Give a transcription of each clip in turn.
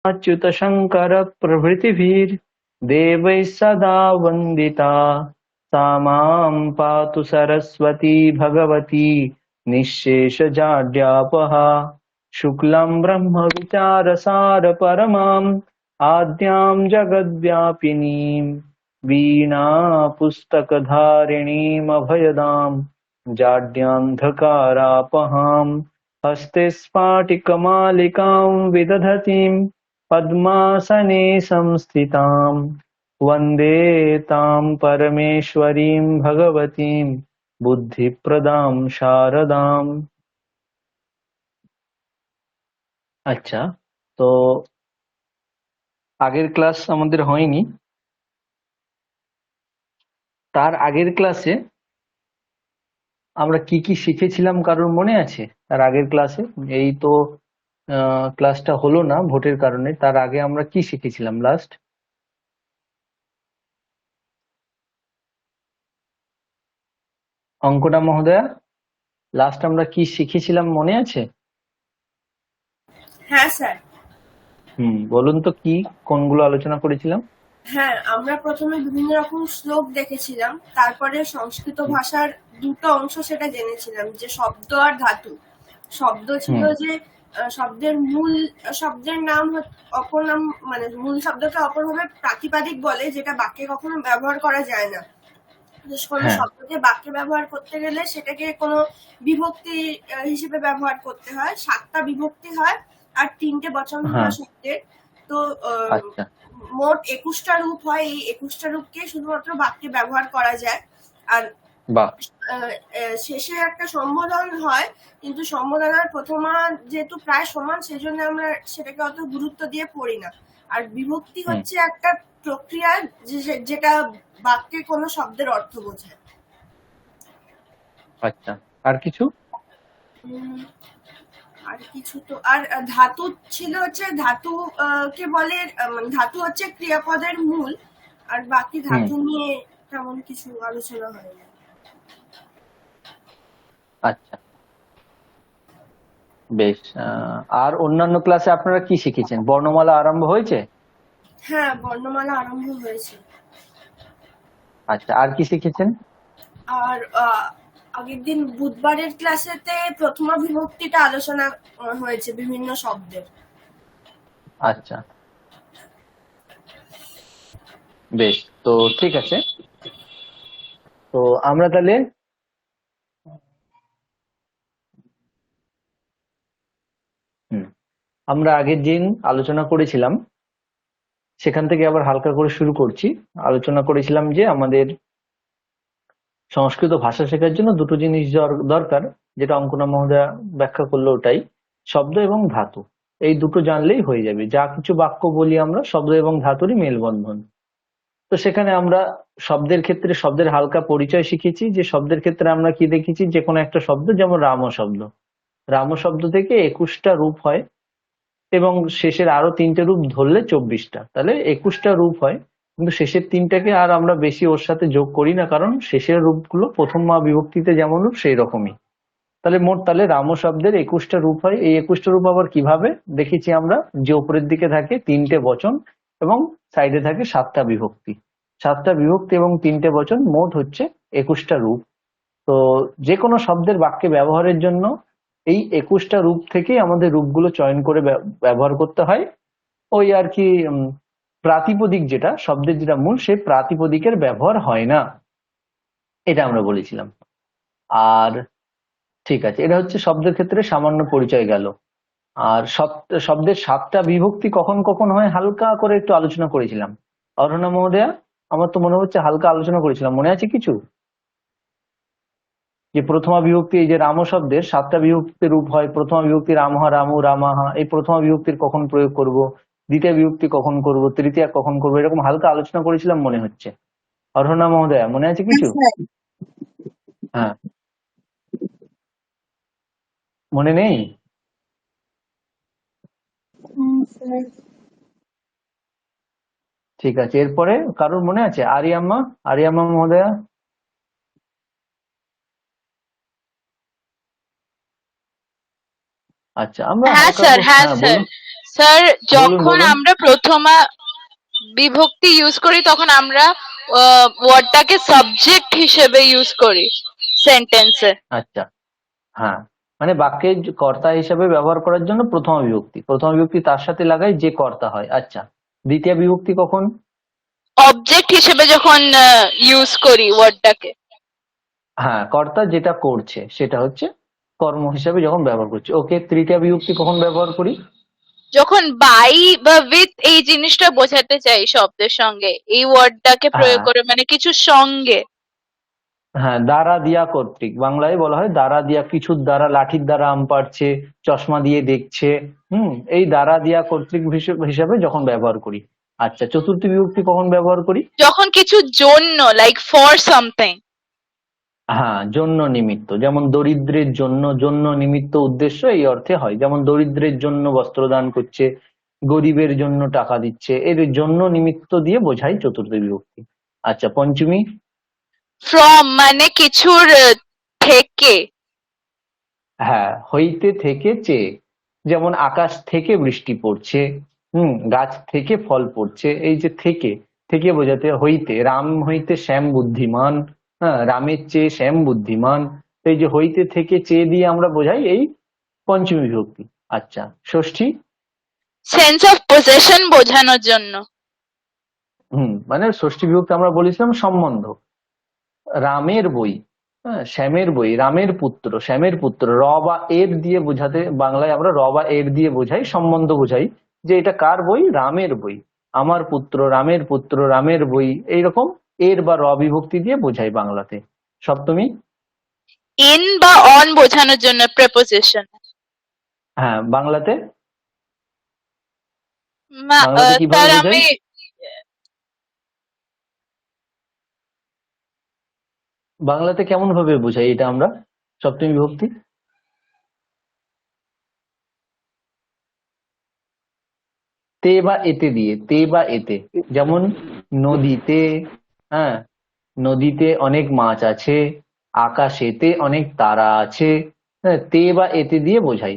अच्युत शङ्कर प्रभृतिभिर्देवैः सदा वन्दिता। सा मां पातु सरस्वती भगवती निःशेषजाड्यापहा। शुक्लं ब्रह्मविचारसारपरमाम् आद्यां जगद्व्यापिनीं वीणापुस्तकधारिणीमभयदां जाड्यान्धकारापहाम्। हस्ते स्फाटिकमालिकां विदधतीं पद्मासने संस्थितां वन्दे तां परमेश्वरीं भगवतीं बुद्धिप्रदां शारदाम्। আচ্ছা, তো আগের ক্লাস আমাদের হয়নি। তার আগের ক্লাসে আমরা কি কি শিখেছিলাম কারোর মনে আছে? তার আগের ক্লাসে এই তো ক্লাসটা হলো না ভোটের কারণে। তার আগে আমরা কি শিখেছিলাম লাস্ট? অঙ্কটা মহোদয়া, লাস্ট আমরা কি শিখেছিলাম মনে আছে? হ্যাঁ স্যার। বলুন তো কি কোনগুলো আলোচনা করেছিলাম? হ্যাঁ, আমরা প্রথমে বিভিন্ন রকম শ্লোক দেখেছিলাম, তারপরে সংস্কৃত ভাষার দুটো অংশ সেটা জেনেছিলাম, যে শব্দ আর ধাতু। শব্দ ছিল যে শব্দের মূল শব্দের নাম অপর নাম, মানে মূল শব্দকে অপরভাবে প্রাতিপাদিক বলে, যেটা বাক্যে কখনো ব্যবহার করা যায় না। কোনো শব্দকে বাক্যে ব্যবহার করতে গেলে সেটাকে কোনো বিভক্তি হিসেবে ব্যবহার করতে হয়। 7টা বিভক্তি হয় আর 3টে বচন হয় শব্দের। তো মোট 21টা রূপ হয়। এই 21টা রূপকে শুধুমাত্র বাক্যে ব্যবহার করা যায়। আর শেষে একটা সম্বোধন হয়, কিন্তু সম্বোধনের প্রথমা যেহেতু প্রায় সমান, সেজন্য আমরা সেটাকে অত গুরুত্ব দিয়ে পড়ি না। আর বিভক্তি হচ্ছে একটা প্রক্রিয়া যেটা বাক্যে কোনো শব্দের অর্থ বোঝায়। আচ্ছা, আর কিছু? আর কিছু তো, আর ধাতু ছিল হচ্ছে, ধাতু কে বলে, ধাতু হচ্ছে ক্রিয়াপদের মূল। আর বাকি ধাতু নিয়ে তেমন কিছু আলোচনা হয়নি। আচ্ছা, বেশ। আর অন্যান্য ক্লাসে আপনারা কি শিখেছেন? বর্ণমালা আরম্ভ হয়েছে? হ্যাঁ, বর্ণমালা আরম্ভ হয়েছে। আচ্ছা, আর কি শিখেছেন? আর আগের দিন বুধবারের ক্লাসেতে প্রথমা বিভক্তিটা আলোচনা হয়েছে বিভিন্ন শব্দের। আচ্ছা, বেশ। তো ঠিক আছে, তো আমরা তাহলে আমরা আগের দিন আলোচনা করেছিলাম, সেখান থেকে আবার হালকা করে শুরু করছি। আলোচনা করেছিলাম যে আমাদের সংস্কৃত ভাষা শেখার জন্য দুটো জিনিস দরকার, যেটা অঙ্কনা মহোদয়া ব্যাখ্যা করলো, ওটাই শব্দ এবং ধাতু। এই দুটো জানলেই হয়ে যাবে। যা কিছু বাক্য বলি আমরা, শব্দ এবং ধাতুরই মেলবন্ধন। তো সেখানে আমরা শব্দের ক্ষেত্রে শব্দের হালকা পরিচয় শিখেছি। যে শব্দের ক্ষেত্রে আমরা কি দেখেছি, যে কোনো একটা শব্দ, যেমন রাম শব্দ, রাম শব্দ থেকে 21টা রূপ হয় এবং শেষের আরো 3টে রূপ ধরলে 24টা, তাহলে 21টা রূপ হয়। কিন্তু শেষের 3টাকে আর আমরা বেশি ওর সাথে যোগ করি না, কারণ শেষের রূপগুলো প্রথম মা বিভক্তিতে যেমন রূপ সেই রকমই। তাহলে মোট তাহলে রাম শব্দের 21টা রূপ হয়। এই 21টা রূপ আবার কিভাবে দেখেছি আমরা, যে উপরের দিকে থাকে 3টে বচন এবং সাইডে থাকে 7টা বিভক্তি। 7টা বিভক্তি এবং 3টে বচন, মোট হচ্ছে 21টা রূপ। তো যে কোনো শব্দের বাক্যে ব্যবহারের জন্য এই 21টা রূপ থেকেই আমাদের রূপগুলো চয়ন করে ব্যবহার করতে হয়। ওই আর কি, প্রাতিপদিক যেটা শব্দের যেটা মূল, সেই প্রাতিপদিকের ব্যবহার হয় না, এটা আমরা বলেছিলাম। আর ঠিক আছে, এটা হচ্ছে শব্দের ক্ষেত্রে সামান্য পরিচয় গেল। আর শব্দের 7টা বিভক্তি কখন কখন হয় হালকা করে একটু আলোচনা করেছিলাম। অরুণা মহোদয়া, আমার তো মনে হচ্ছে হালকা আলোচনা করেছিলাম, মনে আছে কিছু? যে প্রথমা বিভক্তি, এই যে রাম শব্দের 7টা বিভক্তির রূপ হয়। প্রথমা বিভক্তি রামহা, রামু, রামাহা। এই প্রথমা বিভক্তির কখন প্রয়োগ করব, দ্বিতীয় বিভক্তি কখন করব, তৃতীয়া কখন করব, এরকম হালকা আলোচনা করেছিলাম মনে হচ্ছে। অর্হনা মহোদয়া, মনে আছে কিছু? হ্যাঁ, মনে নেই? ঠিক আছে, এরপরে কারোর মনে আছে? আরিয়াম্মা, আরিয়াম্মা মহোদয়া। আচ্ছা, আমরা হ্যাঁ স্যার, হ্যাঁ স্যার, স্যার বলুন যখন বলুন। আমরা প্রথমা বিভক্তি ইউজ করি তখন আমরা ওয়ার্ডটাকে সাবজেক্ট হিসেবে ইউজ করি সেন্টেন্সে। আচ্ছা, হ্যাঁ, মানে বাক্যে কর্তা হিসেবে ব্যবহার করার জন্য প্রথমা বিভক্তি, প্রথমা বিভক্তি তার সাথে লাগাই যে কর্তা হয়। আচ্ছা, দ্বিতীয় বিভক্তি কখন? অবজেক্ট হিসেবে যখন ইউজ করি ওয়ার্ডটাকে। হ্যাঁ, কর্তা যেটা করছে সেটা হচ্ছে কর্ম হিসাবে যখন ব্যবহার করছি। ওকে, তৃতীয় বিভক্তি কখন ব্যবহার করি? যখন বাই বা উইথ এই জিনিসটা বোঝাতে চাই শব্দের সঙ্গে এই ওয়ার্ডটাকে প্রয়োগ হ্যাঁ, করে, মানে কিছুর সঙ্গে। হ্যাঁ, দ্বারা দিয়া কর্তৃক, বাংলায় বলা হয় দ্বারা দিয়া, কিছুর দ্বারা, লাঠির দ্বারা আম পাড়ছে, চশমা দিয়ে দেখছে। এই দ্বারা দিয়া কর্তৃক হিসাবে যখন ব্যবহার করি। আচ্ছা, চতুর্থ বিভক্তি কখন ব্যবহার করি? যখন কিছুর জন্য, লাইক ফর সামথিং। হ্যাঁ, জন্য নিমিত্ত, যেমন দরিদ্রের জন্য, জন্য নিমিত্ত উদ্দেশ্য এই অর্থে হয়। যেমন দরিদ্রের জন্য বস্ত্র দান করছে, গরিবের জন্য টাকা দিচ্ছে, এর জন্য নিমিত্ত দিয়ে বোঝাই চতুর্থ বিভক্তি। আচ্ছা, পঞ্চমী? ফ্রম মানে কিছুর থেকে। হ্যাঁ, হইতে থেকে চেয়ে, যেমন আকাশ থেকে বৃষ্টি পড়ছে, গাছ থেকে ফল পড়ছে, এই যে থেকে, থেকে বোঝাতে হইতে, রাম হইতে শ্যাম বুদ্ধিমান, হ্যাঁ, রামের চেয়ে শ্যাম বুদ্ধিমান, এই যে হইতে থেকে চেয়ে দিয়ে আমরা বোঝাই এই পঞ্চমী বিভক্তি। আচ্ছা, ষষ্ঠী? সেন্স অফ পজেশন বোঝানোর জন্য। মানে ষষ্ঠী বিভক্তি আমরা বলেছিলাম সম্বন্ধ। রামের বই, হ্যাঁ, শ্যামের বই, রামের পুত্র, শ্যামের পুত্র, র বা এর দিয়ে বোঝাতে, বাংলায় আমরা র বা এর দিয়ে বোঝাই, সম্বন্ধ বোঝাই, যে এটা কার বই? রামের বই, আমার পুত্র, রামের পুত্র, রামের বই, এইরকম এর বা র বিভক্তি দিয়ে বোঝাই বাংলাতে। সপ্তমী? ইন বা অন বোঝানোর জন্য প্রেপোজিশন। হ্যাঁ, বাংলাতে, বাংলাতে কিভাবে স্যার বোঝাই? আমি বাংলাতে কেমন ভাবে বোঝাই এটা আমরা সপ্তমী বিভক্তি? তে বা এতে দিয়ে, তে বা এতে, যেমন নদীতে, হ্যাঁ, নদীতে অনেক মাছ আছে, আকাশেতে অনেক তারা আছে, হ্যাঁ, তে বা এতে দিয়ে বোঝাই।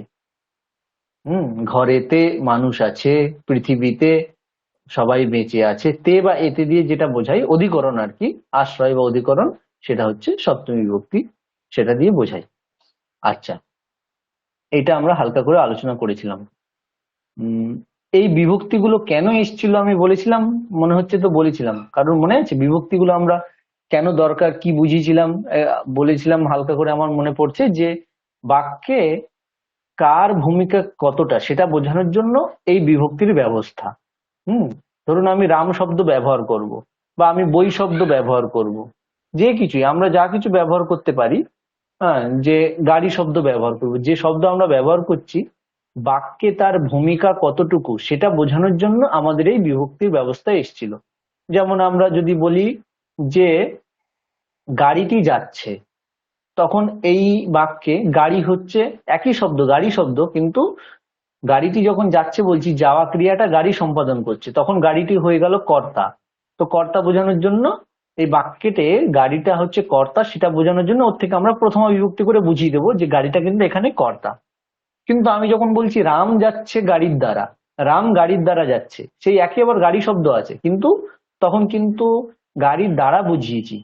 ঘরেতে মানুষ আছে, পৃথিবীতে সবাই বেঁচে আছে, তে বা এতে দিয়ে যেটা বোঝাই, অধিকরণ আর কি, আশ্রয় বা অধিকরণ, সেটা হচ্ছে সপ্তমী বিভক্তি, সেটা দিয়ে বোঝাই। আচ্ছা, এটা আমরা হালকা করে আলোচনা করেছিলাম। উম এই বিভক্তিগুলো কেন এসেছিল আমি বলেছিলাম, মনে হচ্ছে তো বলেছিলাম, কারণ মনে আছে বিভক্তিগুলো আমরা কেন দরকার, কি বুঝিয়েছিলাম? বলেছিলাম হালকা করে, আমার মনে পড়ছে যে বাক্যে কার ভূমিকা কতটা সেটা বোঝানোর জন্য এই বিভক্তির ব্যবস্থা। হুম ধরুন আমি রাম শব্দ ব্যবহার করব, বা আমি বই শব্দ ব্যবহার করব, যে কিছুই আমরা যা কিছু ব্যবহার করতে পারি, হ্যাঁ, যে গাড়ি শব্দ ব্যবহার করব, যে শব্দ আমরা ব্যবহার করছি, বাক্যে তার ভূমিকা কতটুকু সেটা বোঝানোর জন্য আমাদের এই বিভক্তির ব্যবস্থা এসেছিল। যেমন আমরা যদি বলি যে গাড়িটি যাচ্ছে, তখন এই বাক্যে গাড়ি হচ্ছে একই শব্দ, গাড়ি শব্দ, কিন্তু গাড়িটি যখন যাচ্ছে বলছি, যাওয়া ক্রিয়াটা গাড়ি সম্পাদন করছে, তখন গাড়িটি হয়ে গেল কর্তা। তো কর্তা বোঝানোর জন্য এই বাক্যেতে গাড়িটা হচ্ছে কর্তা, সেটা বোঝানোর জন্য ওর থেকে আমরা প্রথমা বিভক্তি করে বুঝিয়ে দেবো যে গাড়িটা কিন্তু এখানে কর্তা। কিন্তু আমি যখন বলছি রাম যাচ্ছে গাড়ির দ্বারা, রাম গাড়ির দ্বারা যাচ্ছে, সেই একই আবার গাড়ি শব্দ আছে, কিন্তু তখন কিন্তু গাড়ির দ্বারা বুঝিয়েছি।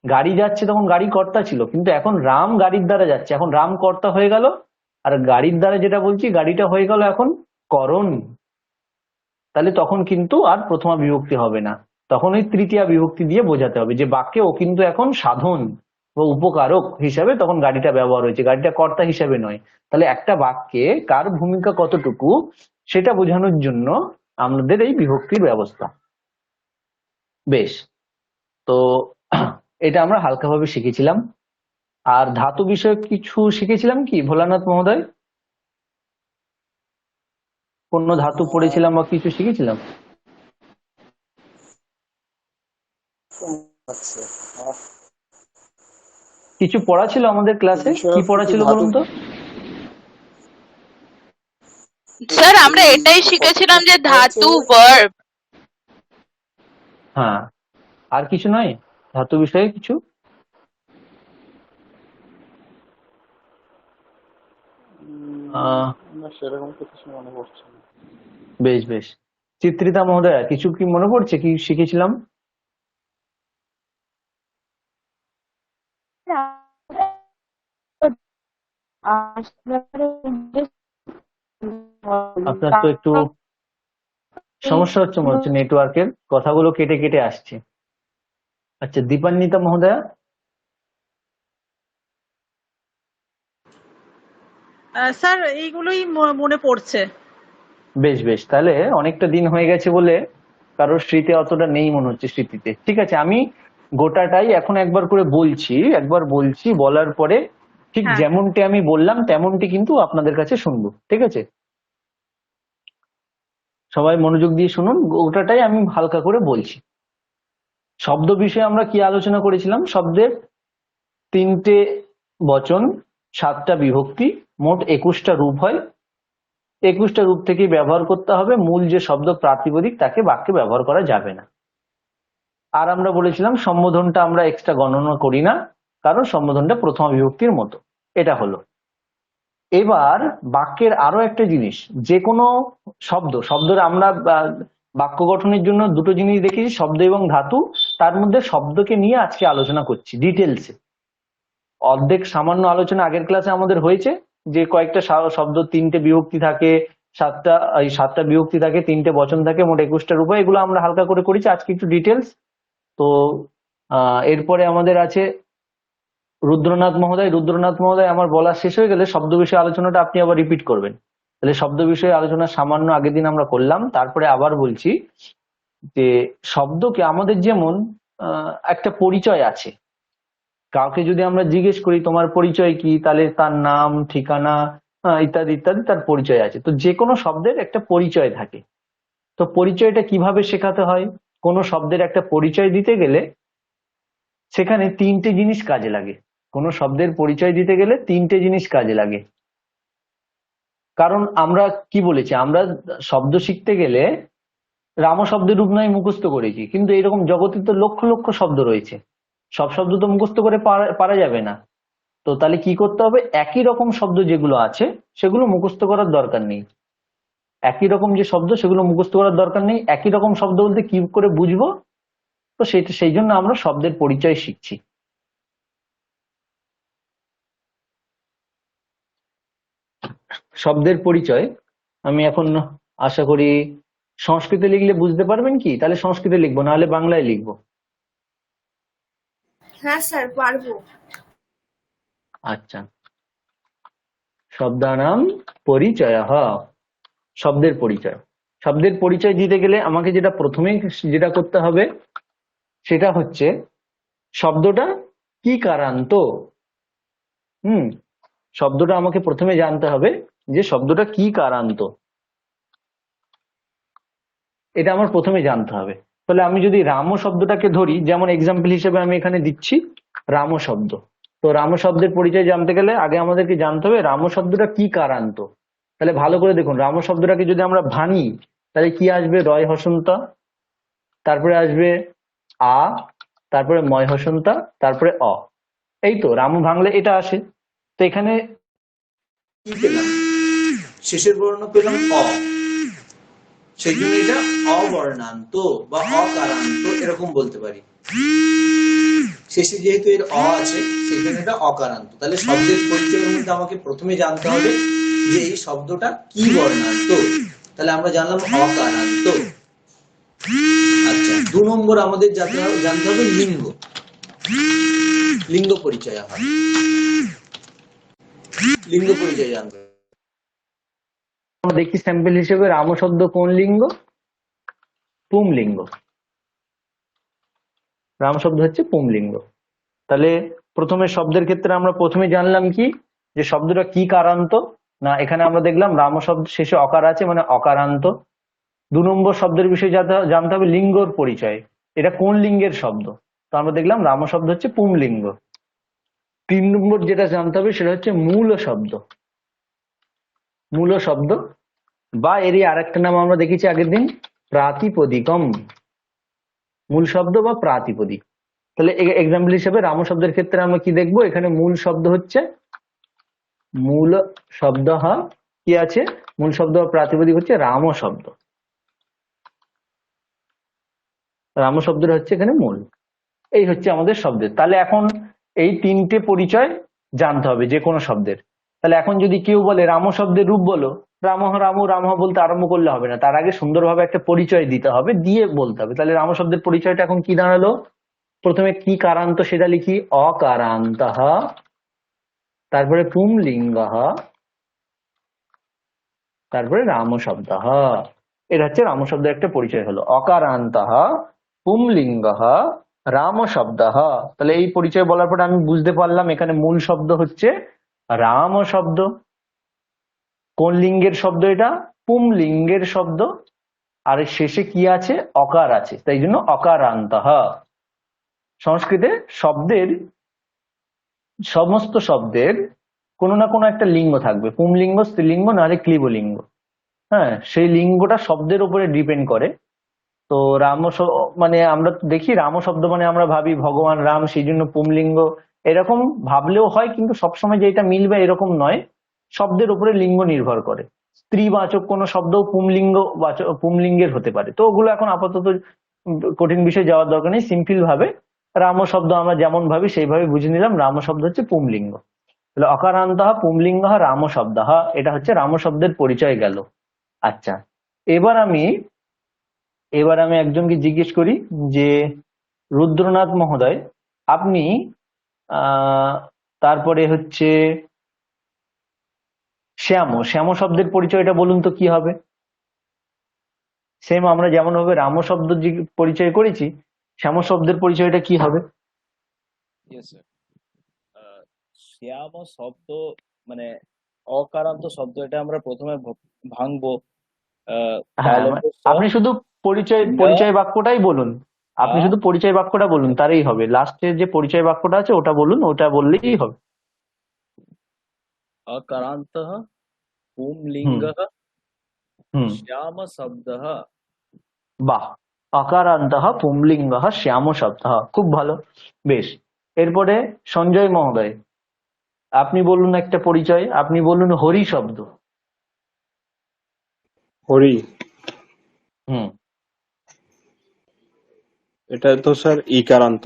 গাড়ি যাচ্ছে তখন গাড়ি কর্তা ছিল, কিন্তু এখন রাম গাড়ির দ্বারা যাচ্ছে, এখন রাম কর্তা হয়ে গেল, আর গাড়ির দ্বারা যেটা বলছি গাড়িটা হয়ে গেল এখন করণ। তাহলে তখন কিন্তু আর প্রথমা বিভক্তি হবে না, তখন ওই তৃতীয়া বিভক্তি দিয়ে বোঝাতে হবে যে বাক্যে ও কিন্তু এখন সাধন বা উপকারক হিসাবে তখন গাড়িটা ব্যবহার হয়েছে, গাড়িটা কর্তা হিসাবে নয়। তাহলে একটা বাক্যে কার ভূমিকা কতটুকু সেটা বোঝানোর জন্য আমাদের এই বিভক্তির ব্যবস্থা। বেশ, তো এটা আমরা হালকাভাবে শিখেছিলাম। আর ধাতু বিষয়ক কিছু শিখেছিলাম কি ভোলানাথ মহোদয়? কোন ধাতু পড়েছিলাম বা কিছু শিখেছিলাম? আচ্ছা, আহ, কিছু পড়া ছিল আমাদের ক্লাসে, কি বিষয়ক পড়া কিছু ছিল ধাতু বলুন তো? স্যার আমরা এই এটাই শিখেছিলাম যে শব্দটা হচ্ছে ধাতু ভার্ব। হ্যাঁ, আর কিছু নয় ধাতু বিষয়ে কিছু? আহ না, সেরকম তো কিছু মনে পড়ছে না। বেশ বেশ। চিত্রিতা মহোদয়া, কিছু কি মনে পড়ছে কি শিখেছিলাম? আপনার তো একটু সমস্যা হচ্ছে মনে হচ্ছে, নেটওয়ার্কের কথাগুলো কেটে কেটে আসছে। আচ্ছা, দীপান্বিতা মহোদয়া। স্যার এইগুলোই মনে পড়ছে। বেশ বেশ, তাহলে অনেকটা দিন হয়ে গেছে বলে কারোর স্মৃতি অতটা নেই মনে হচ্ছে স্মৃতিতে। ঠিক আছে, আমি গোটাটাই এখন একবার করে বলছি, বলার পরে ঠিক হ্যাঁ। যেমনটি আমি বললাম তেমনটি কিন্তু আপনাদের কাছে শুনবো। ঠিক আছে, সবাই মনোযোগ দিয়ে শুনুন, গোটাটাই আমি হালকা করে বলছি। শব্দ বিষয়ে আমরা কি আলোচনা করেছিলাম? শব্দের 3টে বচন, 7টা বিভক্তি, মোট 21টা রূপ হয়। 21টা রূপ থেকে ব্যবহার করতে হবে, মূল যে শব্দ প্রাতিপদিক তাকে বাক্যে ব্যবহার করা যাবে না। আর আমরা বলেছিলাম সম্বোধনটা আমরা এক্সট্রা গণনা করি না, কারণ সম্বোধনটা প্রথমা বিভক্তির মতো। এটা হলো। এবার বাক্যের আরো একটা জিনিস, যে কোনো শব্দের আমরা বাক্য গঠনের জন্য দুটো জিনিস দেখেছি, শব্দ এবং ধাতু। তার মধ্যে শব্দকে নিয়ে আজকে আলোচনা করছি ডিটেলসে। অর্ধেক সামান্য আলোচনা আগের ক্লাসে আমাদের হয়েছে, যে কয়েকটা শব্দ 3টে বিভক্তি থাকে, 7টা বিভক্তি থাকে, 3টে বচন থাকে, মোট 21টা রূপ হয়। এগুলো আমরা হালকা করে করেছি, আজকে একটু ডিটেলস। তো এরপরে আমাদের আছে রুদ্রনাথ মহোদয়, আমার বলা শেষ হয়ে গেলে শব্দ বিষয়ে আলোচনাটা আপনি আবার রিপিট করবেন। তাহলে শব্দ বিষয়ে আলোচনা সামান্য আগের দিন আমরা করলাম, তারপরে আবার বলছি যে শব্দকে আমাদের যেমন একটা পরিচয় আছে। কাউকে যদি আমরা জিজ্ঞেস করি তোমার পরিচয় কি, তাহলে তার নাম, ঠিকানা, ইত্যাদি ইত্যাদি তার পরিচয় আছে। তো যে কোনো শব্দের একটা পরিচয় থাকে। তো পরিচয়টা কিভাবে শেখাতে হয়? কোনো শব্দের একটা পরিচয় দিতে গেলে সেখানে 3টে জিনিস কাজে লাগে। কোনো শব্দের পরিচয় দিতে গেলে 3টে জিনিস কাজে লাগে। কারণ আমরা কি বলেছি, আমরা শব্দ শিখতে গেলে রাম শব্দের রূপ নয় মুখস্থ করেছি, কিন্তু এরকম জগতে তো লক্ষ লক্ষ শব্দ রয়েছে, সব শব্দ তো মুখস্থ করে পারা যাবে না। তো তাহলে কি করতে হবে? একই রকম শব্দ যেগুলো আছে সেগুলো মুখস্থ করার দরকার নেই। একই রকম যে শব্দ সেগুলো মুখস্থ করার দরকার নেই। একই রকম শব্দ বলতে কি করে বুঝবো? তো সেই জন্য আমরা শব্দের পরিচয় শিখছি। শব্দের পরিচয় আমি এখন আশা করি সংস্কৃতে লিখলে বুঝতে পারবেন কি? তাহলে সংস্কৃতে লিখবো, নাহলে বাংলায় লিখবো। হ্যাঁ স্যার, পারবো। আচ্ছা, শব্দানাম পরিচয়ঃ। শব্দের পরিচয়। শব্দের পরিচয় দিতে গেলে আমাকে যেটা করতে হবে সেটা হচ্ছে শব্দটা কি কারান্ত। শব্দটা আমাকে প্রথমে জানতে হবে যে শব্দটা কি কারান্ত, এটা আমার প্রথমে জানতে হবে। তাহলে আমি যদি রাম শব্দটাকে ধরি, যেমন এক্সাম্পল হিসেবে আমি এখানে দিচ্ছি রাম শব্দ। তো রাম শব্দের পরিচয় জানতে গেলে আগে আমাদেরকে জানতে হবে রাম শব্দটা কি কারান্ত। তাহলে ভালো করে দেখুন, রাম শব্দটাকে যদি আমরা ভাঙি তাহলে কি আসবে? রয় হসন্তা, তারপরে আসবে আ, তারপরে ময় হসন্তা, তারপরে অ। এই তো রাম ভাঙলে এটা আসে। তো এখানে কি পেলাম? শেষের বর্ণ পেলাম অ, সেই জন্য এটা অবর্ণান্ত বা অকারান্ত এরকম বলতে পারি। শেষে যেহেতু এর অ আছে সেই জন্য এটা অকারান্ত। তাহলে শব্দের পরিচয়ের মধ্যে আমাকে প্রথমে জানতে হবে যে এই শব্দটা কি বর্ণান্ত। তাহলে আমরা জানলাম অকারান্ত। আচ্ছা, 2 নম্বর আমাদের জানতে হবে লিঙ্গ। লিঙ্গ পরিচয় হয়, লিঙ্গ পরিচয় জানতে হবে। আমরা দেখি স্যাম্পল হিসেবে রাম শব্দ কোন লিঙ্গ? পুংলিঙ্গ। রাম শব্দ হচ্ছে পুংলিঙ্গ। তাহলে প্রথমে শব্দের ক্ষেত্রে আমরা প্রথমে জানলাম কি, যে শব্দটা কি কারান্ত। না, এখানে আমরা দেখলাম রাম শব্দ শেষে অকার আছে মানে অকারান্ত। 2 নম্বর শব্দের বিষয়ে জানতে হবে লিঙ্গর পরিচয়, এটা কোন লিঙ্গের শব্দ। তো আমরা দেখলাম রাম শব্দ হচ্ছে পুংলিঙ্গ। 3 নম্বর যেটা জানতে হবে সেটা হচ্ছে মূল শব্দ। মূল শব্দ বা এরই আরেকটা নাম আমরা দেখেছি আগের দিন, প্রাতিপদিকম। মূল শব্দ বা প্রাতিপদিক। তাহলে এক্সাম্পল হিসেবে রাম শব্দের ক্ষেত্রে আমরা কি দেখবো? এখানে মূল শব্দ হচ্ছে মূল শব্দ কি আছে? মূল শব্দ বা প্রাতিপদিক হচ্ছে রাম শব্দ। রাম শব্দটা হচ্ছে এখানে মূল। এই হচ্ছে আমাদের শব্দের। তাহলে এখন এই তিনটে পরিচয় জানতে হবে যে কোনো শব্দের। তাহলে এখন যদি কেউ বলে রাম শব্দের রূপ বলো, রাম রামু রাম বলতে আরম্ভ করলে হবে না, তার আগে সুন্দরভাবে একটা পরিচয় দিতে হবে, দিয়ে বলতে হবে। তাহলে রাম শব্দের পরিচয়টা এখন কি দাঁড়ালো? প্রথমে কি কারান্ত সেটা লিখি, অকারান্তঃ, তারপরে পুংলিঙ্গঃ, তারপরে রাম শব্দঃ। এটা হচ্ছে রাম শব্দের একটা পরিচয় হলো, অকারান্তঃ, পুংলিঙ্গঃ, রাম শব্দঃ। তাহলে এই পরিচয় বলার পরে আমি বুঝতে পারলাম এখানে মূল শব্দ হচ্ছে রাম শব্দ। কোন লিঙ্গের শব্দ এটা? পুংলিঙ্গের শব্দ। আর এর শেষে কি আছে? অকার আছে, তাই জন্য অকারান্তঃ। সংস্কৃতে শব্দের, সমস্ত শব্দের কোনো না কোনো একটা লিঙ্গ থাকবে, পুংলিঙ্গ, স্ত্রীলিঙ্গ, নাহলে ক্লীবলিঙ্গ। হ্যাঁ, সেই লিঙ্গটা শব্দের উপরে ডিপেন্ড করে। তো মানে আমরা তো দেখি রাম শব্দ মানে আমরা ভাবি ভগবান রাম, সেই জন্য পুংলিঙ্গ, এরকম ভাবলেও হয়, কিন্তু সবসময় যে এটা মিলবে এরকম নয়। শব্দের উপরে লিঙ্গ নির্ভর করে। স্ত্রীবাচক কোনো শব্দও পুংলিঙ্গের হতে পারে। তো ওগুলো এখন আপাতত কঠিন বিষয়ে যাওয়ার দরকার নেই। সিম্পল ভাবে রাম শব্দ আমরা যেমন ভাবি সেইভাবে বুঝে নিলাম, রাম শব্দ হচ্ছে পুংলিঙ্গ। তাহলে অকারান্তঃ পুংলিঙ্গ রাম শব্দ, এটা হচ্ছে রাম শব্দের পরিচয় গেল। আচ্ছা, এবার আমি একজনকে জিজ্ঞেস করি যে রুদ্রনাথ মহোদয়, আপনি তারপরে হচ্ছে শ্যাম শব্দের পরিচয়টা বলুন তো কি হবে? সেম আমরা যেমন ভাবে রাম শব্দ পরিচয় করেছি, শ্যাম শব্দের পরিচয়টা কি হবে? Yes sir. শ্যাম শব্দ মানে অকারান্ত শব্দ, এটা আমরা প্রথমে ভাঙবো। হ্যাঁ, আপনি শুধু পরিচয় বাক্যটাই বলুন। আপনি শুধু পরিচয় বাক্যটা বলুন, তারই হবে। লাস্টের যে পরিচয় বাক্যটা আছে ওটা বলুন, ওটা বললেই হবে। অকারান্তঃ পুংলিঙ্গঃ হুম, শ্যাম শব্দঃ। বাহ, অকারান্তঃ পুংলিঙ্গঃ শ্যাম শব্দঃ, খুব ভালো। বেশ, এরপরে সঞ্জয় মহোদয়, আপনি বলুন একটা পরিচয়, আপনি বলুন হরি শব্দ। হরি, হুম, এটা তো স্যার ইকারান্ত।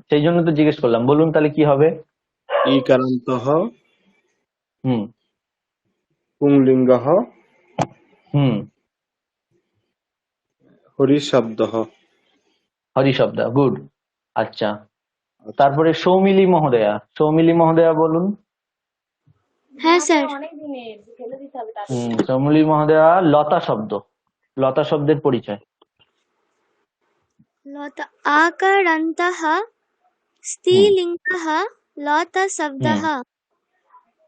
সেই জন্য তো জিজ্ঞেস করলাম, বলুন তাহলে কি হবে? ইকারান্তঃ হুম পুংলিঙ্গঃ হুম হরি শব্দঃ। হরি শব্দ, গুড। আচ্ছা, তারপরে সৌমিলি মহোদয়া বলুন। হ্যাঁ স্যার। সৌমিলি মহোদয়া লতা শব্দের পরিচয়। লতা আকারান্তः স্ত্রীলিঙ্গः লতা শব্দः।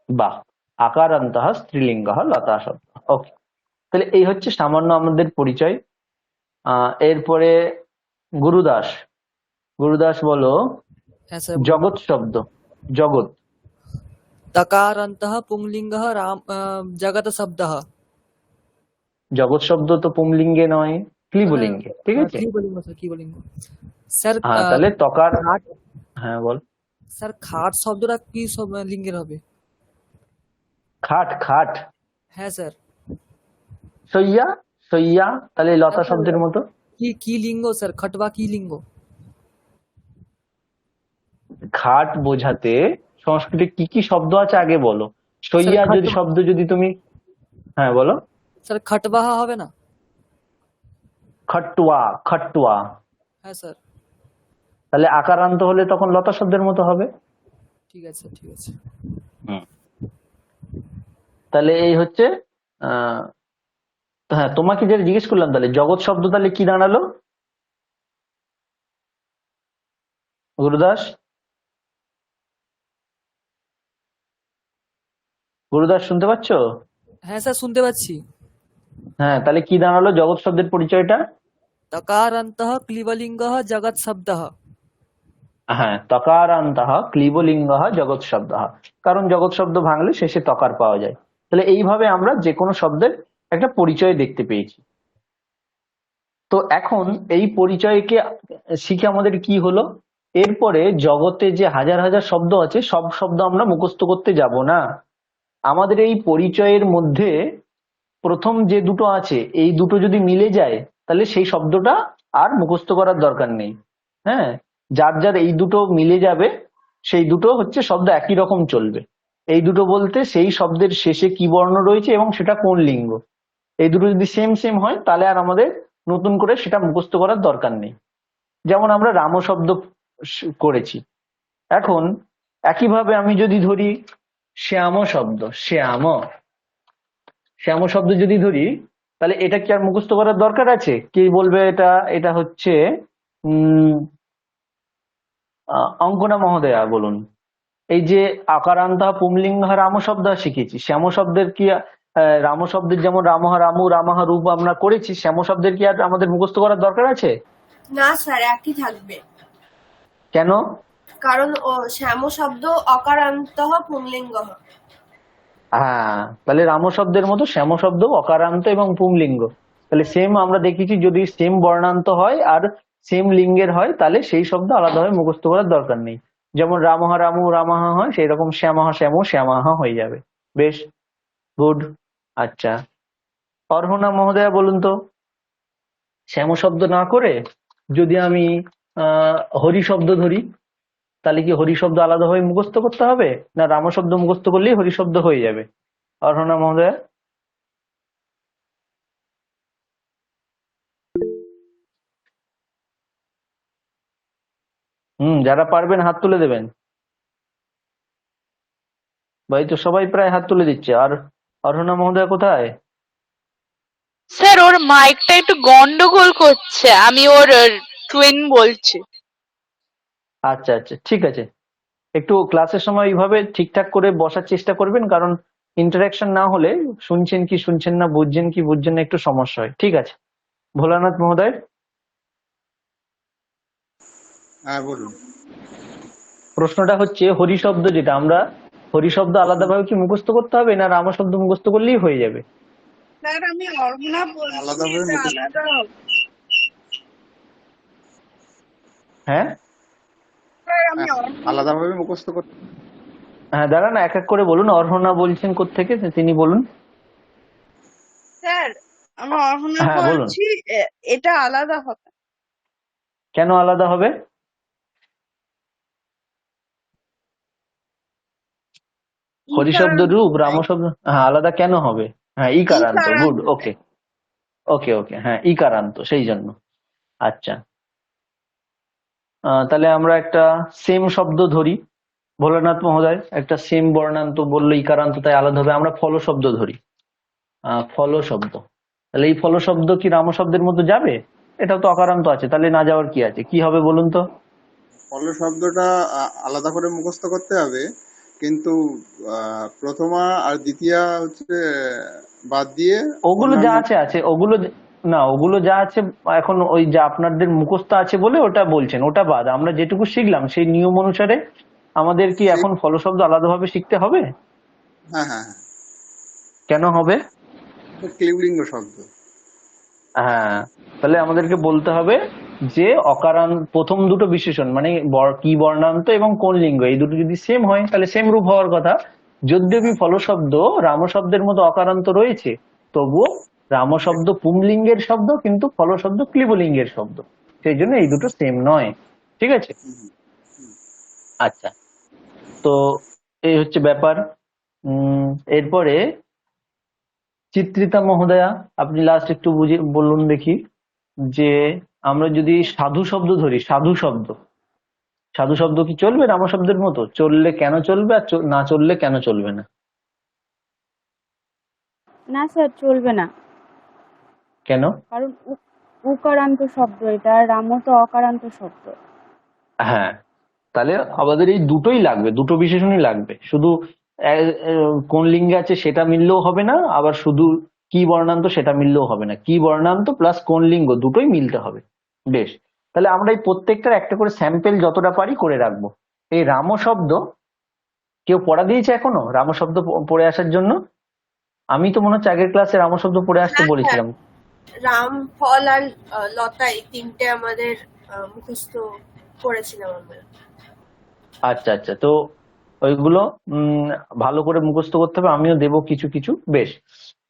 বাহ, আকারান্তঃ স্ত্রীলিঙ্গঃ লতা শব্দ। ওকে, তাহলে এই হচ্ছে সামান্য আমাদের পরিচয়। এরপরে গুরুদাস বলো হ্যাঁ স্যার। জগৎ শব্দ। জগৎ, तकारान्तः पुंलिङ्गः जगत् शब्दः। জগৎ শব্দ তো পুংলিঙ্গে নয়, ক্লীবলিঙ্গে, ঠিক আছে? क्लीबलिङ्ग স্যার, क्लीबलिङ्ग স্যার। তাহলে তকার, হ্যাঁ বল। স্যার খাট শব্দটা কি সব লিঙ্গের হবে? খাট, হ্যাঁ স্যার। শయ్যা, তাহলে লতা শব্দের মতো। কি লিঙ্গ স্যার? খটবা কি লিঙ্গ? খাট বোঝাতে সংস্কৃতে কি কি শব্দ আছে আগে বলো। শయ్যা যদি শব্দ যদি তুমি, হ্যাঁ বলো। স্যার খটবাহা হবে না? খট্টুয়া, হ্যাঁ স্যার। তাহলে আকারান্ত হলে তখন লতা শব্দের মতো হবে। ঠিক আছে, ঠিক আছে। তাহলে এই হচ্ছে হ্যাঁ, তোমাকে যেটা জিজ্ঞেস করলাম, তাহলে জগৎ শব্দ তাহলে কি দাঁড়ালো? গুরুদাস শুনতে পাচ্ছ? হ্যাঁ স্যার, শুনতে পাচ্ছি। হ্যাঁ, তাহলে কি দাঁড়ালো জগৎ শব্দের পরিচয়টা? तकारान्तः क्लीबलिङ्गः जगत् शब्दः। হ্যাঁ, তকারান্তঃ ক্লীবলিঙ্গঃ জগৎ শব্দঃ, কারণ জগৎ শব্দ ভাঙলে শেষে তকার পাওয়া যায়। তাহলে এইভাবে আমরা যে কোনো শব্দের একটা পরিচয় দেখতে পেয়েছি। তো এখন এই পরিচয়কে শিখে আমাদের কি হলো? এরপরে জগতে যে হাজার হাজার শব্দ আছে, সব শব্দ আমরা মুখস্থ করতে যাব না। আমাদের এই পরিচয়ের মধ্যে প্রথম যে দুটো আছে, এই দুটো যদি মিলে যায় তাহলে সেই শব্দটা আর মুখস্থ করার দরকার নেই। হ্যাঁ, যার যার এই দুটো মিলে যাবে সেই দুটো হচ্ছে শব্দ একই রকম চলবে। এই দুটো বলতে সেই শব্দের শেষে কি বর্ণ রয়েছে এবং সেটা কোন লিঙ্গ, এই দুটো যদি সেম সেম হয় তাহলে আর আমাদের নতুন করে সেটা মুখস্থ করার দরকার নেই। যেমন আমরা রাম শব্দ করেছি, এখন একইভাবে আমি যদি ধরি শ্যাম শব্দ, শ্যাম শ্যাম শব্দ যদি ধরি, তাহলে এটা কি আর মুখস্থ করার দরকার আছে? কি বলবে এটা? এটা হচ্ছে অঙ্কনা মহোদয়া বলুন। এই যে আকারান্ত পুংলিঙ্গ রাম শব্দ শিখেছি, শ্যাম শব্দের কি রাম শব্দের যেমন রামহ রামু রামাহ রূপ আমরা করেছি, শ্যাম শব্দের কি আর আমাদের মুখস্থ করার দরকার আছে? না স্যার, একই থাকবে। কেন? কারণ ও শ্যাম শব্দ অকারান্ত পুংলিঙ্গ। হ্যাঁ, তাহলে রাম শব্দের মতো শ্যাম শব্দ অকারান্ত এবং পুংলিঙ্গ। তাহলে সেম আমরা দেখেছি, যদি সেম বর্ণান্ত হয় আর সেম লিঙ্গের হয় তাহলে সেই শব্দ আলাদাভাবে মুখস্থ করার দরকার নেই। যেমন রামহ রামু রামাহা হয়, সেই রকম শ্যামাহ শ্যামু শ্যামাহা হয়ে যাবে। বেশ, গুড। আচ্ছা, অর্হনা মহোদয়া বলুন তো, শ্যাম শব্দ না করে যদি আমি হরি শব্দ ধরি, তাহলে কি হরি শব্দ আলাদাভাবে মুখস্থ করতে হবে, না রাম শব্দ মুখস্থ করলেই হরি শব্দ হয়ে যাবে? অর্হনা মহোদয়া। যারা পারবেন হাত তুলে দেবেন। ভাই তো সবাই প্রায় হাত তুলে দিচ্ছে। আর অর্হনা মহোদয়া কোথায়? স্যার ওর মাইকটা একটু গন্ডগোল করছে, আমি ওর টুইন বলছি। আচ্ছা আচ্ছা, ঠিক আছে। একটু ক্লাসের সময় এইভাবে ঠিকঠাক করে বসার চেষ্টা করবেন, কারণ ইন্টারাকশন না হলে শুনছেন কি শুনছেন না, বুঝছেন কি বুঝছেন না, একটু সমস্যা হয়। ঠিক আছে, ভোলানাথ মহোদয়। হ্যাঁ বলুন। প্রশ্নটা হচ্ছে হরি শব্দ, যেটা আমরা হরি শব্দ আলাদাভাবে কি মুখস্থ করতে হবে, না রাম শব্দ মুখস্থ করলেই হয়ে যাবে? স্যার আমি অর্হনা বলছি, আলাদাভাবে এটা মুখস্থ- আলাদা হবে। হ্যাঁ স্যার আমি আলাদাভাবে মুখস্থ করতে। হ্যাঁ, দাঁড়ান এক এক করে বলুন। অর্হনা বলছেন কোত্থেকে, তিনি বলুন। স্যার আমি অর্হনা হ্যাঁ বলুন। বলছি, এটা আলাদা হবে। কেন আলাদা হবে? হরি শব্দ রূপ, রাম শব্দ, হ্যাঁ আলাদা কেন হবে? হ্যাঁ ইকারান্ত, গুড, ওকে ওকে ওকে, হ্যাঁ ইকারান্ত, সেই জন্য। আচ্ছা, তাহলে আমরা একটা সেম শব্দ ধরি। ভোলানাথ মহোদয়, একটা সেম বর্ণান্ত বললো ইকারান্ত, তাই আলাদা হবে। আমরা ফল শব্দ ধরি, ফল শব্দ। তাহলে এই ফল শব্দ কি রাম শব্দের মতো যাবে? এটা তো অকারান্ত আছে, তাহলে না যাওয়ার কি আছে? কি হবে বলুন তো? ফল শব্দটা আলাদা করে মুখস্থ করতে হবে, কিন্তু প্রথমা আর দ্বিতীয়া হচ্ছে বাদ দিয়ে ওগুলো যা আছে আছে, ওগুলো না, ওগুলো যা আছে এখন ওই যা আপনাদের মুখস্থ আছে বলে ওটা বলছেন, ওটা বাদ। আমরা যেটুকু শিখলাম সেই নিয়ম অনুসারে আমাদের কি এখন ফল শব্দ আলাদাভাবে শিখতে হবে? হ্যাঁ হ্যাঁ হ্যাঁ, কেন হবে? ক্লিবলিঙ্গ শব্দ। হ্যাঁ, তাহলে আমাদেরকে বলতে হবে যে অকারান্ত প্রথম দুটো বিশেষণ মানে কি বর্ণান্ত এবং কোন লিঙ্গ, এই দুটো যদি সেম হয় তাহলে সেম রূপ হওয়ার কথা। যদ্যপি ফল শব্দ রাম শব্দের মতো অকারান্ত রয়েছে, তবুও রাম শব্দ পুংলিঙ্গের শব্দ, কিন্তু ফল শব্দ ক্লিবলিঙ্গের শব্দ, সেই জন্য এই দুটো সেম নয়। ঠিক আছে, আচ্ছা, তো এই হচ্ছে ব্যাপার। এরপরে চিত্রিতা মহোদয়া, আপনি লাস্ট একটু বুঝে বলুন দেখি, যে আমরা যদি সাধু শব্দ ধরি, সাধু শব্দ, সাধু শব্দ কি চলবে রাম শব্দের মতো? চললে কেন চলবে, আর না চললে কেন চলবে না? না স্যার, চলবে না। কেন? কারণ উকারান্ত শব্দ এটা, আর রামও তো অকারান্ত শব্দ। হ্যাঁ, তাহলে আমাদের এই দুটোই লাগবে, দুটো বিশেষণই লাগবে। শুধু কোন লিঙ্গে আছে সেটা মিললেও হবে না, আবার শুধু কি বর্ণান্ত সেটা মিললেও হবে না। কি বর্ণান্ত প্লাস কোন লিঙ্গ দুটোই মিলতে হবে। বেশ, তাহলে আমরা এই প্রত্যেকটার একটা করে স্যাম্পেল যতটা পারি করে রাখবো। এই রাম শব্দ কেউ পড়া দিয়েছে এখনো রাম শব্দ পড়ে আসার জন্য? আমি তো মনে হচ্ছে আগের ক্লাসে রাম শব্দ পড়ে আসতে বলেছিলাম। রাম, ফল আর লতা, এই তিনটে আমাদের মুখস্থ করেছিলাম আমরা। আচ্ছা আচ্ছা, তো ওইগুলো ভালো করে মুখস্থ করতে হবে, আমিও দেবো কিছু কিছু। বেশ,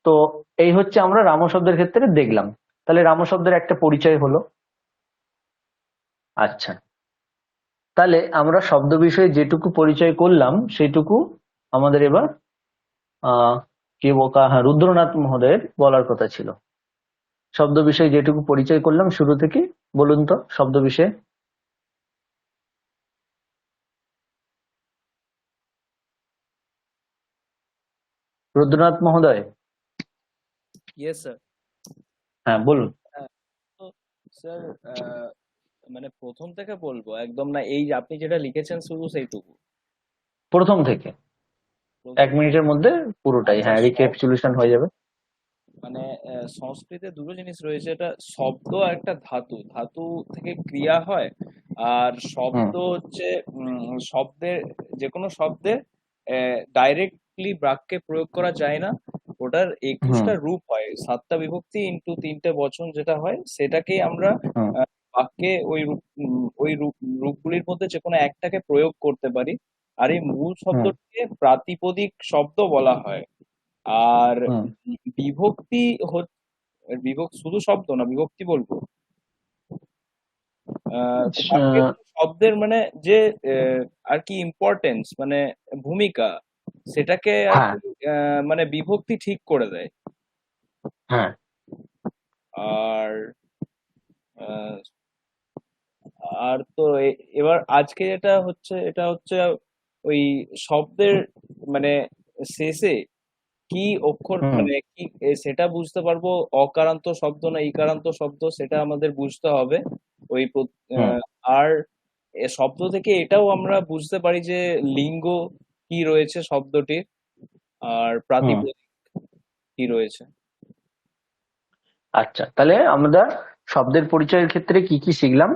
তো এই হচ্ছে আমরা রাম শব্দের ক্ষেত্রে দেখলাম। তাহলে রাম শব্দের একটা পরিচয় হলো। আচ্ছা, তাহলে আমরা শব্দ বিষয়ে যেটুকু পরিচয় করলাম সেটুকু আমাদের এবার কে বোকা, হ্যাঁ, রুদ্রনাথ মহোদয়ের বলার কথা ছিল। শব্দ বিষয়ে যেটুকু পরিচয় করলাম শুরু থেকে, বলুন তো শব্দ বিষয়ে। রুদ্রনাথ মহোদয়, ইয়েস স্যার। হ্যাঁ বলুন। তো স্যার, মানে প্রথম থেকে বলবো একদম, না এই যে আপনি যেটা লিখেছেন শুধু সেইটুকু? প্রথম থেকে, প্রথম 1 মিনিটের মধ্যে পুরোটাই, আচ্ছা, হ্যাঁ, রিক্যাপিচুলেশন হয়ে যাবে। মানে সংস্কৃতে দুটো জিনিস রয়েছে, এটা শব্দ আর একটা ধাতু। ধাতু থেকে ক্রিয়া হয়, আর শব্দ হচ্ছে শব্দের, যে কোনো শব্দের ডাইরেক্টলি বাক্যে প্রয়োগ করা যায় না। ওটার 21টা রূপ হয়, 7টা বিভক্তি ইন্টু 3টে বচন যেটা হয়, সেটাকেই আমরা বাক্যে ওই রূপগুলির মধ্যে যে কোনো একটাকে প্রয়োগ করতে পারি। আর এই মূল শব্দটিকে প্রাতিপদিক শব্দ বলা হয়। আর বিভক্তি শুধু শব্দ না, বিভক্তি বলবো তো বাক্যে শব্দের মানে যে আর কি ইম্পর্টেন্স, মানে ভূমিকা, সেটাকে আর হ্যাঁ, কি মানে বিভক্তি ঠিক করে দেয়। হ্যাঁ, আর আহ, আর তো এবার আজকে যেটা হচ্ছে, এটা হচ্ছে ওই শব্দের মানে শেষে কি অক্ষর, মানে কি সেটা বুঝতে পারবো, অকারান্ত শব্দ না ইকারান্ত শব্দ, সেটা আমাদের বুঝতে হবে। ওই আর শব্দ থেকে এটাও আমরা বুঝতে পারি যে লিঙ্গ কি রয়েছে শব্দটির, আর প্রাতিপদিক কি রয়েছে। আচ্ছা, তাহলে আমরা শব্দের পরিচয়ের ক্ষেত্রে কি কি শিখলাম?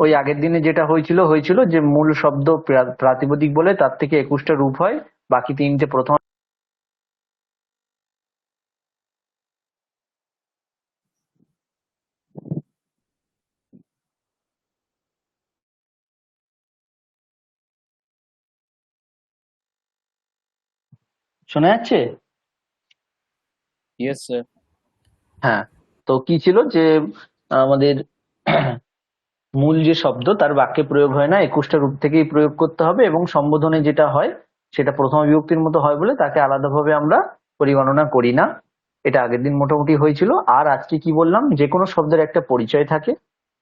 ওই আগের দিনে যেটা হয়েছিল যে মূল শব্দ প্রাতিপদিক বলে তার থেকে 21টা রূপ হয়, বাকি 3টে প্রথম। শোনা যাচ্ছে? Yes sir. হ্যাঁ, তো কি ছিল যে আমাদের মূল যে শব্দ তার বাক্যে প্রয়োগ হয় না, 21টা রূপ থেকেই প্রয়োগ করতে হবে, এবং সম্বোধনে যেটা হয় সেটা প্রথম বিভক্তির মতো হয় বলে তাকে আলাদাভাবে আমরা পরিগণনা করি না। এটা আগের দিন মোটামুটি হয়েছিল। আর আজকে কি বললাম, যে কোনো শব্দের একটা পরিচয় থাকে,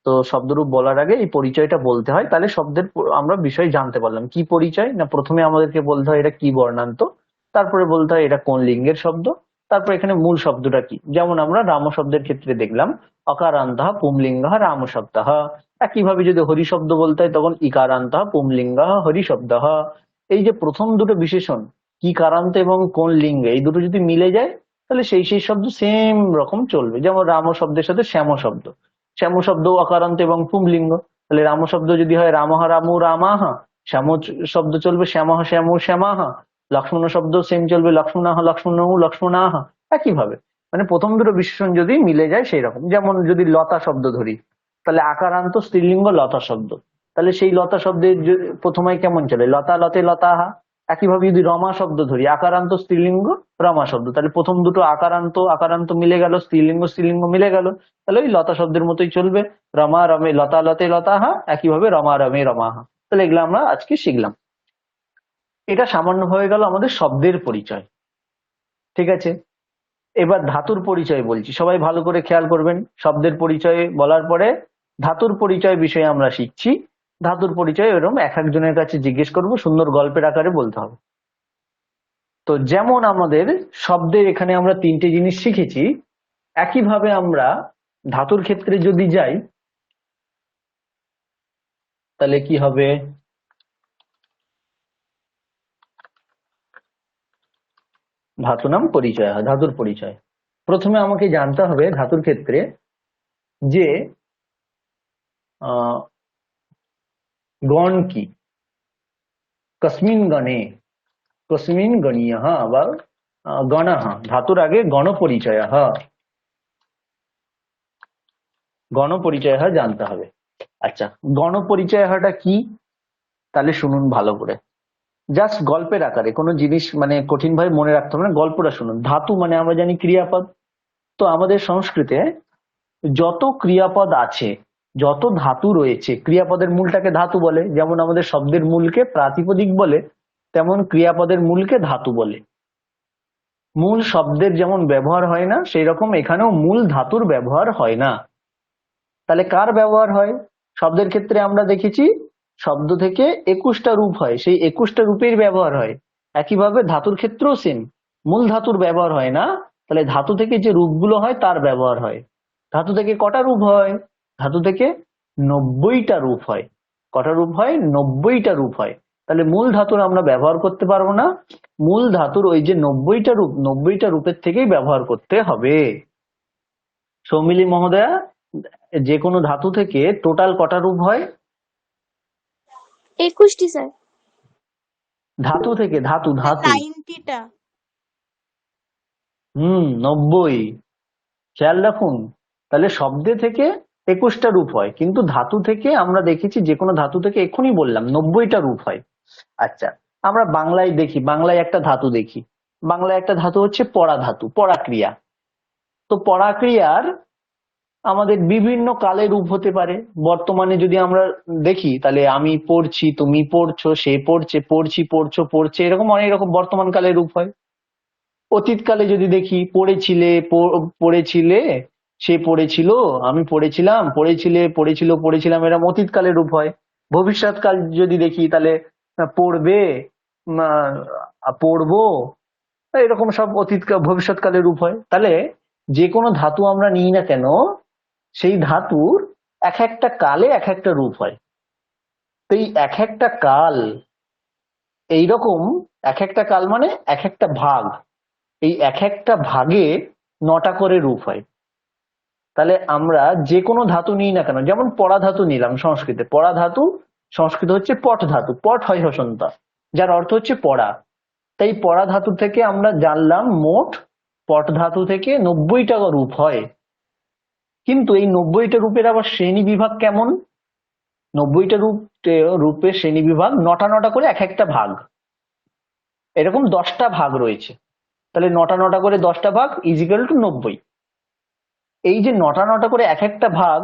তো শব্দরূপ বলার আগে এই পরিচয়টা বলতে হয়, তাহলে শব্দের আমরা বিষয় জানতে পারলাম। কি পরিচয় না, প্রথমে আমাদেরকে বলতে হয় এটা কি বর্ণান্ত, তারপরে বলতে হয় এটা কোন লিঙ্গের শব্দ, তারপর এখানে মূল শব্দটা কি। যেমন আমরা রাম শব্দের ক্ষেত্রে দেখলাম অকারান্তঃ পুংলিঙ্গঃ রাম শব্দঃ। একইভাবে যদি হরি শব্দ বলতে হয় তখন ইকারান্তঃ পুংলিঙ্গঃ হরি শব্দঃ। এই যে প্রথম দুটো বিশেষণ কি কারান্ত এবং কোন লিঙ্গে, এই দুটো যদি মিলে যায় তাহলে সেই শব্দ সেম রকম চলবে। যেমন রাম শব্দের সাথে শ্যাম শব্দ, শ্যাম শব্দ অকারান্ত এবং পুংলিঙ্গ, তাহলে রাম শব্দ যদি হয় রামঃ রামু রামাহ, শ্যাম শব্দ চলবে শ্যামঃ শ্যামু শ্যামাহ, লক্ষ্মণ শব্দ সেম চলবে লক্ষ্মণাহ লক্ষ্মণৌ লক্ষ্মণাহ। একইভাবে মানে প্রথম দুটো বিশেষণ যদি মিলে যায় সেই রকম। যেমন যদি লতা শব্দ ধরি, তাহলে আকারান্ত স্ত্রীলিঙ্গ লতা শব্দ, তাহলে সেই লতা শব্দের প্রথমে কেমন চলে লতা লতে লতাহা। একইভাবে যদি রমা শব্দ ধরি, আকারান্ত স্ত্রীলিঙ্গ রমা শব্দ, তাহলে প্রথম দুটো আকারান্ত আকারান্ত মিলে গেল, স্ত্রীলিঙ্গ স্ত্রীলিঙ্গ মিলে গেল, তাহলে ওই লতা শব্দের মতোই চলবে রমা রমে লতা লতে লতাহা, একইভাবে রমা রমে রমাহা। তাহলে এগুলো আমরা আজকে শিখলাম। এটা সামান্য হয়ে গেল আমাদের শব্দের পরিচয়। ঠিক আছে, এবার ধাতুর পরিচয় বলছি, সবাই ভালো করে খেয়াল করবেন। শব্দের পরিচয় বলার পরে ধাতুর পরিচয় বিষয়ে আমরা শিখছি। ধাতুর পরিচয় এরকম এক একজনের কাছে জিজ্ঞেস করব, সুন্দর গল্পের আকারে বলতে হবে। তো যেমন আমাদের শব্দের এখানে আমরা 3টে জিনিস শিখেছি, একইভাবে আমরা ধাতুর ক্ষেত্রে যদি যাই তাহলে কি হবে, ধাতু নাম পরিচয়, ধাতুর পরিচয়। প্রথমে আমাকে জানতে হবে ধাতুর ক্ষেত্রে যে গণ কি, কস্মিন গণে, কস্মিন গণীয় বা গণ, ধাতুর আগে গণ পরিচয়, গণ পরিচয় জানতে হবে। আচ্ছা, গণ পরিচয়টা কি তাহলে শুনুন ভালো করে, জাস্ট গল্পের আকারে, কোনো জিনিস মানে কঠিন ভাবে মনে রাখতে হবে না, গল্পটা শুনুন। ধাতু মানে আমরা জানি ক্রিয়াপদ। তো আমাদের সংস্কৃতে যত ক্রিয়াপদ আছে যত ধাতু রয়েছে, ক্রিয়াপদের মূলটাকে ধাতু বলে, যেমন আমাদের শব্দের মূলকে প্রাতিপদিক বলে, তেমন ক্রিয়াপদের মূলকে ধাতু বলে। মূল শব্দের যেমন ব্যবহার হয় না, সেই রকম এখানেও মূল ধাতুর ব্যবহার হয় না। তাহলে কার ব্যবহার হয়? শব্দের ক্ষেত্রে আমরা দেখেছি শব্দ থেকে 21টা রূপ হয়, সেই 21টা রূপের ব্যবহার হয়। একইভাবে ধাতুর ক্ষেত্রেও সেম, মূল ধাতুর ব্যবহার হয় না, তাহলে ধাতু থেকে যে রূপগুলো হয় তার ব্যবহার হয়। ধাতু থেকে কটা রূপ হয়? ধাতু থেকে 90টা রূপ হয়। কটা রূপ হয়? 90টা রূপ হয়। তাহলে মূল ধাতুর আমরা ব্যবহার করতে পারবো না, মূল ধাতুর ওই যে 90টা রূপ, 90টা রূপের থেকেই ব্যবহার করতে হবে। সৌমিলি মহোদয়া, যে কোনো ধাতু থেকে টোটাল কটা রূপ হয়? 21টি স্যার। ধাতু থেকে, ধাতু ধাতু 90টা। 90। খেয়াল রাখুন, তাহলে শব্দে থেকে 21টা রূপ হয়, কিন্তু ধাতু থেকে আমরা দেখেছি যে কোনো ধাতু থেকে এক্ষুনি বললাম 90টা রূপ হয়। আচ্ছা, আমরা বাংলায় দেখি, বাংলায় একটা ধাতু দেখি, বাংলায় একটা ধাতু হচ্ছে পরা ধাতু, পরাক্রিয়া। তো পরাক্রিয়ার আমাদের বিভিন্ন কালে রূপ হতে পারে। বর্তমানে যদি আমরা দেখি, তাহলে আমি পড়ছি, তুমি পড়ছো, সে পড়ছে, পড়ছি, পড়ছো, পড়ছে, এরকম অনেক রকম বর্তমান কালে রূপ হয়। অতীতকালে যদি দেখি, পড়েছিলে, পড়েছিলে, সে পড়েছিল, আমি পড়েছিলাম, পড়েছিলে, পড়েছিল, পড়েছিলাম, এরকম অতীতকালে রূপ হয়। ভবিষ্যৎকাল যদি দেখি, তাহলে পড়বে, পড়বো, এরকম সব অতীতকাল ভবিষ্যৎকালে রূপ হয়। তাহলে যে কোনো ধাতু আমরা নিই না কেন, সেই ধাতুর এক একটা কালে এক একটা রূপ হয়। তো এই এক একটা কাল, এইরকম এক একটা কাল মানে এক একটা ভাগ, এই এক একটা ভাগে 9টা করে রূপ হয়। তাহলে আমরা যে কোনো ধাতু নিই না কেন, যেমন পরা ধাতু নিলাম সংস্কৃতে, পরা ধাতু সংস্কৃত হচ্ছে পট ধাতু, পট হয় হসন্তা, যার অর্থ হচ্ছে পড়া। তাই পরা ধাতু থেকে আমরা জানলাম মোট পট ধাতু থেকে 90টা রূপ হয়। কিন্তু এই 90টা রূপের আবার শ্রেণী বিভাগ কেমন? 90টা রূপের শ্রেণী বিভাগ 9টা করে এক একটা ভাগ, এরকম 10টা ভাগ রয়েছে। তাহলে 9টা করে 10টা ভাগ ইজিক্যাল টু 90। এই যে 9টা করে এক একটা ভাগ,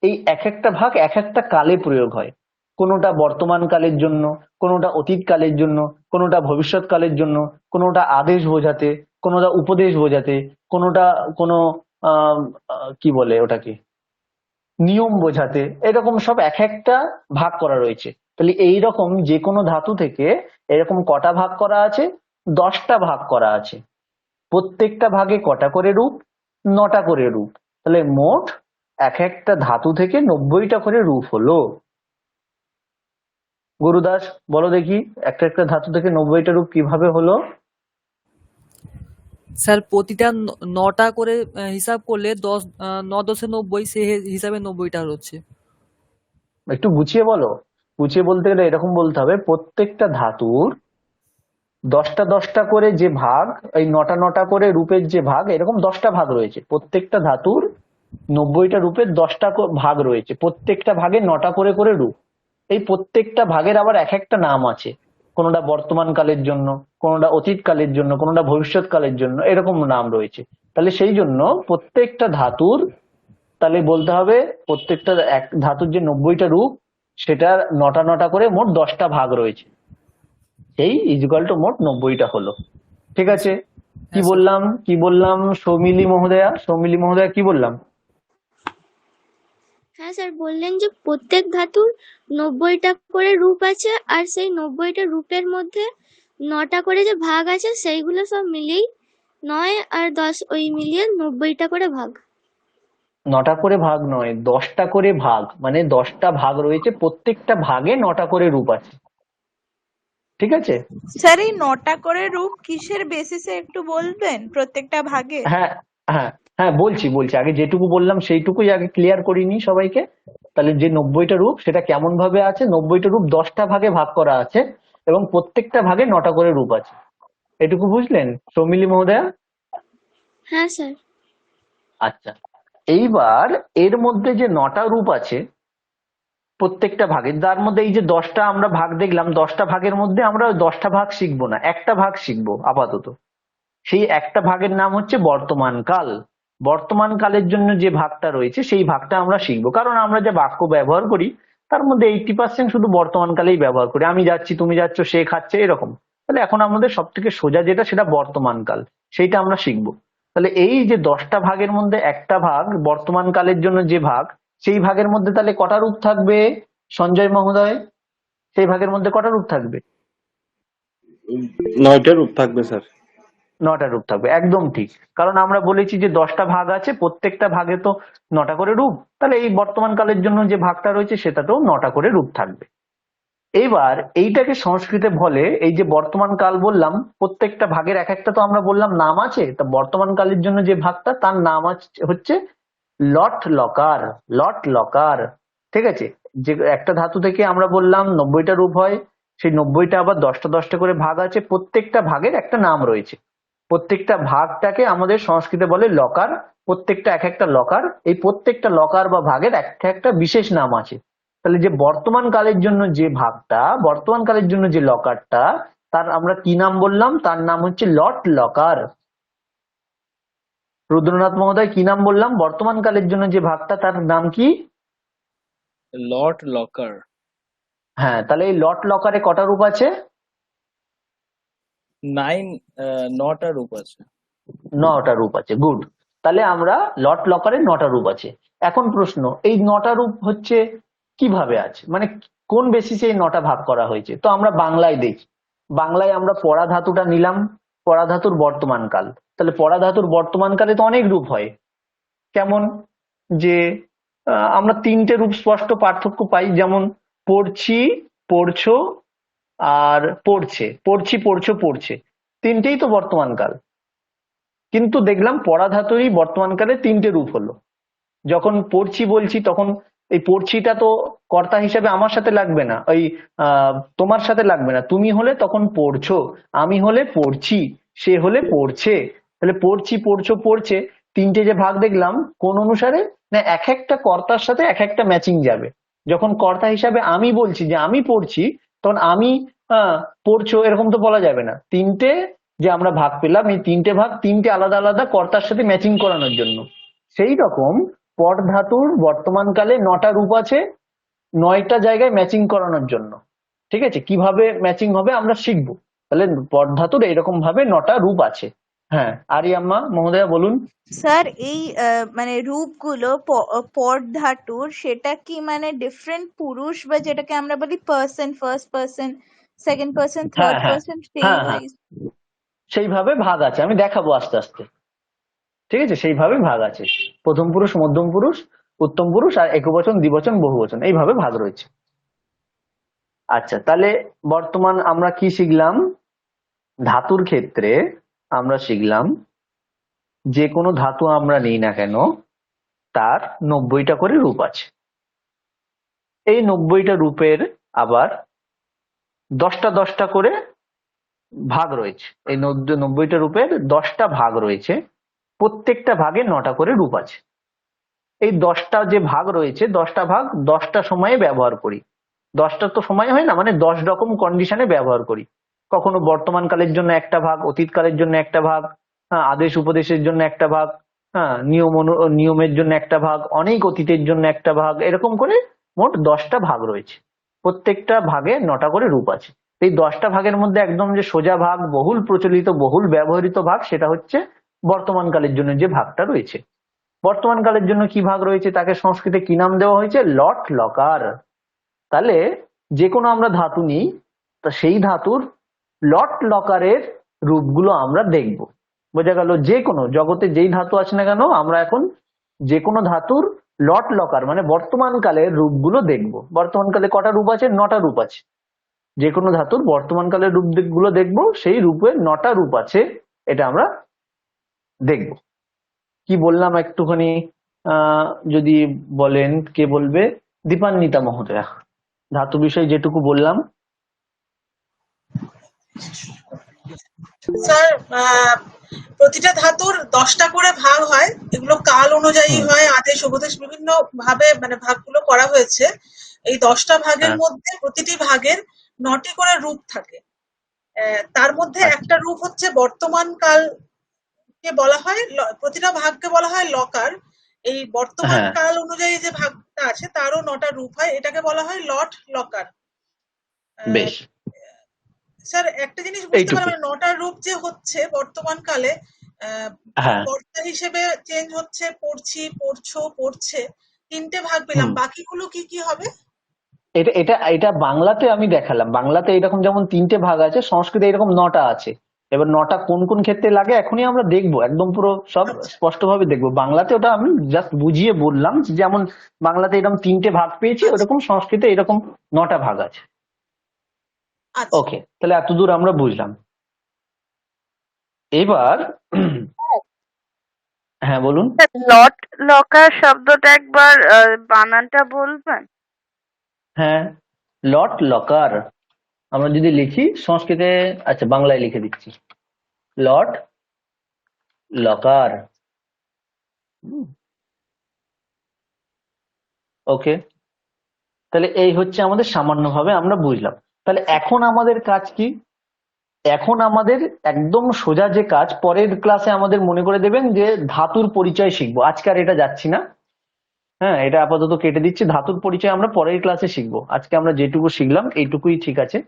এই এক একটা ভাগ এক একটা কালে প্রয়োগ হয়। কোনোটা বর্তমান কালের জন্য, কোনোটা অতীত কালের জন্য, কোনোটা ভবিষ্যৎ কালের জন্য, কোনোটা আদেশ বোঝাতে, কোনোটা উপদেশ বোঝাতে, কোনোটা কোনো কি বলে ওটাকে, নিয়ম বোঝাতে, এরকম সব এক একটা ভাগ করা রয়েছে। তাহলে এইরকম যে কোনো ধাতু থেকে এরকম কটা ভাগ করা আছে? 10টা ভাগ করা আছে। প্রত্যেকটা ভাগে কটা করে রূপ? 9টা করে রূপ। তাহলে মোট এক একটা ধাতু থেকে 90টা করে রূপ হলো। গুরুদাস, বলো দেখি একটা একটা ধাতু থেকে 90টা রূপ কিভাবে হলো? স্যার প্রতিটা 9টা করে হিসাব করলে 9 10 90, সেই হিসাবে 90টা হচ্ছে। একটু গুছিয়ে বলো। গুছিয়ে বলতে গেলে এরকম বলতে হবে, প্রত্যেকটা ধাতুর 10টা করে যে ভাগ, এই 9টা করে রূপের যে ভাগ, এরকম 10টা ভাগ রয়েছে। প্রত্যেকটা ধাতুর 90টা রূপের 10টা ভাগ রয়েছে, প্রত্যেকটা ভাগে 9টা করে করে রূপ। এই প্রত্যেকটা ভাগের আবার এক একটা নাম আছে, কোনোটা বর্তমান কালের জন্য, কোনোটা অতীত কালের জন্য, কোনোটা ভবিষ্যৎ কালের জন্য, এরকম নাম রয়েছে। তাহলে সেই জন্য প্রত্যেকটা ধাতুর, তাহলে বলতে হবে প্রত্যেকটা এক ধাতুর যে 90টা রূপ, সেটার 9টা করে মোট 10টা ভাগ রয়েছে, সেই ইজুকাল টু মোট 90টা হলো। ঠিক আছে? কি বললাম, কি বললাম সৌমিলি মহোদয়া? সৌমিলি মহোদয়া কি বললাম? হ্যাঁ স্যার, বললেন যে প্রত্যেক ধাতুর 90টা করে রূপ আছে, আর সেই 90টা রূপের মধ্যে 9টা করে যে ভাগ আছে, সেইগুলো সব মিলিয়েই 9 আর 10 ওই মিলিয়ে 90টা করে ভাগ। 9টা করে ভাগ নয়, 10টা করে ভাগ, মানে 10টা ভাগ রয়েছে, প্রত্যেকটা ভাগে 9টা করে রূপ আছে। ঠিক আছে? স্যার এই 9টা করে রূপ কিসের বেসিসে একটু বলবেন প্রত্যেকটা ভাগে? হ্যাঁ হ্যাঁ হ্যাঁ, বলছি আগে যেটুকু বললাম সেইটুকুই আগে ক্লিয়ার করিনি সবাইকে। তাহলে যে 90টা রূপ সেটা কেমন ভাবে আছে? 90টা রূপ 10টা ভাগে ভাগ করা আছে এবং প্রত্যেকটা ভাগে 9টা করে রূপ আছে। এটুকু বুঝলেন সৌমিলি মহোদয়া? হ্যাঁ স্যার। আচ্ছা, এইবার এর মধ্যে যে 9টা রূপ আছে প্রত্যেকটা ভাগে, তার মধ্যে এই যে 10টা আমরা ভাগ দেখলাম, 10টা ভাগের মধ্যে আমরা 10টা ভাগ শিখবো না, একটা ভাগ শিখবো আপাতত। সেই একটা ভাগের নাম হচ্ছে বর্তমান কাল। বর্তমান কালের জন্য যে ভাগটা রয়েছে সেই ভাগটা আমরা শিখবো, কারণ আমরা যে বাক্য ব্যবহার করি তার মধ্যে 80% শুধু বর্তমান কালেই ব্যবহার করি। আমি যাচ্ছি, তুমি যাচ্ছ, সে খাচ্ছে, এরকম। তাহলে এখন আমাদের সব থেকে সোজা যেটা সেটা বর্তমান কাল, সেইটা আমরা শিখবো। তাহলে এই যে 10টা ভাগের মধ্যে একটা ভাগ বর্তমান কালের জন্য যে ভাগ, সেই ভাগের মধ্যে তাহলে কটা রূপ থাকবে সঞ্জয় মহোদয়? সেই ভাগের মধ্যে কটা রূপ থাকবে? 9টা রূপ থাকবে স্যার। 9টা রূপ থাকবে, একদম ঠিক। কারণ আমরা বলেছি যে 10টা ভাগ আছে, প্রত্যেকটা ভাগে তো 9টা করে রূপ, তাহলে এই বর্তমান কালের জন্য যে ভাগটা রয়েছে সেটাতেও 9টা করে রূপ থাকবে। এবার এইটাকে সংস্কৃতে বলে, এই যে বর্তমান কাল বললাম, প্রত্যেকটা ভাগের এক একটা তো আমরা বললাম নাম আছে, তা বর্তমান কালের জন্য যে ভাগটা তার নাম হচ্ছে লট লকার। লট লকার, ঠিক আছে। যে একটা ধাতু থেকে আমরা বললাম 90টা রূপ হয়, সেই 90টা আবার 10টা 10টা করে ভাগ আছে, প্রত্যেকটা ভাগের একটা নাম রয়েছে। প্রত্যেকটা ভাগটাকে আমাদের সংস্কৃতে বলে লকার, প্রত্যেকটা এক একটা লকার। এই প্রত্যেকটা লকার বা ভাগের একটা একটা বিশেষ নাম আছে। তাহলে যে বর্তমান কালের জন্য যে ভাগটা, বর্তমান কালের জন্য যে লকারটা, তার আমরা কি নাম বললাম? তার নাম হচ্ছে লট লকার। রুদ্রনাথ মহোদয়, কি নাম বললাম? বর্তমান কালের জন্য যে ভাগটা তার নাম কি? লট লকার। হ্যাঁ, তাহলে এই লট লকারে কটা রূপ আছে? 9টা রূপ আছে। 9টা রূপ আছে, গুড। তাহলে আমরা লট লকারে 9টা রূপ আছে। এখন প্রশ্ন, এই 9টা রূপ হচ্ছে কিভাবে আছে, মানে কোন বেসিসে এই 9টা ভাগ করা হয়েছে? তো আমরা বাংলায় দেখি, বাংলায় আমরা পরা ধাতুটা নিলাম, পরা ধাতুর বর্তমান কাল। তাহলে পরা ধাতুর বর্তমান কালে তো অনেক রূপ হয়। কেমন? যে আমরা 3টে রূপ স্পষ্ট পার্থক্য পাই, যেমন পড়ছি, পড়ছো, আর পড়ছে। পড়ছি, পড়ছো, পড়ছে, 3টেই তো বর্তমান কাল। কিন্তু দেখলাম পরা ধাতুরই বর্তমান কালে 3টে রূপ হলো। যখন পড়ছি বলছি তখন এই পড়ছিটা তো কর্তা হিসেবে আমার সাথে লাগবে না, ওই তোমার সাথে লাগবে না। তুমি হলে তখন পড়ছো, আমি হলে পড়ছি, সে হলে পড়ছে। তাহলে পড়ছি, পড়ছো, পড়ছে, 3টে যে ভাগ দেখলাম, কোন অনুসারে? না, এক একটা কর্তার সাথে এক একটা ম্যাচিং যাবে। যখন কর্তা হিসাবে আমি বলছি যে আমি পড়ছি, তখন আমি পড়ছো এরকম তো বলা যাবে না। 3টে যে আমরা ভাগ পেলাম, এই 3টে ভাগ 3টে আলাদা আলাদা কর্তার সাথে ম্যাচিং করানোর জন্য। সেই রকম পট ধাতুর বর্তমান কালে 9টা রূপ আছে, 9টা জায়গায় ম্যাচিং করানোর জন্য। ঠিক আছে, কিভাবে ম্যাচিং হবে আমরা শিখবো। তাহলে পট ধাতুর এইরকম ভাবে 9টা রূপ আছে। হ্যাঁ, আরিয়াম্মা মহোদয়া বলুন। স্যার এই মানে রূপগুলো পট ধাতুর, সেটা কি মানে ডিফারেন্ট পুরুষ বা যেটাকে আমরা বলি person, first person, second person, হ্যাঁ থার্ড হ্যাঁ পার্সন, সেই হ্যাঁ হ্যাঁ, ওয়াইজ? সেইভাবে ভাগ আছে, আমি দেখাবো আস্তে আস্তে। ঠিক আছে, সেইভাবে ভাগ আছে। প্রথম পুরুষ, মধ্যম পুরুষ, উত্তম পুরুষ, আর একবচন, দ্বিবচন, বহুবচন, এইভাবে ভাগ রয়েছে। আচ্ছা, তাহলে বর্তমান আমরা কি শিখলাম? ধাতুর ক্ষেত্রে আমরা শিখলাম যে কোনো ধাতু আমরা নিই না কেন, তার 90টা করে রূপ আছে। এই 90টা রূপের আবার 10টা 10টা করে ভাগ রয়েছে। এই 90টা রূপের 10টা ভাগ রয়েছে, প্রত্যেকটা ভাগে 9টা করে রূপ আছে। এই 10টা যে ভাগ রয়েছে, 10টা ভাগ 10টা সময়ে ব্যবহার করি। 10টা তো সময় হয় না, মানে 10 রকম কন্ডিশনে ব্যবহার করি। কখনো বর্তমান কালের জন্য একটা ভাগ, অতীত কালের জন্য একটা ভাগ, আদেশ উপদেশের জন্য একটা ভাগ, নিয়মের জন্য একটা ভাগ, অনেক অতীতের জন্য একটা ভাগ, এরকম করে মোট 10টা ভাগ রয়েছে। প্রত্যেকটা ভাগে 9টা করে রূপ আছে। এই 10টা ভাগের মধ্যে একদম যে সোজা ভাগ, বহুল প্রচলিত, বহুল ব্যবহৃত ভাগ, সেটা হচ্ছে বর্তমান কালের জন্য যে ভাগটা রয়েছে। বর্তমান কালের জন্য কি ভাগ রয়েছে, তাকে সংস্কৃতে কি নাম দেওয়া হয়েছে? লট লকার। তাহলে যে কোনো আমরা ধাতু নিই, তা সেই ধাতুর লট লকারের রূপগুলো আমরা দেখব। বোঝা গেল? যে কোনো জগতে যেই ধাতু আছে না কেন, আমরা এখন যে কোনো ধাতুর লট লকার মানে বর্তমান কালের রূপগুলো দেখব। বর্তমান কালে কটা রূপ আছে? 9টা রূপ আছে। যে কোনো ধাতুর বর্তমান কালের রূপ গুলো দেখবো, সেই রূপের 9টা রূপ আছে, এটা আমরা দেখব। কি বললাম একটুখানি যদি বলেন, কে বলবে? দীপান্বিতা মহোদয়া, ধাতু বিষয়ে যেটুকু বললাম। স্যার, প্রতিটা ধাতুর 10টা করে ভাগ হয়, এগুলো কাল অনুযায়ী হয়, আদেশ উপদেশ বিভিন্ন ভাবে মানে ভাগগুলো করা হয়েছে। এই 10টা ভাগের মধ্যে প্রতিটি ভাগের 9টি করে রূপ থাকে। তার মধ্যে একটা রূপ হচ্ছে বর্তমান কাল কে বলা হয় প্রতিটা ভাগকে বলা হয় লকার। এই বর্তমান হ্যাঁ, কাল অনুযায়ী যে ভাগটা আছে তারও 9টা রূপ হয়, এটাকে বলা হয় লট লকার। বেশ, স্যার একটা জিনিস বুঝতে এইটুকুই। পারবেন, 9টা রূপ যে হচ্ছে বর্তমান কালে হ্যাঁ, কর্তা হিসেবে চেঞ্জ হচ্ছে, পড়ছি, পড়ছো, পড়ছে, 3টে ভাগ পেলাম, হুম। বাকিগুলো কি কি হবে? এটা এটা এটা বাংলাতে আমি দেখালাম, বাংলাতে এরকম যেমন 3টে ভাগ আছে, সংস্কৃতে এরকম 9টা আছে। এবার 9টা কোন কোন ক্ষেত্রে লাগে এখনই আমরা দেখবো, একদম পুরো সব আচ্ছা স্পষ্টভাবে দেখবো। বাংলাতে ওটা আমি জাস্ট বুঝিয়ে বললাম, যেমন বাংলাতে এরকম 3টে ভাগ পেয়েছি, আচ্ছা ওরকম সংস্কৃতে এরকম 9টা ভাগ আছে। আচ্ছা। ওকে, তাহলে এতদূর আমরা বুঝলাম। এবার হ্যাঁ বলুন। লট লকার শব্দটা একবার বানানটা বলবেন? হ্যাঁ, লট লকার আমরা যদি লিখি সংস্কৃতে, আচ্ছা বাংলায় লিখে দিচ্ছি, লট লকার। ওকে, তাহলে এই হচ্ছে আমাদের সামান্যভাবে আমরা বুঝলাম। তাহলে এখন আমাদের কাজ কি? এখন আমাদের একদম সোজা যে কাজ, পরের ক্লাসে আমাদের মনে করে দেবেন যে ধাতুর পরিচয় শিখবো, আজকে আর এটা যাচ্ছি না। হ্যাঁ, এটা আপাতত কেটে দিচ্ছি, ধাতুর পরিচয় আমরা পরের ক্লাসে শিখবো। আজকে আমরা যেটুকু শিখলাম এইটুকুই ঠিক আছে।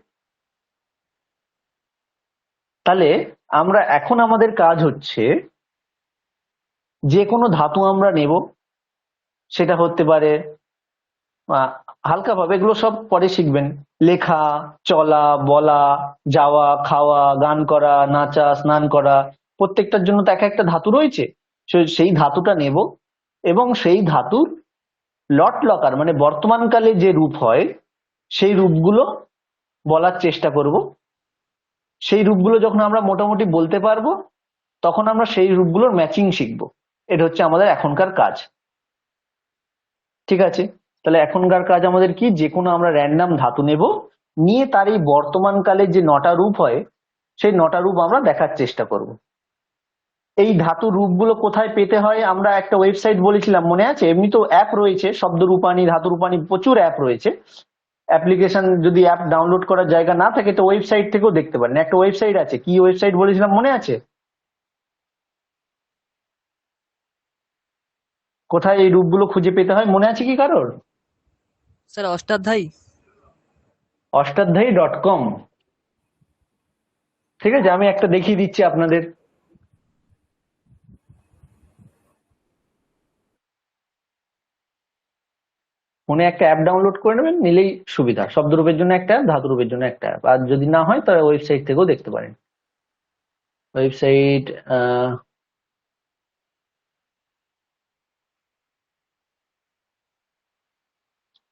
তাহলে আমরা এখন আমাদের কাজ হচ্ছে যে কোনো ধাতু আমরা নেব, সেটা হতে পারে হালকা ভাবে, এগুলো সব পরে শিখবেন। লেখা, চলা, বলা, যাওয়া, খাওয়া, গান করা, নাচা, স্নান করা, প্রত্যেকটার জন্য তো এক একটা ধাতু রয়েছে। সেই ধাতুটা নেব এবং সেই ধাতুর লট লকার মানে বর্তমানকালে যে রূপ হয় সেই রূপগুলো বলার চেষ্টা করব। সেই রূপগুলো যখন আমরা মোটামুটি বলতে পারবো, তখন আমরা সেই রূপগুলোর ম্যাচিং শিখবো। এটা হচ্ছে আমাদের এখনকার কাজ। ঠিক আছে, তাহলে এখনকার কাজ আমাদের কি, যে কোনো আমরা র্যান্ডাম ধাতু নেব, নিয়ে তার এই বর্তমানকালে যে 9টা রূপ হয় সেই 9টা রূপ আমরা দেখার চেষ্টা করব। এই ধাতু রূপগুলো কোথায় পেতে হয়, আমরা একটা ওয়েবসাইট বলেছিলাম মনে আছে? এমনি তো অ্যাপ রয়েছে, শব্দ রূপানি, ধাতু রূপানি, প্রচুর অ্যাপ রয়েছে। অ্যাপ্লিকেশন যদি অ্যাপ ডাউনলোড করার জায়গা না থাকে তো ওয়েবসাইট থেকেও দেখতে পারেন। একটা ওয়েবসাইট আছে, কি ওয়েবসাইট বলেছিলাম মনে আছে? কোথায় এই রূপগুলো খুঁজে পেতে হয় মনে আছে কি কারোর? স্যার অষ্টাধ্যায়ী। অষ্টাধ্যায়ী.com। ঠিক আছে, আমি একটা দেখিয়ে দিচ্ছি আপনাদের। ফোনে একটা অ্যাপ ডাউনলোড করে নেবেন, নিলেই সুবিধা। শব্দরূপের জন্য একটা, ধাতুরূপের জন্য একটা অ্যাপ। আর যদি না হয় তাহলে ওয়েবসাইট থেকেও দেখতে পারেন। ওয়েবসাইট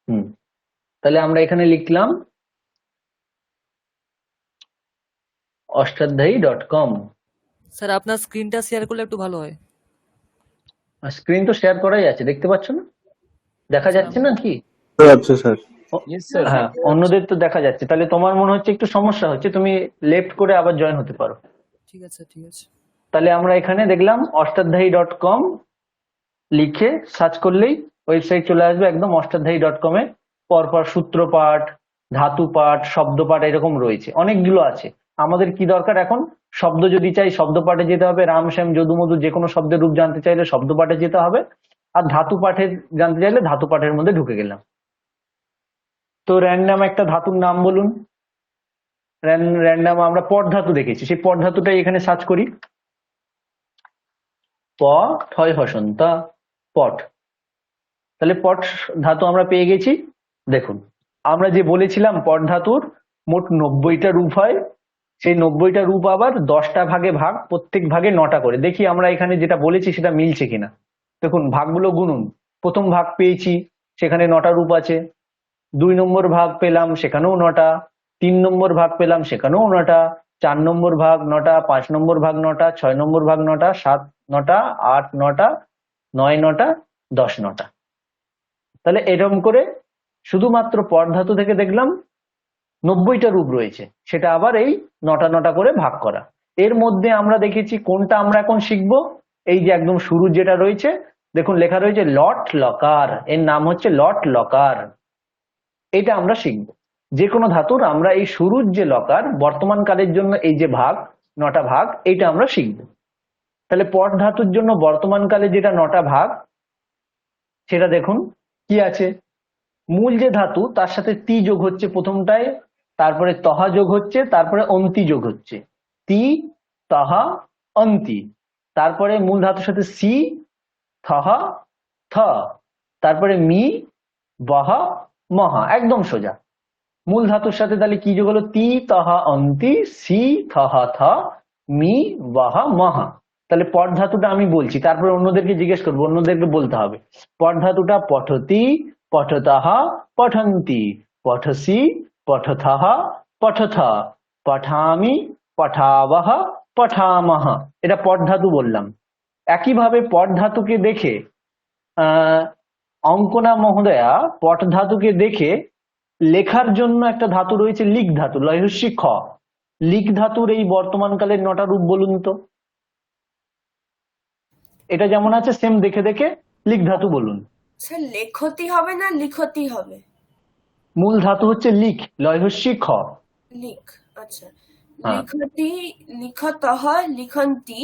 হুম, তাহলে আমরা এখানে লিখলাম অষ্টাধ্যায়ী.com। স্যার আপনার স্ক্রিনটা শেয়ার করলে একটু ভালো হয়। স্ক্রিন তো শেয়ার করাই আছে, দেখতে পাচ্ছ না? দেখা স্যার যাচ্ছে না কি? আচ্ছা স্যার। ইয়েস স্যার, হ্যাঁ, অন্যদের তো দেখা যাচ্ছে। তাহলে তোমার মনে হচ্ছে একটু সমস্যা হচ্ছে, তুমি লেফট করে আবার জয়েন হতে পারো। ঠিক আছে ঠিক আছে। তাহলে আমরা এখানে দেখলাম অষ্টাধ্যায়ী.com, লিখে সার্চ করলেই ওয়েবসাইট চলে আসবে একদম অষ্টাধ্যায়ী.com এ। পরপর সূত্রপাঠ, ধাতু পাঠ, শব্দ পাঠ এরকম রয়েছে, অনেকগুলো আছে। আমাদের কি দরকার এখন? শব্দ যদি চাই শব্দ পাঠে যেতে হবে, রাম শ্যাম যদু মধু যে কোনো শব্দের রূপ জানতে চাইলে শব্দ পাঠে যেতে হবে, আর ধাতু পাঠে জানতে চাইলে ধাতু পাঠের মধ্যে ঢুকে গেলাম। তো র্যান্ডাম একটা ধাতুর নাম বলুন। র্যান্ডাম আমরা পট ধাতু দেখেছি, সেই পট ধাতুটাই এখানে সার্চ করি। প ঠয় হসন্ত, পট। তাহলে পট ধাতু আমরা পেয়ে গেছি। দেখুন, আমরা যে বলেছিলাম পট ধাতুর মোট 90টা রূপ হয়, সেই 90টা রূপ আবার 10টা ভাগে ভাগ, প্রত্যেক ভাগে 9টা করে। দেখি আমরা এখানে যেটা বলেছি সেটা মিলছে কিনা। দেখুন, ভাগগুলো গুনুন। প্রথম ভাগ পেয়েছি, সেখানে 9টা রূপ আছে। 2 নম্বর ভাগ পেলাম, সেখানেও 9টা। 3 নম্বর ভাগ পেলাম, সেখানেও 9টা। 4 নম্বর ভাগ 9টা, 5 নম্বর ভাগ 9টা, 6 নম্বর ভাগ 9টা, 7 9টা, 8 9টা, 9 9টা, 10 9টা। তাহলে এরকম করে শুধুমাত্র পট ধাতু থেকে দেখলাম 90টা রূপ রয়েছে, সেটা আবার এই 9টা 9টা করে ভাগ করা। এর মধ্যে আমরা দেখেছি কোনটা আমরা এখন শিখবো। এই যে একদম শুরু যেটা রয়েছে, দেখুন লেখা রয়েছে লট লকার, এর নাম হচ্ছে লট লকার। এটা আমরা শিখবো। যে কোনো ধাতুর আমরা এই শুরুর যে লকার, বর্তমান কালের জন্য এই যে ভাগ, 9টা ভাগ, এইটা আমরা শিখবো। তাহলে পট ধাতুর জন্য বর্তমানকালে যেটা 9টা ভাগ, সেটা দেখুন কি আছে। মূল যে ধাতু তার সাথে তি যোগ হচ্ছে প্রথমটায়, তারপরে তহা যোগ হচ্ছে, তারপরে অন্তি যোগ হচ্ছে, তি তহা অন্তি। তারপরে মূল ধাতুর সাথে সি, থহা, থ, তারপরে মি, বহ, মহা। একদম সোজা। মূল ধাতুর সাথে তাহলে কি যোগ হলো? তি তহা অন্তি, সি থহা থ, মি বহ মহা। তাহলে পট ধাতুটা আমি বলছি, তারপরে অন্যদেরকে জিজ্ঞেস করবো, অন্যদেরকে বলতে হবে। পট ধাতুটা পঠতি, পঠতঃ, পঠন্তি, পঠসি, পঠথঃ, পঠথ, পঠামি, পঠাবহ, পঠামহ। এটা পট ধাতু বললাম। একইভাবে পট ধাতুকে দেখে অঙ্কনা মহোদয়া পট ধাতুকে দেখে লেখার জন্য একটা ধাতু রয়েছে লিক ধাতু, লয়হস্যি খ। লিক ধাতুর এই বর্তমানকালের 9টা রূপ বলুন তো। এটা যেমন আছে সেম দেখে দেখে লিক ধাতু বলুন। স্যার লেখতি হবে না লিখতি হবে? মূল ধাতু হচ্ছে লিক, লয়হস্যি খ। লিখ, আচ্ছা। হ্যাঁ লিখতি, লিখতঃ, লিখন্তি,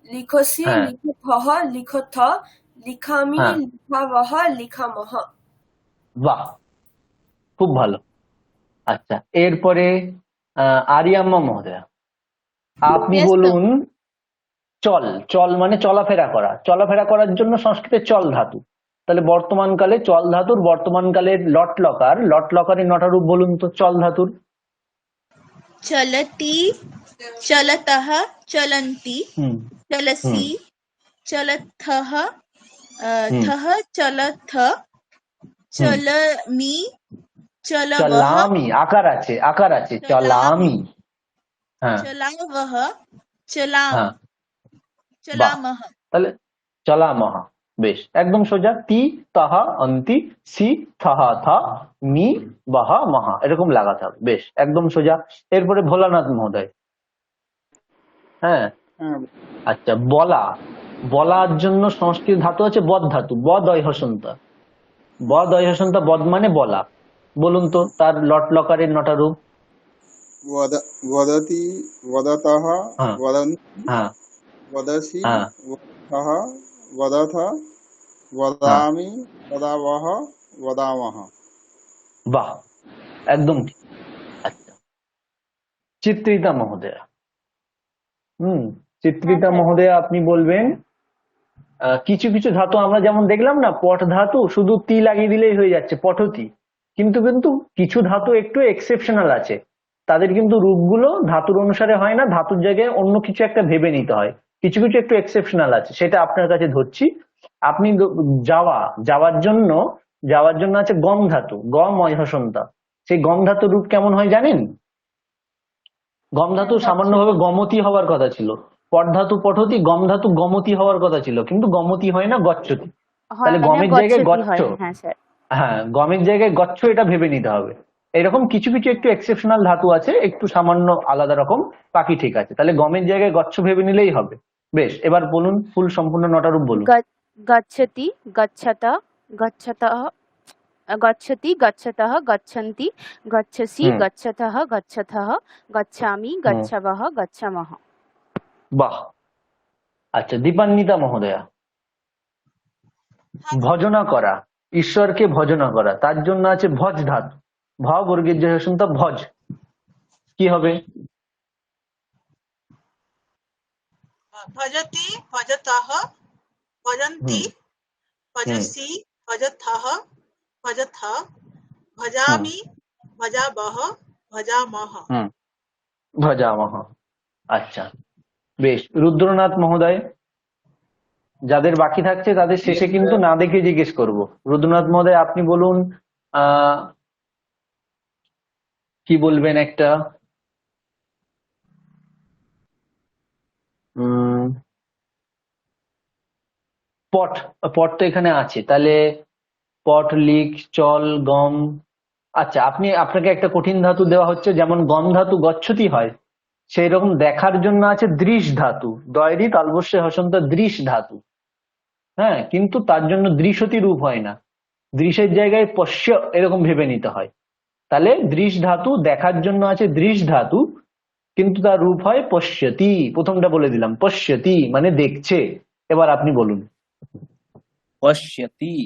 লিখসি, হ্যাঁ লিখথঃ, লিখথ, লিখামি, হ্যাঁ, লিখাবহ, লিখামহ। বাহ, খুব ভালো। আচ্ছা, এরপরে আরিয়াম্মা মহোদয়া আপনি Yes, sir. বলুন। চল, চল মানে চলাফেরা করা। চলাফেরা করার জন্য সংস্কৃতে চল ধাতু। তাহলে বর্তমানকালে চল ধাতুর বর্তমানকালের লট লকার, লট লকারের 9টা রূপ বলুন তো চল ধাতুর। चलति, चलतः, चलन्ति, হুম হুম चलसि, चलथः, হুম थः, चलथ, হুম चलमि, चलवः, চলামি, আকার আছে, আকার আছে, चलामि, চলামি। হ্যাঁ चलावः, चलाम, হ্যাঁ, বাহ, चलामः। তাহলে চলামহা। বেশ, একদম সোজা। তি তাহা অন্তি, সি থাহা থা, মি বাহা মহা, এরকম লাগাতে হবে। বেশ, একদম সোজা। এরপরে ভোলানাথ মহোদয়। হ্যাঁ হ্যাঁ, আচ্ছা, বলা। বলার জন্য সংস্কৃত ধাতু আছে বদ ধাতু, বদয় হসন্তা। বদয় হসন্তা, বদ মানে বলা। বলুন তো তার লট লকারের 9টা রূপ। वदति, वदतः, হ্যাঁ वदन्ति, হ্যাঁ वदसि, হ্যাঁ वदथः, वदथ, হ্যাঁ, वदामि, वदावः, वदामः। বাহ, একদম ঠিক। আচ্ছা, চিত্রিতা মহোদয়া। হ্যাঁ চিত্রিতা স্যার। মহোদয়া আপনি বলবেন কিছু কিছু ধাতু আমরা যেমন দেখলাম না, পট ধাতু শুধু তি লাগিয়ে দিলেই হয়ে যাচ্ছে, পঠতি। কিন্তু কিন্তু কিছু ধাতু একটু এক্সেপশনাল আছে, তাদের কিন্তু রূপগুলো ধাতুর অনুসারে হয় না, ধাতুর জায়গায় অন্য কিছু একটা ভেবে নিতে হয়। কিছু কিছু একটু এক্সেপশনাল আছে, সেটা আপনার কাছে ধরছি। আপনি যাওয়া, যাওয়ার জন্য আছে গম ধাতু, গম অহসন্তা। সেই গম ধাতুর রূপ কেমন হয় জানেন? গম ধাতু সামান্যভাবে গমতি হওয়ার কথা ছিল। পট ধাতু পঠতি, গম ধাতু গমতি হওয়ার কথা ছিল, কিন্তু গমতি হয় না, গচ্ছতি। তাহলে হয় না, গমের জায়গায় গচ্ছতি গচ্ছ। হয়। হ্যাঁ স্যার। হ্যাঁ, গমের জায়গায় গচ্ছ, এটা ভেবে নিতে হবে। এরকম কিছু কিছু একটু এক্সেপশনাল ধাতু আছে, একটু সামান্য আলাদা রকম, বাকি ঠিক আছে। তাহলে গমের জায়গায় গচ্ছ ভেবে নিলেই হবে। বেশ, এবার বলুন ফুল সম্পূর্ণ 9টা রূপ বলুন। गच्छति, गच्छत, गच्छतः, गच्छति, गच्छतः, गच्छन्ति, गच्छसि, হুম गच्छतः, गच्छथः, गच्छामि, হুম, गच्छवः, गच्छमः। বাহ। আচ্ছা, দীপান্বিতা মহোদয়া। ভজনা করা, ঈশ্বরকে ভজনা করা, তার জন্য আছে ভজ ধাতু। ভ বর্গের যে হসন্ত, ভজ। কি হবে? ভজতি, ভজতः, ভজন্তি, হুম হুম ভজসি, ভজথः, ভজথ, হুম ভজামি, ভজাবহ, ভজামহ। হুম, ভজামহ। আচ্ছা, বেশ। রুদ্রনাথ মহোদয়, যাদের বাকি থাকছে তাদের শেষে কিন্তু না দেখে জিজ্ঞেস করব। রুদ্রনাথ মহোদয় আপনি বলুন, আহ কি বলবেন একটা? উম পট, পট তো এখানে আছে, তাহলে পট, লিক, চল, গম। আচ্ছা, আপনাকে একটা কঠিন ধাতু দেওয়া হচ্ছে, যেমন গম ধাতু গচ্ছতি হয়, সেই রকম দেখার জন্য আছে দৃশ ধাতু। দয়রি তালবস্যে হসন্ত, দৃশ ধাতু। হ্যাঁ, কিন্তু তার জন্য দৃশতি রূপ হয় না, দৃশের জায়গায় পশ্য এরকম ভেবে নিতে হয়। তাহলে দৃশ ধাতু দেখার জন্য আছে দৃশ ধাতু, কিন্তু তার রূপ হয় পশ্যতি। প্রথমটা বলে দিলাম, পশ্যতি মানে দেখছে। এবার আপনি বলুন। पश्यति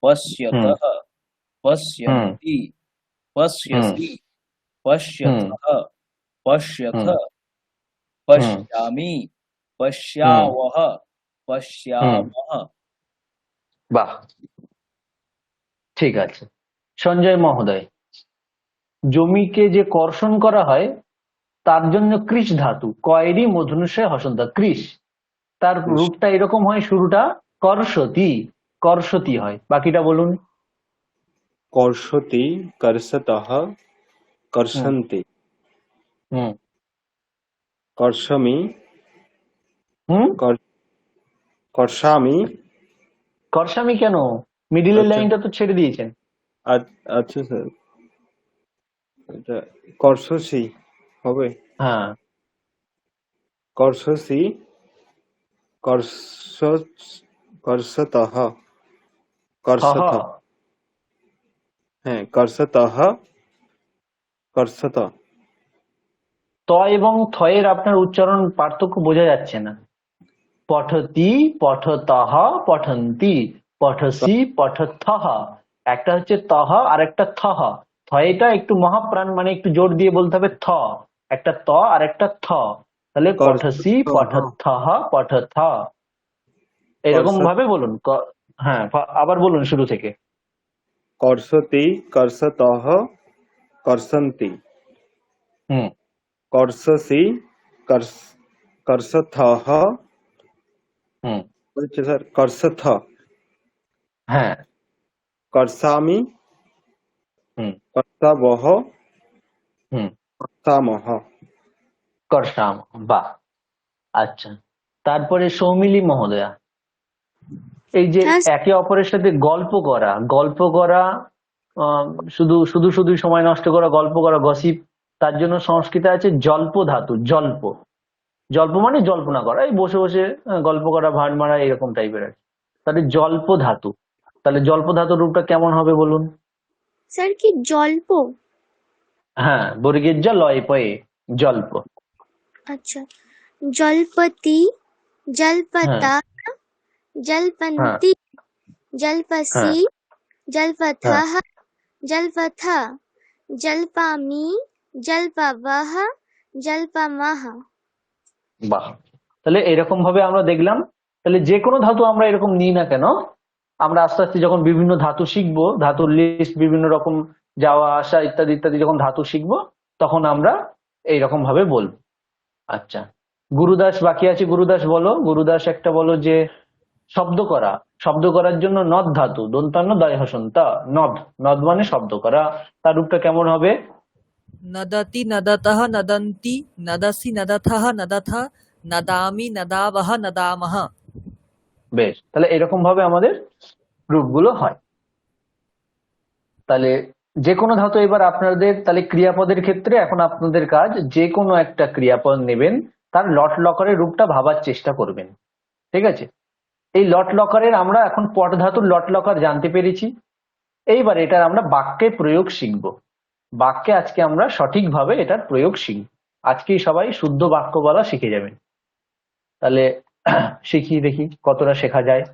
पश्यतः पश्यन्ति पश्यसि पश्यथः पश्यथ पश्यामि पश्यावः पश्यामः। বাহ, ঠিক আছে। সঞ্জয় মহোদয়, জমিকে যে কর্ষণ করা হয় তার জন্য কৃষ ধাতু, কয়েরই মূর্ধন্যস্বয় হসন্ত, কৃষ, তার রূপটা এরকম হয়, শুরুটা কর্ষতি, কর্ষতি হয়। বাকিটা বলুন। कर्षति कर्षतः कर्षन्ति হুম कर्षमि হুম कर- कर्षामि। কর্ষামি কেন? মিডিলের আচ্ছা লাইনটা তো ছেড়ে দিয়েছেন। আচ্ছা স্যার, এটা कर्षसि হবে। হ্যাঁ, कर्षसि कर्ष कर्षतः থহ, कर्षत, হ্যাঁ कर्षतः कर्षत। ত এবং থয়ের আপনার উচ্চারণ পার্থক্য বোঝা যাচ্ছে না। পঠতি, পঠতহ, পঠন্তি, পঠসি, পঠথহ। একটা হচ্ছে তহ আর একটা থহ। থয়টা একটু মহাপ্রাণ, মানে একটু জোর দিয়ে বলতে হবে থ, একটা ত আর একটা থ। তাহলে পঠসি, कर्षतः পঠথহ, পঠথ, এরকম कर्ष ভাবে বলুন। হ্যাঁ, আবার বলুন শুরু থেকে। कर्षति कर्षतः कर्षन्ति হুম कर्षसि कर्षथः, হুম বলছে স্যার कर्षथ, হ্যাঁ कर्षामि হুম कर्षावः হুম कर्षामः। করসাম, বাহ। আচ্ছা, তারপরে সৌমিলি মহোদয়া, এই যে হ্যাঁ একে অপরের সাথে গল্প করা, গল্প করা, শুধু শুধু শুধু সময় নষ্ট করা, গল্প করা, গসিপ, তার জন্য সংস্কৃতে আছে জল্প ধাতু। জল্প, জল্প মানে জল্পনা করা, এই বসে বসে গল্প করা, ভাঁড় মারা, এরকম টাইপের আর কি। তাহলে জল্প ধাতু, তাহলে জল্প ধাতুর রূপটা কেমন হবে বলুন। স্যার কি জল্প? হ্যাঁ, বর্গের জ লয় পয়ে, জল্প। আচ্ছা, জল্পতি, হ্যাঁ জল্পতা, হ্যাঁ জল্পন্তি, জল্পসি, হ্যাঁ জল্পথः, জল্পথ, জল্পামি, জল্পাবः, জল্পামः। বাহ, তাহলে এরকম ভাবে আমরা দেখলাম। তাহলে যে কোনো ধাতু আমরা এরকম নিই না কেন, আমরা আস্তে আস্তে যখন বিভিন্ন ধাতু শিখবো, ধাতুর লিস্ট, বিভিন্ন রকম যাওয়া আসা ইত্যাদি ইত্যাদি, যখন ধাতু শিখবো তখন আমরা এইরকম ভাবে বলবো। আচ্ছা, গুরুদাস বাকি আছে। গুরুদাস বলো, গুরুদাস একটা বলো যে শব্দ করা, শব্দ করার জন্য নদ ধাতু, দন্তান্ন দয় হসন্ত, নদ, নদ মানে শব্দ করা, তার রূপটা কেমন হবে? नदति नदतः नदन्ति नदसि नदथः नदथ नदामि नदावः नदामः। বেশ, তাহলে এরকম ভাবে আমাদের রূপগুলো হয়। তাহলে যে কোনো ধাতু, এবার আপনাদের তাহলে ক্রিয়াপদের ক্ষেত্রে এখন আপনাদের কাজ, যে কোনো একটা ক্রিয়াপদ নেবেন, তার লট লকারের রূপটা ভাবার চেষ্টা করবেন। ঠিক আছে, এই লট লকারের আমরা এখন পট ধাতুর লট লকার জানতে পেরেছি। এইবার এটার আমরা বাক্যে প্রয়োগ শিখব। বাক্যে আজকে আমরা সঠিকভাবে এটার প্রয়োগ শিখব। আজকেই সবাই শুদ্ধ বাক্য বলা শিখে যাবেন। তাহলে শিখিয়ে দেখি কতটা শেখা যায়।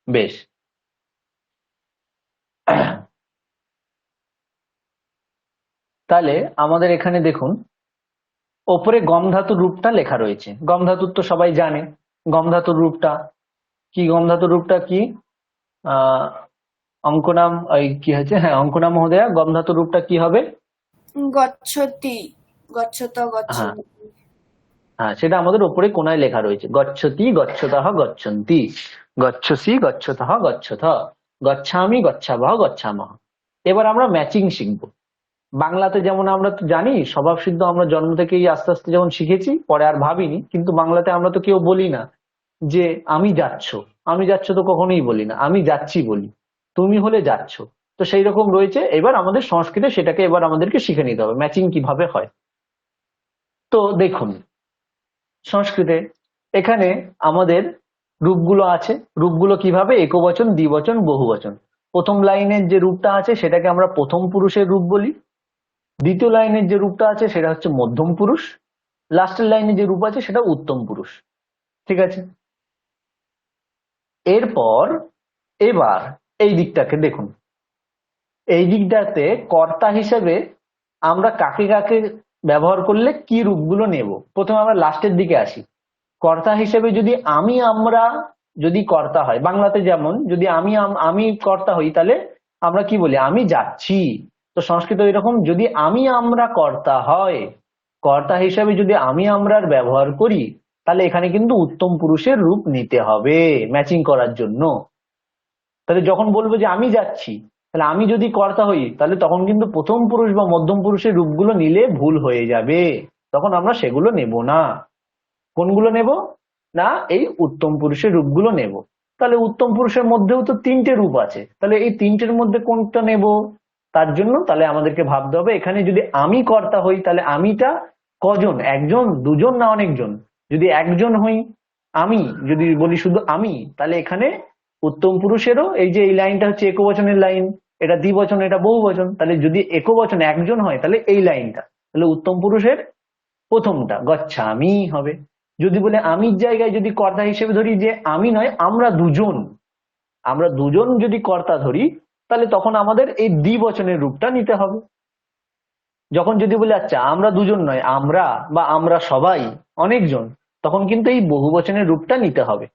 বেশ, তাহলে আমাদের এখানে দেখুন, ওপরে গম ধাতুর রূপটা লেখা রয়েছে। গম ধাতুর তো সবাই জানে গম ধাতুর রূপটা কি। গম ধাতুর রূপটা কি? আহ অঙ্কনাম, ওই কি হয়েছে, হ্যাঁ অঙ্কনা মহোদয়া, গম ধাতুর রূপটা কি হবে? গচ্ছতি, গচ্ছত, হ্যাঁ গচ্ছন্তি। হ্যাঁ, সেটা আমাদের ওপরে কোনায় লেখা রয়েছে। গচ্ছতি, গচ্ছতঃ, গচ্ছন্তি, গচ্ছসি, গচ্ছতঃ, গচ্ছথ, গচ্ছামি, গচ্ছাবহ, গচ্ছামহ। এবার আমরা ম্যাচিং শিখবো। বাংলাতে যেমন আমরা তো জানি স্বভাব সিদ্ধ, আমরা জন্ম থেকেই আস্তে আস্তে যেমন শিখেছি, পরে আর ভাবিনি, কিন্তু বাংলাতে আমরা তো কেউ বলি না যে আমি যাচ্ছ। আমি যাচ্ছ তো কখনোই বলি না, আমি যাচ্ছি বলি। তুমি হলে যাচ্ছ। তো তো সেই রকম রয়েছে। এবার আমাদের সংস্কৃতে সেটাকে এবার আমাদেরকে শিখে নিতে হবে ম্যাচিং কিভাবে হয়। তো দেখুন সংস্কৃতে এখানে আমাদের রূপগুলো আছে। রূপগুলো কিভাবে? একবচন, দ্বিবচন, বহুবচন। প্রথম লাইনের যে রূপটা আছে সেটাকে আমরা প্রথম পুরুষের রূপ বলি। দ্বিতীয় লাইনের যে রূপটা আছে সেটা হচ্ছে মধ্যম পুরুষ। লাস্টের লাইনে যে রূপ আছে সেটা উত্তম পুরুষ। ঠিক আছে, এরপর এবার এই দিকটাকে দেখুন। এই দিকটাতে কর্তা হিসেবে আমরা কাকে কাকে ব্যবহার করলে কি রূপগুলো নেব। প্রথমে আমরা লাস্টের দিকে আসি। কর্তা হিসেবে যদি আমি আমরা যদি কর্তা হয়, বাংলাতে যেমন যদি আমি কর্তা হই তাহলে আমরা কি বলি? আমি যাচ্ছি। তো সংস্কৃত এরকম, যদি আমি আমরা কর্তা হয়, কর্তা হিসেবে যদি আমি আমরার ব্যবহার করি তাহলে এখানে কিন্তু উত্তম পুরুষের রূপ নিতে হবে ম্যাচিং করার জন্য। তাহলে যখন বলবো যে আমি যাচ্ছি, তাহলে আমি যদি কর্তা হই তাহলে তখন কিন্তু প্রথম পুরুষ বা মধ্যম পুরুষের রূপগুলো নিলে ভুল হয়ে যাবে, তখন আমরা সেগুলো নেব না। কোনগুলো নেব না? এই উত্তম পুরুষের রূপগুলো নেব। তাহলে উত্তম পুরুষের মধ্যেও তো তিনটে রূপ আছে, তাহলে এই তিনটের মধ্যে কোনটা নেব? তার জন্য তাহলে আমাদেরকে ভাবতে হবে এখানে যদি আমি কর্তা হই তাহলে আমিটা কজন? একজন, দুজন না অনেকজন? যদি একজন হই, আমি যদি বলি শুধু আমি, তাহলে এখানে উত্তম পুরুষেরও এই যে এই লাইনটা হচ্ছে একবচনের লাইন, এটা দ্বিবচন, এটা বহুবচন। তাহলে যদি একবচন একজন হয় তাহলে এই লাইনটা, তাহলে উত্তম পুরুষের প্রথমটা গচ্ছামি হবে। যদি বলে আমির জায়গায় যদি কর্তা হিসেবে ধরি যে আমি নয় আমরা দুজন, আমরা দুজন যদি কর্তা ধরি তাহলে তখন আমাদের এই দ্বিবচনের রূপটা নিতে হবে। যখন যদি বলে আচ্ছা আমরা দুজন নয় আমরা বা আমরা সবাই অনেকজন, তখন কিন্তু এই বহুবচনের রূপটা নিতে হবে।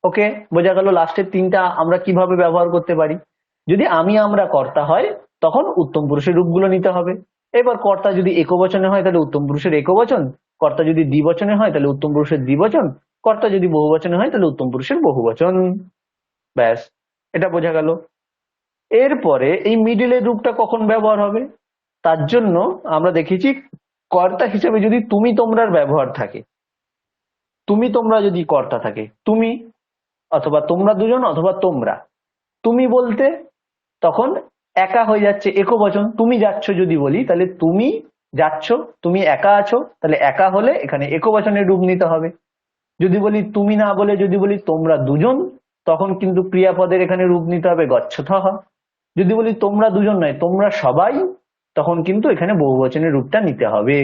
ওকে, বোঝা গেল লাস্টের তিনটা আমরা কিভাবে ব্যবহার করতে পারি। যদি আমি আমরা কর্তা হয় তখন উত্তম পুরুষের রূপগুলো নিতে হবে। এবার কর্তা যদি একবচনে হয় তাহলে উত্তম পুরুষের একবচন, কর্তা যদি দ্বিবচনে হয় তাহলে উত্তম পুরুষের দ্বিবচন, কর্তা যদি বহুবচনে হয় তাহলে উত্তম পুরুষের বহুবচন। ব্যাস, এটা বোঝা গেল। এরপরে এই মিডিলের রূপটা কখন ব্যবহার হবে তার জন্য আমরা দেখেছি কর্তা হিসেবে যদি তুমি তোমরার ব্যবহার থাকে, তুমি তোমরা যদি কর্তা থাকে, তুমি অথবা তোমরা দুজন অথবা তোমরা, তুমি বলতে তখন একা হয়ে যাচ্ছে একবচন। তুমি যাচ্ছ যদি বলি তাহলে তুমি যাচ্ছ, তুমি একা আছো, তাহলে একা হলে এখানে একবচনের রূপ নিতে হবে। যদি বলি তুমি না বলে যদি বলি তোমরা দুজন, তখন কিন্তু ক্রিয়াপদের এখানে রূপ নিতে হবে গচ্ছতঃ। যদি বলি তোমরা দুজন নয় তোমরা সবাই, তখন কিন্তু এখানে বহুবচনের রূপটা নিতে হবে।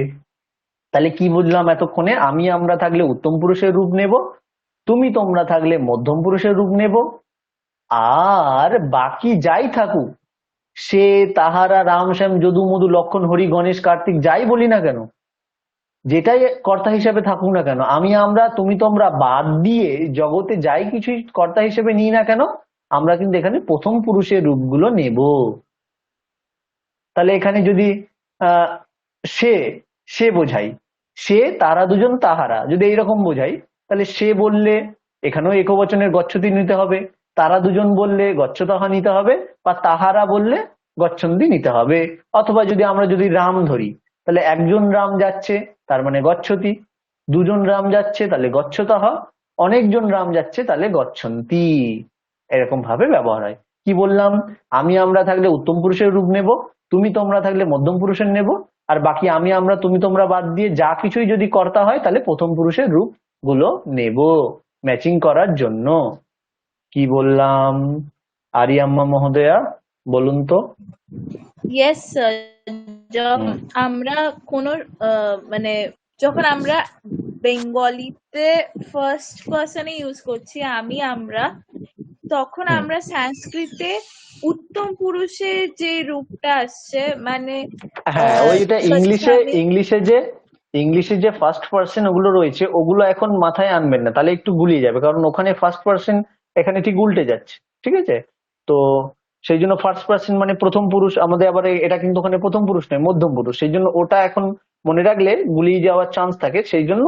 তাহলে কি বুঝলাম এতক্ষণে? আমি আমরা থাকলে উত্তম পুরুষের রূপ নেব, তুমি তোমরা থাকলে মধ্যম পুরুষের রূপ নেব, আর বাকি যাই থাকুক সে তাহারা রাম শ্যাম যদু মধু লক্ষণ হরি গণেশ কার্তিক যাই বলি না কেন, যেটাই কর্তা হিসেবে থাকুক না কেন, আমি আমরা তুমি তোমরা বাদ দিয়ে জগতে যাই কিছুই কর্তা হিসেবে নিই না কেন, আমরা কিন্তু এখানে প্রথম পুরুষের রূপগুলো নেব। তাহলে এখানে যদি সে সে বোঝাই, সে তারা দুজন তাহারা যদি এইরকম বোঝাই, তাহলে সে বললে এখানেও একবচনের গচ্ছতি নিতে হবে, তারা দুজন বললে গচ্ছতঃ নিতে হবে, বা তাহারা বললে গচ্ছন্তি নিতে হবে। অথবা যদি আমরা যদি রাম ধরি তাহলে একজন রাম যাচ্ছে তার মানে গচ্ছতি, দুজন রাম যাচ্ছে তাহলে গচ্ছতঃ, অনেকজন রাম যাচ্ছে তাহলে গচ্ছন্তি। এরকম ভাবে ব্যবহার হয়। কি বললাম? আমি আমরা থাকলে উত্তম পুরুষের রূপ নেব, তুমি তোমরা থাকলে মধ্যম পুরুষের নেব, আর বাকি আমি আমরা তুমি তোমরা বাদ দিয়ে যা কিছুই যদি কর্তা হয় তাহলে প্রথম পুরুষের রূপ গুলো নেব ম্যাচিং করার জন্য। কি বললাম আরিয়াম্মা মহোদয়া, বলুন তো। ইয়েস স্যার, যখন আমরা কোনো মানে যখন আমরা বেঙ্গলিতে ফার্স্ট পার্সনে ইউজ করছি আমি আমরা, তখন আমরা সংস্কৃতে উত্তম পুরুষের যে রূপটা আসছে মানে হ্যাঁ, ওইটা ইংলিশে যে ফার্স্ট পার্সন ওগুলো রয়েছে ওগুলো এখন মাথায় আনবেন না, তাহলে একটু গুলিয়ে যাবে, কারণ ওখানে ফার্স্ট পার্সন এখানে ঠিক উল্টে যাচ্ছে। ঠিক আছে, তো সেই জন্য ফার্স্ট পার্সন মানে প্রথম পুরুষ আমাদের, আবার এটা কিন্তু ওখানে প্রথম পুরুষ নয় মধ্যম পুরুষ, সেই জন্য ওটা এখন মনে রাখলে গুলিয়ে যাওয়ার চান্স থাকে, সেই জন্য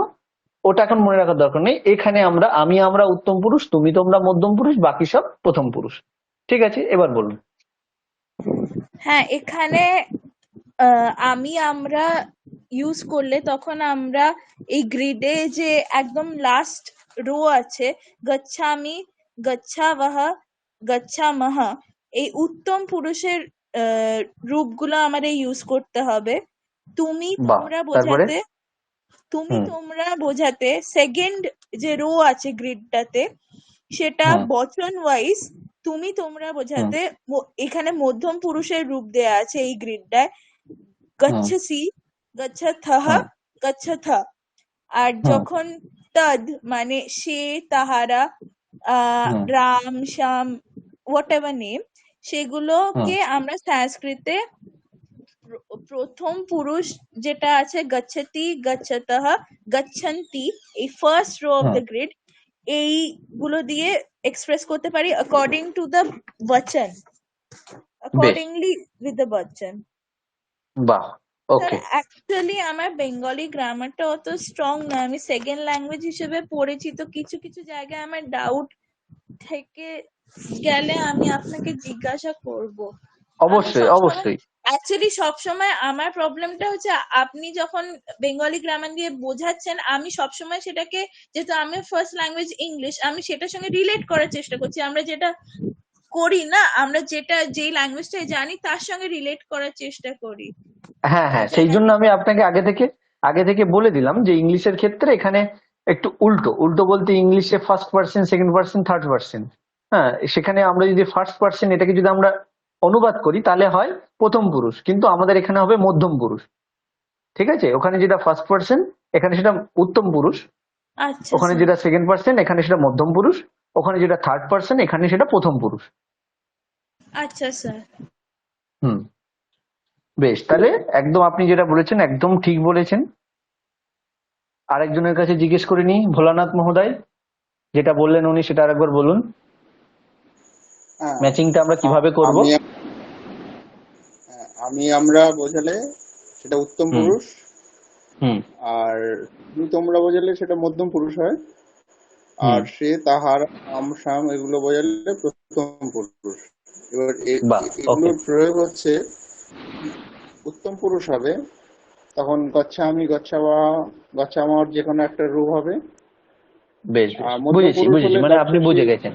ওটা এখন মনে রাখার দরকার নেই। এখানে আমরা আমি আমরা উত্তম পুরুষ, তুমি তোমরা মধ্যম পুরুষ, বাকি সব প্রথম পুরুষ। ঠিক আছে, এবার বলুন। হ্যাঁ, এখানে আমি আমরা ইউজ করলে তখন আমরা এই গ্রিডে যে একদম লাস্ট রো আছে গচ্ছামি, গচ্ছাবহ, গচ্ছামহ, এই উত্তম পুরুষের রূপগুলো আমাদের ইউজ করতে হবে। তুমি বাহ, তোমরা তারপরে? বোঝাতে হুম তোমরা বোঝাতে সেকেন্ড যে রো আছে গ্রিডটাতে, সেটা হুম বচন ওয়াইজ তুমি তোমরা হুম বোঝাতে এখানে মধ্যম পুরুষের রূপ দেয়া আছে এই গ্রিডটায়, হুম গচ্ছসি, গচ্ছথহ, হুম গচ্ছথ। আর হুম যখন তদ মানে সে, তাহারা, হুম রাম, শ্যাম, হোয়াট এভার নেম, হুম সেগুলোকে আমরা সংস্কৃতে প্রথম পুরুষ যেটা আছে গচ্ছতি, গচ্ছতঃ, গচ্ছন্তি, এই first row of hmm the grid, এইগুলো দিয়ে এক্সপ্রেস করতে পারি অ্যাকর্ডিং টু দ্য বচন, বেশ, অ্যাকর্ডিংলি উইথ দ্য বচন। বাহ, স্যার ওকে। অ্যাকচুয়ালি আমার বেঙ্গলি গ্রামারটা অত স্ট্রং না, আমি সেকেন্ড ল্যাঙ্গুয়েজ হিসেবে পড়েছি, তো কিছু কিছু জায়গায় আমার ডাউট থেকে গেলে আমি আপনাকে জিজ্ঞাসা করব। আমি অবশ্যই সবসময় অবশ্যই। অ্যাকচুয়ালি সবসময় আমার প্রবলেমটা হচ্ছে আপনি যখন বেঙ্গলি গ্রামার দিয়ে বোঝাচ্ছেন, আমি সবসময় সেটাকে, যেহেতু আমার ফার্স্ট ল্যাঙ্গুয়েজ ইংলিশ, আমি সেটার সঙ্গে রিলেট করার চেষ্টা করছি। আমরা যেটা করি না, আমরা যেই ল্যাঙ্গুয়েজটা জানি তার সঙ্গে রিলেট করার চেষ্টা করি। হ্যাঁ তার হ্যাঁ, সেই জন্য জন্য আমি আপনাকে আগে থেকে বলে দিলাম যে ইংলিশের ক্ষেত্রে এখানে একটু উল্টো উল্টো বলতে, ইংলিশে first person, second person, third person. হ্যাঁ, সেখানে আমরা যদি ফার্স্ট পার্সন এটাকে যদি আমরা অনুবাদ করি তাহলে হয় প্রথম পুরুষ, কিন্তু আমাদের এখানে হবে মধ্যম পুরুষ। ঠিক আছে, ওখানে যেটা ফার্স্ট পার্সন এখানে সেটা উত্তম পুরুষ, আচ্ছা ওখানে স্যার। যেটা সেকেন্ড পার্সন এখানে সেটা মধ্যম পুরুষ, ওখানে যেটা থার্ড পার্সন এখানে সেটা প্রথম পুরুষ। আচ্ছা স্যার। হুম, বেশ, তাহলে একদম আপনি যেটা বলেছেন একদম ঠিক বলেছেন। আরেকজনের কাছে জিজ্ঞেস করে নি, ভোলানাথ মহোদয় যেটা বললেন উনি সেটা আরেকবার বলুন, হ্যাঁ, ম্যাচিংটা আমরা কিভাবে করব? আমি আমরা বোঝালে সেটা উত্তম হুম পুরুষ, হুম আর তুমি তোমরা বোঝালে সেটা মধ্যম পুরুষ হয়, আর হুম সে, তাহার, আম, শাম এগুলো বোঝালে প্রথম পুরুষ। এবার বাহ, ওকে, এগুলোর প্রয়োগ হচ্ছে উত্তম পুরুষ হবে তখন গচ্ছামি, গচ্ছামর যে কোনো একটা রূপ হবে। বেশ বেশ, আর মধ্যম বুঝেছি পুরুষ বুঝেছি, হলে মানে আপনি গচ্ছসি। বুঝে গেছেন।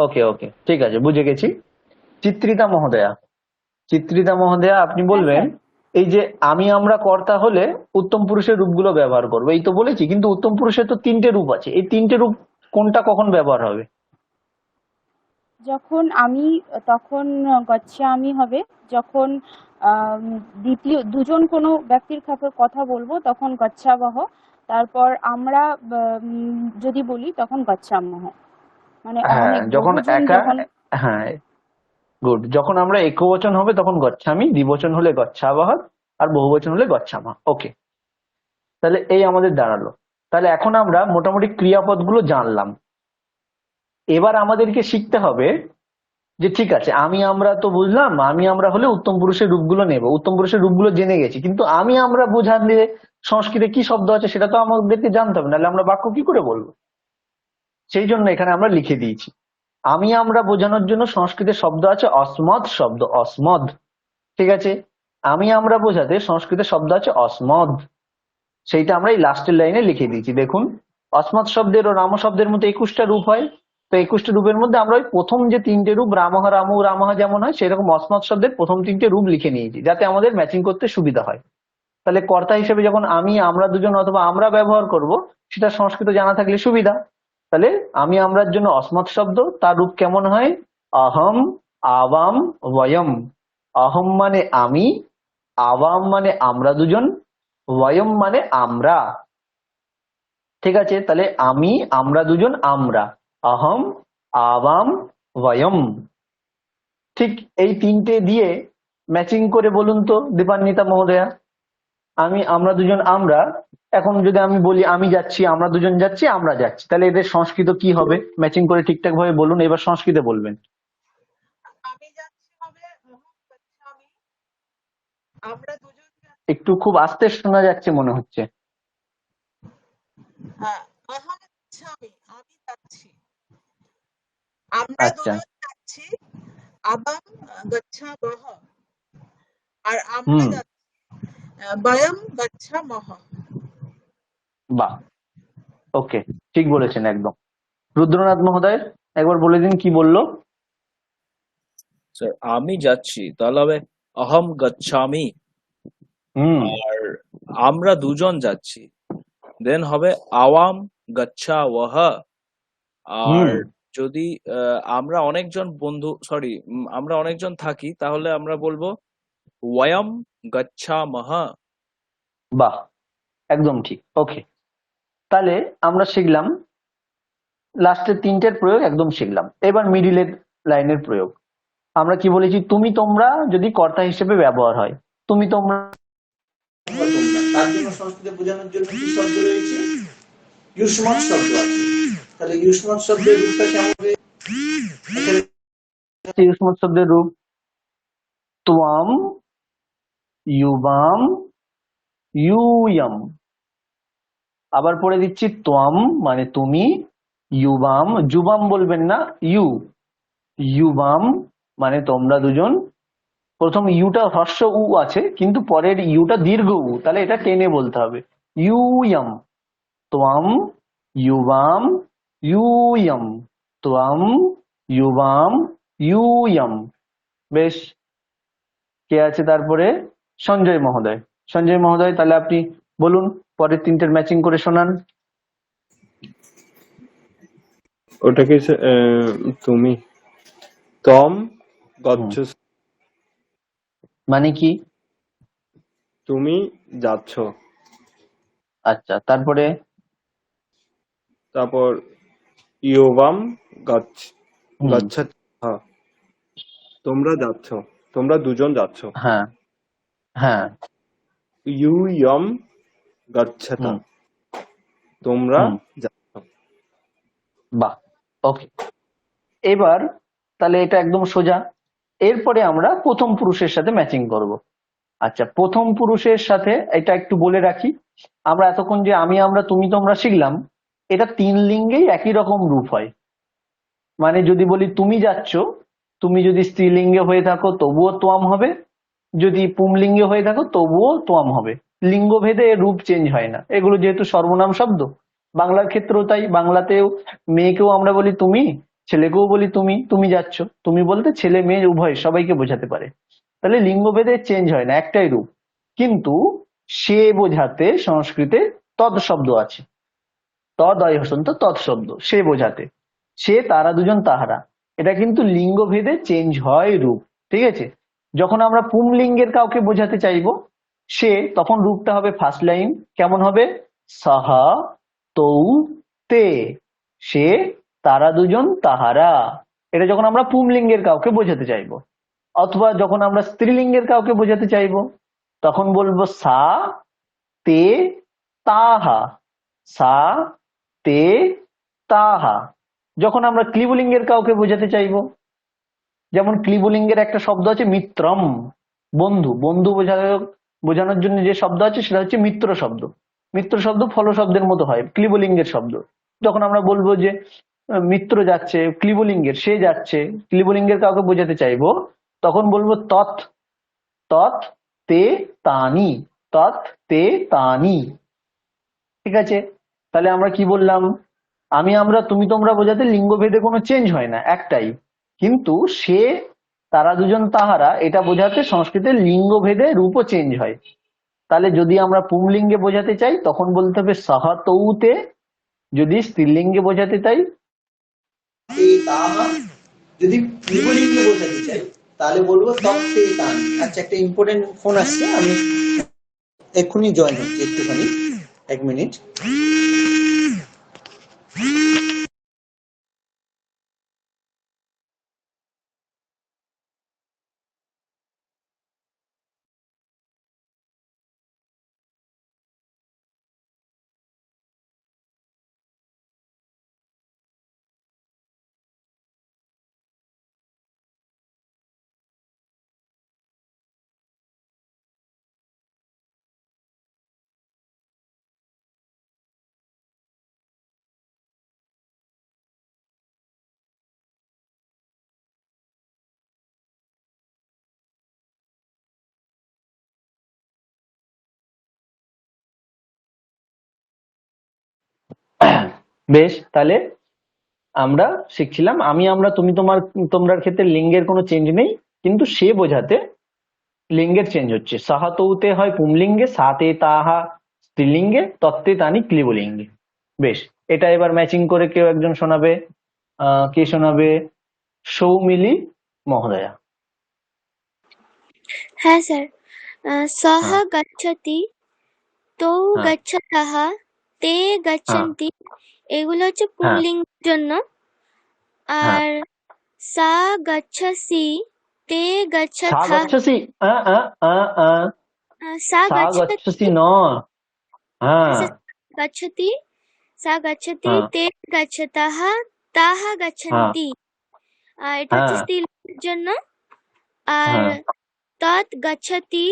ওকে ওকে, ঠিক আছে, বুঝে গেছি। চিত্রিতা মহোদয়া আপনি হ্যাঁ বলবেন, স্যার। এই যে আমরা কর্তা হলে উত্তম পুরুষের রূপগুলো ব্যবহার করবো, এই তো বলেছি, কিন্তু উত্তম পুরুষের তো 3টে রূপ আছে, এই 3টে রূপ কোনটা কখন ব্যবহার হবে? যখন আমি, তখন গচ্ছামি হবে। যখন দ্বিতীয় দুজন কোনো ব্যক্তির কথা বলবো তখন গচ্ছাবহ। তারপর আমরা যদি বলি তখন গচ্ছামহ। মানে হ্যাঁ, অনেক যখন বহুজন একা, যখন। হ্যাঁ গুড, যখন আমরা একবচন হবে তখন গচ্ছামি, দ্বিবচন হলে গচ্ছাবহ, আর বহুবচন হলে গচ্ছামহ। ওকে, তাহলে এই আমাদের দাঁড়ালো। তাহলে এখন আমরা মোটামুটি ক্রিয়াপদগুলো জানলাম। এবার আমাদেরকে শিখতে হবে যে ঠিক আছে, আমরা তো বুঝলাম, আমরা হলে উত্তম পুরুষের রূপগুলো নেব, উত্তম পুরুষের রূপগুলো জেনে গেছি, কিন্তু আমরা বোঝালে সংস্কৃতে কি শব্দ আছে সেটা তো আমাদেরকে জানতে হবে, নাহলে আমরা বাক্য কি করে বলবো? সেই জন্য এখানে আমরা লিখে দিয়েছি, আমরা বোঝানোর জন্য সংস্কৃতে শব্দ আছে অসমদ শব্দ, অসমদ। ঠিক আছে, আমরা বোঝাতে সংস্কৃতে শব্দ আছে অসমদ, সেইটা আমরা এই লাস্টের লাইনে লিখে দিয়েছি। দেখুন, অসমদ শব্দের ও রাম শব্দের মধ্যে 21টা রূপ হয়, তো 21টা রূপের মধ্যে আমরা ওই প্রথম যে 3টে রূপ রামহ, রামু, রামহ যেমন হয় সেরকম অসমদ শব্দের প্রথম 3টে রূপ লিখে নিয়েছি, যাতে আমাদের ম্যাচিং করতে সুবিধা হয়। তাহলে কর্তা হিসেবে যখন আমরা দুজন অথবা আমরা ব্যবহার করব, সেটা সংস্কৃত জানা থাকলে সুবিধা। তাহলে আমরার জন্য অসমদ শব্দ, তার রূপ কেমন হয়? অহম, আবাম, বয়ম। অহম মানে আমি, আবাম মানে আমরা দুজন, বয়ম মানে আমরা। ঠিক আছে, তাহলে আমরা দুজন, আমরা, অহম, আবাম, বয়ম। ঠিক এই 3টে দিয়ে ম্যাচিং করে বলুন তো দীপান্বিতা মহোদয়া। আমরা দুজন, আমরা, এখন যদি আমি বলি আমি যাচ্ছি, আমরা দুজন যাচ্ছি, আমরা যাচ্ছি, তাহলে এদের সংস্কৃত কি হবে? ম্যাচিং করে ঠিকঠাক ভাবে বলুন, এবার সংস্কৃতে বলবেন। আমি যাচ্ছি হবে অহম গচ্ছামি, আমরা দুজন যাচ্ছি। একটু খুব আস্তে শোনা যাচ্ছে মনে হচ্ছে। হ্যাঁ, অহম গচ্ছামি, আমি যাচ্ছি। আমরা আচ্ছা, দুজন যাচ্ছি, আবাম গচ্ছাবহ, আর আমরা হুম, যাচ্ছি বয়ম গচ্ছামহ। বাহ, ওকে, ঠিক বলেছেন একদম। রুদ্রনাথ মহোদয় একবার বলে দিন কি বললো। স্যার আমি যাচ্ছি তাহলে হবে অহম গচ্ছামি, হুম আর আমরা দুজন যাচ্ছি দেন হবে আওয়াম গচ্ছাওয়াহ, আর হুম যদি আমরা অনেকজন বন্ধু সরি আমরা অনেকজন থাকি তাহলে আমরা বলবো ওয়ায়াম গচ্ছামহ। বাহ, একদম ঠিক। ওকে, তাহলে আমরা শিখলাম লাস্টের তিনটের প্রয়োগ, একদম শিখলাম। এবার মিডিলের লাইনের প্রয়োগ। আমরা কি বলেছি, তুমি তোমরা যদি কর্তা হিসেবে ব্যবহার হয়, তুমি তোমরা তোমরা, তার জন্য সংস্কৃতে বোঝানোর জন্য কি শব্দ রয়েছে? ইউষ্মৎ শব্দ আছে। তাহলে ইউষ্মৎ শব্দের রূপটা কেমন হবে? ইউষ্মৎ শব্দের রূপ ত্বম, ইউবাম, ইউয়ম। আবার পড়ে দিচ্ছি, ত্বম মানে তুমি, ইউবাম, জুবাম বলবেন না, ইউবাম মানে তোমরা দুজন। প্রথম ইউটা হ্রস্ব উ আছে, কিন্তু পরের ইউটা দীর্ঘ উ, তাহলে এটা টেনে বলতে হবে, ইউয়ম, ত্বম, ইউবাম, ইউয়ম, ত্বম, ইউবাম, ইউয়ম। বেশ, কে আছে তারপরে? সঞ্জয় মহোদয়। সঞ্জয় মহোদয়, তাহলে আপনি বলুন, পরের তিনটের ম্যাচিং করে শোনান। ওটা কি তুমি তম গচ্ছ, মানে কি? তুমি যাচ্ছ। আচ্ছা, তারপরে? তারপর ইয়োবাম গচ্ছ, হুম, গচ্ছত, তোমরা যাচ্ছ, তোমরা দুজন যাচ্ছ। হ্যাঁ হ্যাঁ, ইউয়ম গচ্ছত, হুম তোমরা হুম, যাচ্ছ। বাহ, ওকে। এবার তাহলে এটা একদম সোজা। এরপরে আমরা প্রথম পুরুষের সাথে ম্যাচিং করব। আচ্ছা, প্রথম পুরুষের সাথে এটা একটু বলে রাখি, আমরা এতক্ষণ যে আমি আমরা তুমি তোমরা শিখলাম, এটা তিন লিঙ্গেই একই রকম রূপ হয়। মানে যদি বলি তুমি যাচ্ছ, তুমি যদি স্ত্রীলিঙ্গে হয়ে থাকো তবুও তোয়াম হবে, যদি পুংলিঙ্গে হয়ে থাকো তবুও তোয়াম হবে। লিঙ্গ ভেদে এর রূপ চেঞ্জ হয় না, এগুলো যেহেতু সর্বনাম শব্দ। বাংলার ক্ষেত্রেও তাই, বাংলাতেও মেয়েকেও আমরা বলি তুমি, ছেলেকেও বলি তুমি। তুমি যাচ্ছ, তুমি বলতে ছেলে মেয়ে উভয় সবাইকে বোঝাতে পারে। তাহলে লিঙ্গ ভেদে চেঞ্জ হয় না, একটাই রূপ। কিন্তু সে বোঝাতে সংস্কৃতে তদ শব্দ আছে, তদয় হসন্ত তৎ শব্দ, সে বোঝাতে। সে, তারা দুজন, তাহারা, এটা কিন্তু লিঙ্গ ভেদে চেঞ্জ হয় রূপ। ঠিক আছে? যখন আমরা পুংলিঙ্গের কাউকে বোঝাতে চাইবো সে, তখন রূপটা হবে ফার্স্ট লাইন। কেমন হবে? সাহা, তৌ, তে। সে, তারা দুজন, তাহারা। এটা যখন আমরা পুংলিঙ্গের কাউকে বোঝাতে চাইবো। অথবা যখন আমরা স্ত্রীলিঙ্গের কাউকে বোঝাতে চাইবো তখন বলবো সা, তে, তাহা। সা, তে, তাহা। যখন আমরা ক্লিবলিঙ্গের কাউকে বোঝাতে চাইবো, যেমন ক্লিবলিঙ্গের একটা শব্দ আছে মিত্রম, বন্ধু। বন্ধু বোঝানোর জন্য যে শব্দ আছে সেটা হচ্ছে মিত্র শব্দ। মিত্র শব্দ ফল শব্দের মতো হয়, ক্লিবলিঙ্গের শব্দ। যখন আমরা বলবো যে মিত্র যাচ্ছে, ক্লিবলিঙ্গের, সে যাচ্ছে, ক্লিবলিঙ্গের কাউকে বোঝাতে চাইবো, তখন বলবো তৎ, তৎ, তে, তানি, তৎ, তে, তানি। ঠিক আছে? তাহলে আমরা কি বললাম, আমি আমরা তুমি তোমরা বোঝাতে লিঙ্গ ভেদে কোনো চেঞ্জ হয় না, একটাই। কিন্তু সে, তারা দুজন, তাহারা, এটা বোঝাতে সংস্কৃতে লিঙ্গ ভেদে রূপও চেঞ্জ হয়। তাহলে যদি আমরা পুংলিঙ্গে বোঝাতে চাই তখন বলতে হবে সাহা তৌতে, যদি স্ত্রীলিঙ্গে বোঝাতে চাই, তে তাহা। যদি লিঙ্গলিঙ্গে বোঝাতে চাই তাহলে বলবো তত্তে তান। আচ্ছা, একটা ইম্পর্টেন্ট ফোন আসছে, আমি এক্ষুনি জয়েন হচ্ছি, একটুখানি, 1 মিনিট। বেশ, তাহলে আমরা শিখছিলাম আমি আমরা তুমি তোমার তোমরার ক্ষেত্রে লিঙ্গের কোনো চেঞ্জ নেই, কিন্তু সে বোঝাতে লিঙ্গের চেঞ্জ হচ্ছে। সাহা তৌতে হয় পুমলিঙ্গে, সাতে তাহা স্ত্রীলিঙ্গে, তত্ত্বে তানি ক্লিবলিঙ্গে। বেশ, এটা এবার ম্যাচিং করে কেউ একজন শোনাবে। কে শোনাবে? সৌমিলি মহোদয়া। হ্যাঁ স্যার। সহ হ্যাঁ গচ্ছতি, তৌ হ্যাঁ গচ্ছতঃ, তে হ্যাঁ গচ্ছন্তি, এগুলো হচ্ছে হ্যাঁ পুংলিঙ্গের জন্য। হ্যাঁ। আর সা গচ্ছসি, তে সা গচ্ছথ, গচ্ছসি, সা সা গচ্ছতি, গচ্ছসি নয়। হ্যাঁ আচ্ছা, গচ্ছতি, সা গচ্ছতি, হ্যাঁ তে গচ্ছতঃ, তাহা হ্যাঁ গচ্ছন্তি, আর এটা হচ্ছে হ্যাঁ স্ত্রীলিঙ্গের জন্য। আর হ্যাঁ তৎ গচ্ছতি,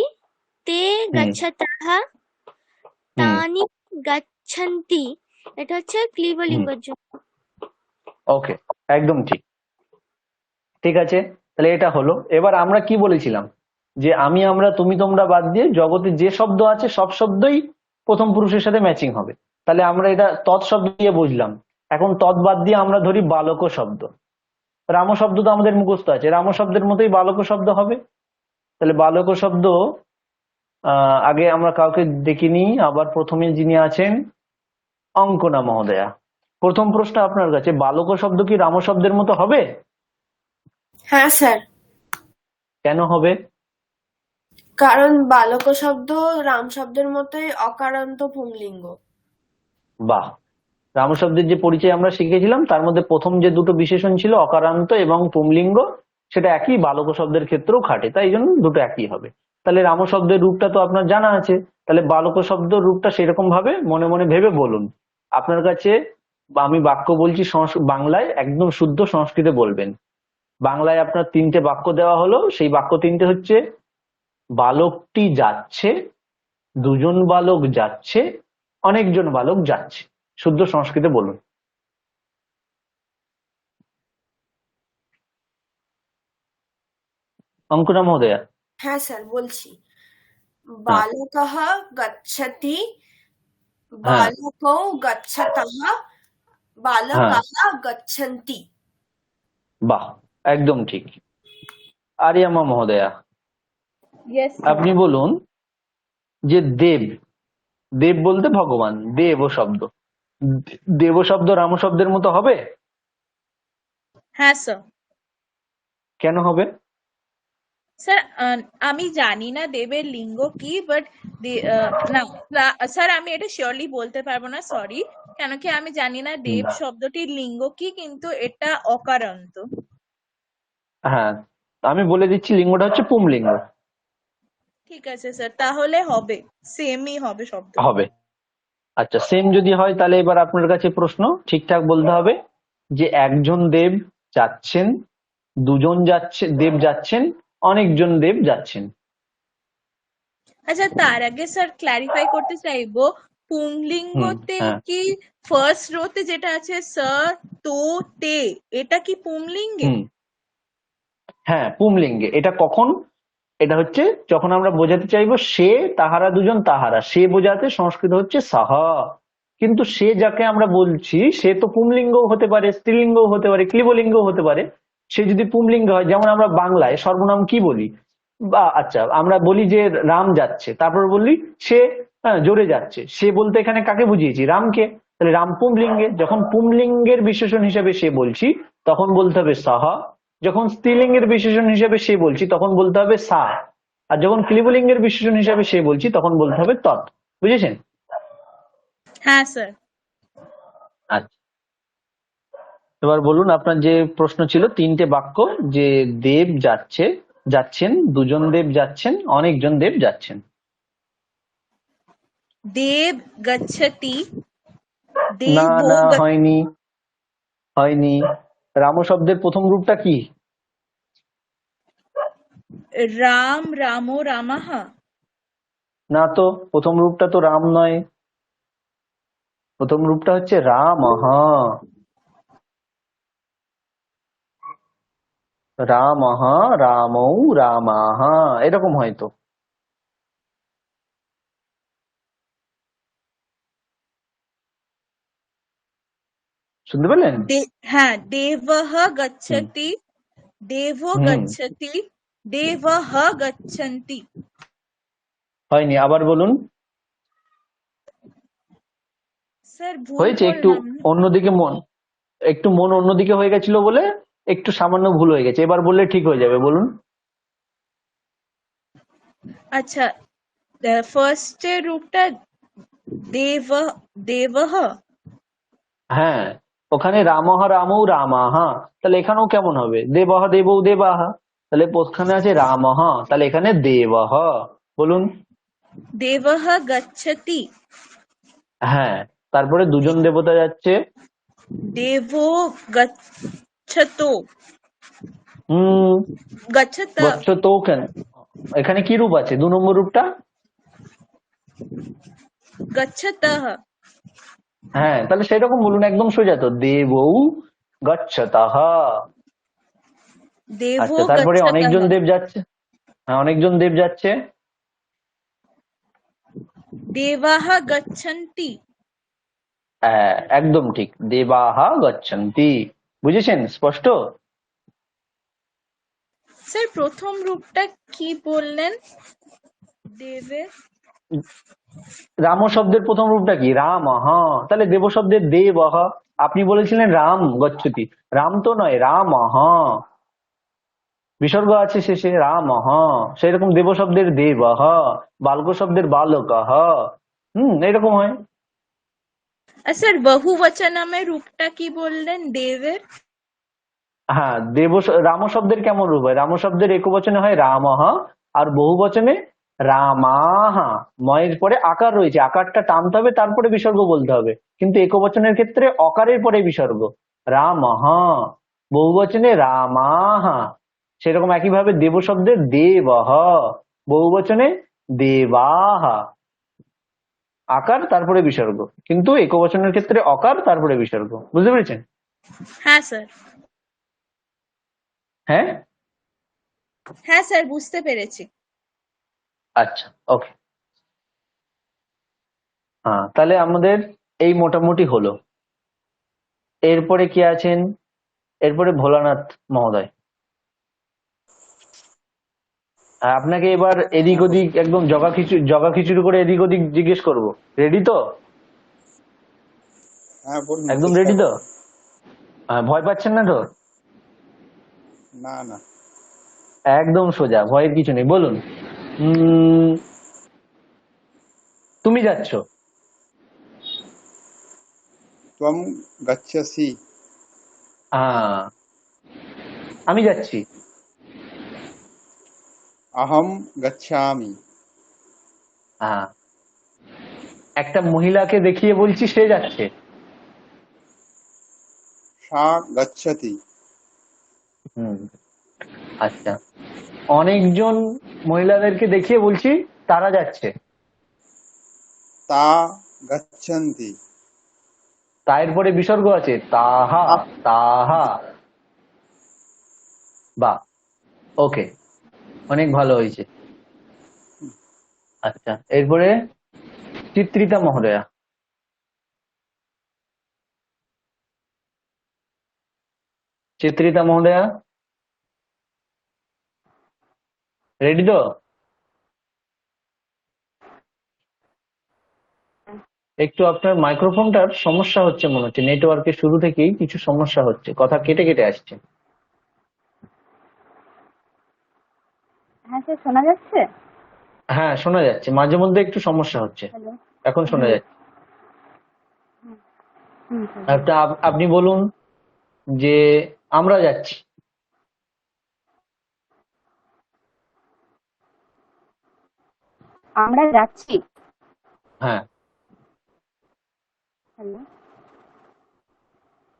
তে হুম গচ্ছতঃ, হুম তানি গচ্ছন্তি, এটা হচ্ছে হুম ক্লিবলিঙ্গের জন্য। ওকে, একদম ঠিক। ঠিক আছে, তাহলে এটা হলো। এবার আমরা কি বলেছিলাম? যে আমি, আমরা, তুমি, তোমরা বাদ দিয়ে জগতে যে শব্দ আছে সব শব্দই প্রথম পুরুষের সাথে ম্যাচিং হবে। তাহলে আমরা এটা তৎ শব্দ দিয়ে বুঝলাম। এখন তৎ বাদ দিয়ে আমরা ধরি বালক শব্দ। রাম শব্দ তো আমাদের মুখস্থ আছে, রাম শব্দের মতোই বালক শব্দ হবে। তাহলে বালক শব্দ আগে আমরা কাউকে দেখিনি, আবার প্রথমে যিনি আছেন অঙ্কনা মহোদয়া। প্রথম প্রশ্ন আপনার কাছে, বালক শব্দ কি রাম শব্দের মতো হবে? হ্যাঁ স্যার, কেন হবে? কারণ বালক শব্দ রাম শব্দের মতোই অকারান্ত পুংলিঙ্গ। বাহ, রাম শব্দের যে পরিচয় আমরা শিখেছিলাম তার মধ্যে প্রথম যে দুটো বিশেষণ ছিল অকারান্ত এবং পুংলিঙ্গ, সেটা একই বালক শব্দের ক্ষেত্রেও খাটে, তাই জন্য দুটো একই হবে। তাহলে রাম শব্দের রূপটা তো আপনার জানা আছে, তাহলে বালক শব্দের রূপটা সেরকম ভাবে মনে মনে ভেবে বলুন। আপনার কাছে আমি বাক্য বলছি বাংলায়, একদম শুদ্ধ সংস্কৃতে বলবেন। বাংলায় আপনার তিনটে বাক্য দেওয়া হলো, সেই বাক্য তিনটে হচ্ছে: বালকটি যাচ্ছে, দুজন বালক যাচ্ছে, অনেকজন বালক যাচ্ছে। শুদ্ধ সংস্কৃতে বলুন। অঙ্কুরা মহোদয়া। হ্যাঁ স্যার, বলছি। হ্যাঁ বালকः গচ্ছতি, হ্যাঁ বালকौ গচ্ছতः, হ্যাঁ, বালকাः গচ্ছন্তি। বাহ, একদম ঠিক। আরিয়ামা মহোদয়া, ইয়েস স্যার। আপনি বলুন যে দেব, দেব বলতে ভগবান, দেব শব্দ, দেব শব্দ রাম শব্দের মতো হবে? হ্যাঁ স্যার। কেন হবে? স্যার আমি জানি না দেবের লিঙ্গ কি, বাট না স্যার, আমি এটা শিওরলি বলতে পারবো না, সরি। কেন কি আমি জানি না দেব না। শব্দটির লিঙ্গ কি, কিন্তু এটা অকারান্ত। হ্যাঁ, আমি বলে দিচ্ছি, লিঙ্গটা হচ্ছে পুমলিঙ্গ। ঠিক আছে স্যার, তাহলে হবে, সেমই হবে শব্দ। হবে। আচ্ছা, সেম যদি হয় তাহলে এবার আপনার কাছে প্রশ্ন ঠিকঠাক বলতে হবে যে একজন দেব যাচ্ছেন, দুজন যাচ্ছে দেব যাচ্ছেন, অনেকজন দেব যাচ্ছেন। আচ্ছা, তার আগে স্যার ক্ল্যারিফাই করতে চাইবো, হুম পুংলিঙ্গতে হ্যাঁ কি ফার্স্ট রোতে যেটা আছে স, তো, তে, এটা কি পুংলিঙ্গে? হুম হ্যাঁ, পুমলিঙ্গে। এটা কখন? এটা হচ্ছে যখন আমরা বোঝাতে চাইবো সে, তাহারা দুজন, তাহারা, সে বোঝাতে সংস্কৃত হচ্ছে সাহা। কিন্তু সে যাকে আমরা বলছি সে তো পুংলিঙ্গও হতে পারে, স্ত্রীলিঙ্গও হতে পারে, ক্লিবলিঙ্গও হতে পারে। সে যদি পুংলিঙ্গ হয়, যেমন আমরা বাংলায় সর্বনাম কি বলি, বা আচ্ছা আমরা বলি যে রাম যাচ্ছে, তারপর বললি সে জোরে যাচ্ছে, সে বলতে এখানে কাকে বুঝিয়েছি? রামকে। তাহলে রাম পুংলিঙ্গে, যখন পুংলিঙ্গের বিশেষণ হিসেবে সে বলছি তখন বলতে হবে সাহা। যখন স্ত্রীলিঙ্গের বিশেষণ হিসেবে সে বলছি তখন বলতে হবে সা। আর যখন ক্লিবলিঙ্গের বিশেষণ হিসেবে সে বলছি তখন বলতে হবে তৎ। বুঝেছেন? হ্যাঁ স্যার। আচ্ছা, এবার বলুন আপনার যে প্রশ্ন ছিল, তিনটে বাক্য, যে দেব যাচ্ছে, যাচ্ছেন, দুজন দেব যাচ্ছেন, অনেকজন দেব যাচ্ছেন। দেব গচ্ছতি, না দেবো না, হয়নি, হয়নি। রাম শব্দের প্রথম রূপটা কি? রাম, রামো, রামাহ। না তো, প্রথম রূপটা তো রাম নয়, প্রথম রূপটা হচ্ছে রামঃ। রামঃ, রামৌ, রামাহ, এরকম হয়তো। শুনতে পেলেন? হ্যাঁ, দেবঃ গচ্ছতি, দেবো হুম গচ্ছতি, देवः गच्छन्ति। হয়নি, আবার বলুন। স্যার ভুল হয়েছে, একটু বললাম না? অন্যদিকে মন অন্যদিকে হয়ে গেছিল বলে একটু সামান্য ভুল হয়ে গেছে, এবার বললে ঠিক হয়ে যাবে, বলুন। আচ্ছা, ফার্স্টের রূপটা দেব দেবহ। হ্যাঁ, ওখানে রামহ রামৌ রামাহা, তাহলে এখানেও কেমন হবে? দেবহ দেবৌ দেবাহা, তাহলে ওখানে আছে রামহ, তাহলে এখানে দেবহ, বলুন। দেবः গচ্ছতি। হ্যাঁ, তারপরে দুজন দেবতা যাচ্ছে। দেবো গচ্ছতো। হুম, গচ্ছত। গচ্ছতো কেন? এখানে কি রূপ আছে 2 নম্বর রূপটা? গচ্ছতঃ। হ্যাঁ, তাহলে সেরকম বলুন, একদম সোজা তো, দেবৌ গচ্ছতঃ। দেবো আচ্ছা, তারপরে গচ্ছতঃ। অনেকজন দেব যাচ্ছে। হ্যাঁ, অনেকজন দেব যাচ্ছে। দেবাः গচ্ছন্তি। হ্যাঁ, একদম ঠিক, দেবাহা গচ্ছন্তি। বুঝেছেন স্পষ্ট? স্যার প্রথম রূপটা কি বললেন দেবের? রাম শব্দের প্রথম রূপটা কি? রামহ, তাহলে দেব শব্দের দেবহ। আপনি বলেছিলেন রাম গচ্ছতি, রাম তো নয়, রামহ, বিসর্গ আছে শেষে, রামহ। সেরকম দেব শব্দের দেবহ, বালক শব্দের বালকহ। এরকম হয়। আর স্যার বহুবচনামের রূপটা কি বললেন দেবের? হ্যাঁ, রাম শব্দের কেমন রূপ হয়? রাম শব্দের একবচনে হয় রামহ, আর বহুবচনে রামাহা। ময়ের পরে আকার রয়েছে, আকারটা টানতে হবে, তারপরে বিসর্গ বলতে হবে, কিন্তু একবচনের ক্ষেত্রে অকারের পরে বিসর্গ, রামহ। বহুবচনে রামাহা। সেরকম একইভাবে দেব শব্দের দেবহ, বহুবচনে দেবাহা। আকার তারপরে বিসর্গ, কিন্তু একবচনের ক্ষেত্রে অকার তারপরে বিসর্গ। বুঝতে পেরেছেন? হ্যাঁ স্যার। হ্যাঁ হ্যাঁ স্যার, বুঝতে পেরেছি। আচ্ছা, ওকে। হ্যাঁ, তাহলে আমাদের এই মোটামুটি হলো। এরপরে কি আছেন? এরপরে ভোলানাথ মহোদয়। আর আপনাকে এবার এদিক হ্যাঁ ওদিক একদম জগা খিচুড়ি করে এদিক ওদিক জিজ্ঞেস করব। রেডি তো? হ্যাঁ বলুন, একদম চেষ্টা রেডি তো? করুন। ভয় পাচ্ছেন না তো? না না। একদম সোজা, ভয়ের কিছু নেই, বলুন। তুমি যাচ্ছ। ত্বম গচ্ছসি। হ্যাঁ, আমি যাচ্ছি। অহম গচ্ছামি। হ্যাঁ, একটা মহিলাকে দেখিয়ে বলছি সে যাচ্ছে। সা গচ্ছতি। হুম, আচ্ছা, অনেকজন মহিলাদেরকে দেখিয়ে বলছি তারা যাচ্ছে। তা গচ্ছন্তি। তার পরে বিসর্গ আছে, তাহা তাহা। বাহ, ওকে, অনেক ভালো হয়েছে। আচ্ছা, এরপরে চিত্রিতা মহোদয়া। চিত্রিতা মহোদয়া, রেডি তো? একটু আপনার মাইক্রোফোনটার সমস্যা হচ্ছে মনে হচ্ছে, নেটওয়ার্কের শুরু থেকেই কিছু সমস্যা হচ্ছে, কথা কেটে কেটে আসছে। হ্যাঁ স্যার, শোনা যাচ্ছে? হ্যাঁ, শোনা যাচ্ছে, মাঝে মধ্যে একটু সমস্যা হচ্ছে। হ্যালো। এখন শোনা যাচ্ছে। স্যার। আপনি বলুন যে আমরা যাচ্ছি। আমরা যাচ্ছি। হ্যাঁ হ্যালো।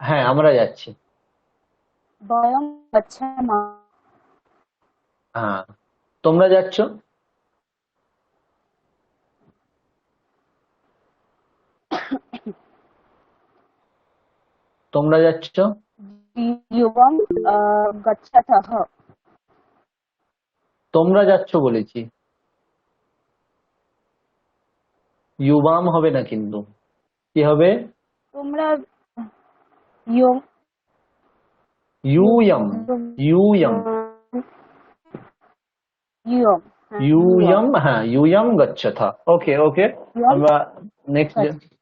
হ্যাঁ, আমরা যাচ্ছি। বয়ং গচ্ছামা। হ্যাঁ, তোমরা যাচ্ছ। তোমরা যাচ্ছ। ইয়ং গচ্ছাতঃ। তোমরা যাচ্ছ বলেছি, ইউবাম হবে না কিন্তু। কি হবে? তোমরা ইয়ং ইউয়াম। ইউয়াম। ইয়ম, হ্যাঁ ইয়ম, ইউয়ম, হ্যাঁ ইউয়ম গচ্ছথা। ওকে ওকে, ইয়ম আমরা নেক্সট গচ্ছ-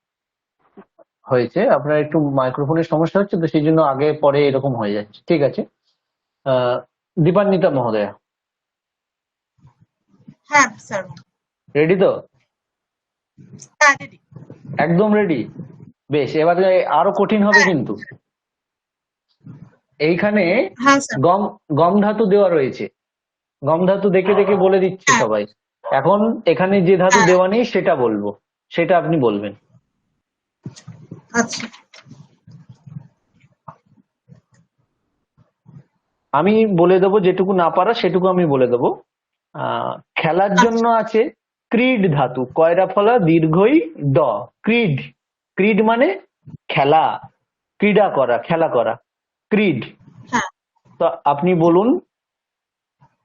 হয়েছে, আপনার একটু মাইক্রোফোনের সমস্যা হচ্ছে তো সেই জন্য আগে পরে এরকম হয়ে যাচ্ছে, ঠিক আছে। দীপান্বিতা মহোদয়া, হ্যাঁ স্যার। রেডি তো? হ্যাঁ রেডি। একদম রেডি। বেশ, এবারে আরো কঠিন হবে কিন্তু। এইখানে হ্যাঁ স্যার। গম গম ধাতু দেওয়া রয়েছে, গম ধাতু দেখে দেখে বলে দিচ্ছে হ্যাঁ সবাই। এখন এখানে যে ধাতু হ্যাঁ দেওয়া নেই সেটা বলবো, সেটা আপনি বলবেন। আচ্ছা আমি বলে দেবো, যেটুকু না পারা সেটুকু আমি বলে দেবো। খেলার জন্য আচ্ছা আছে ক্রিড ধাতু, কয়রা ফলা দীর্ঘই ড, ক্রিড। ক্রিড মানে খেলা, ক্রীড়া করা, খেলা করা, ক্রিড। হ্যাঁ। তো আপনি বলুন,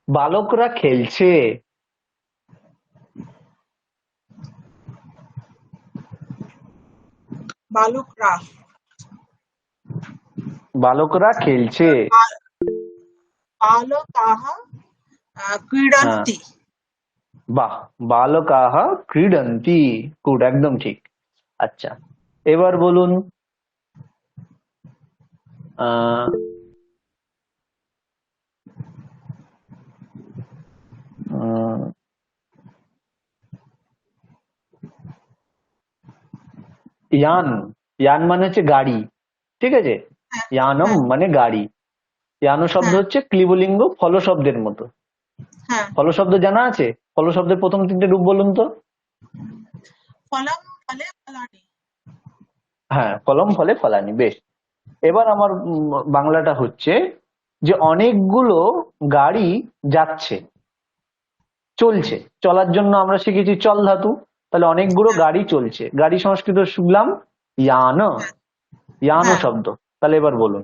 বালকরা খেলছে। বালকরা বালকরা খেলছে। বালকাः ক্রীডন্তি। বাহ, বালকাহ ক্রীডন্তি, গুড, একদম ঠিক। আচ্ছা, এবার বলুন, আহ উম, ইয়ান। ইয়ান মানে হচ্ছে গাড়ি, ঠিক আছে। ইয়ানম হ্যাঁ মানে গাড়ি। ইয়ানো শব্দ হ্যাঁ হচ্ছে ক্লিবলিঙ্গ ফল শব্দের মতো। হ্যাঁ। ফল শব্দ জানা আছে? ফল শব্দের প্রথম তিনটে রূপ বলুন তো। ফলম ফলে ফলানি। হ্যাঁ, ফলম ফলে ফলানি। বেশ, এবার আমার বাংলাটা হচ্ছে যে অনেকগুলো গাড়ি যাচ্ছে, চলছে। চলার জন্য আমরা শিখেছি চল ধাতু, তাহলে অনেকগুলো গাড়ি চলছে। গাড়ি সংস্কৃত শুনলাম ইয়ান, ইয়ানো হ্যাঁ শব্দ। তাহলে এবার বলুন,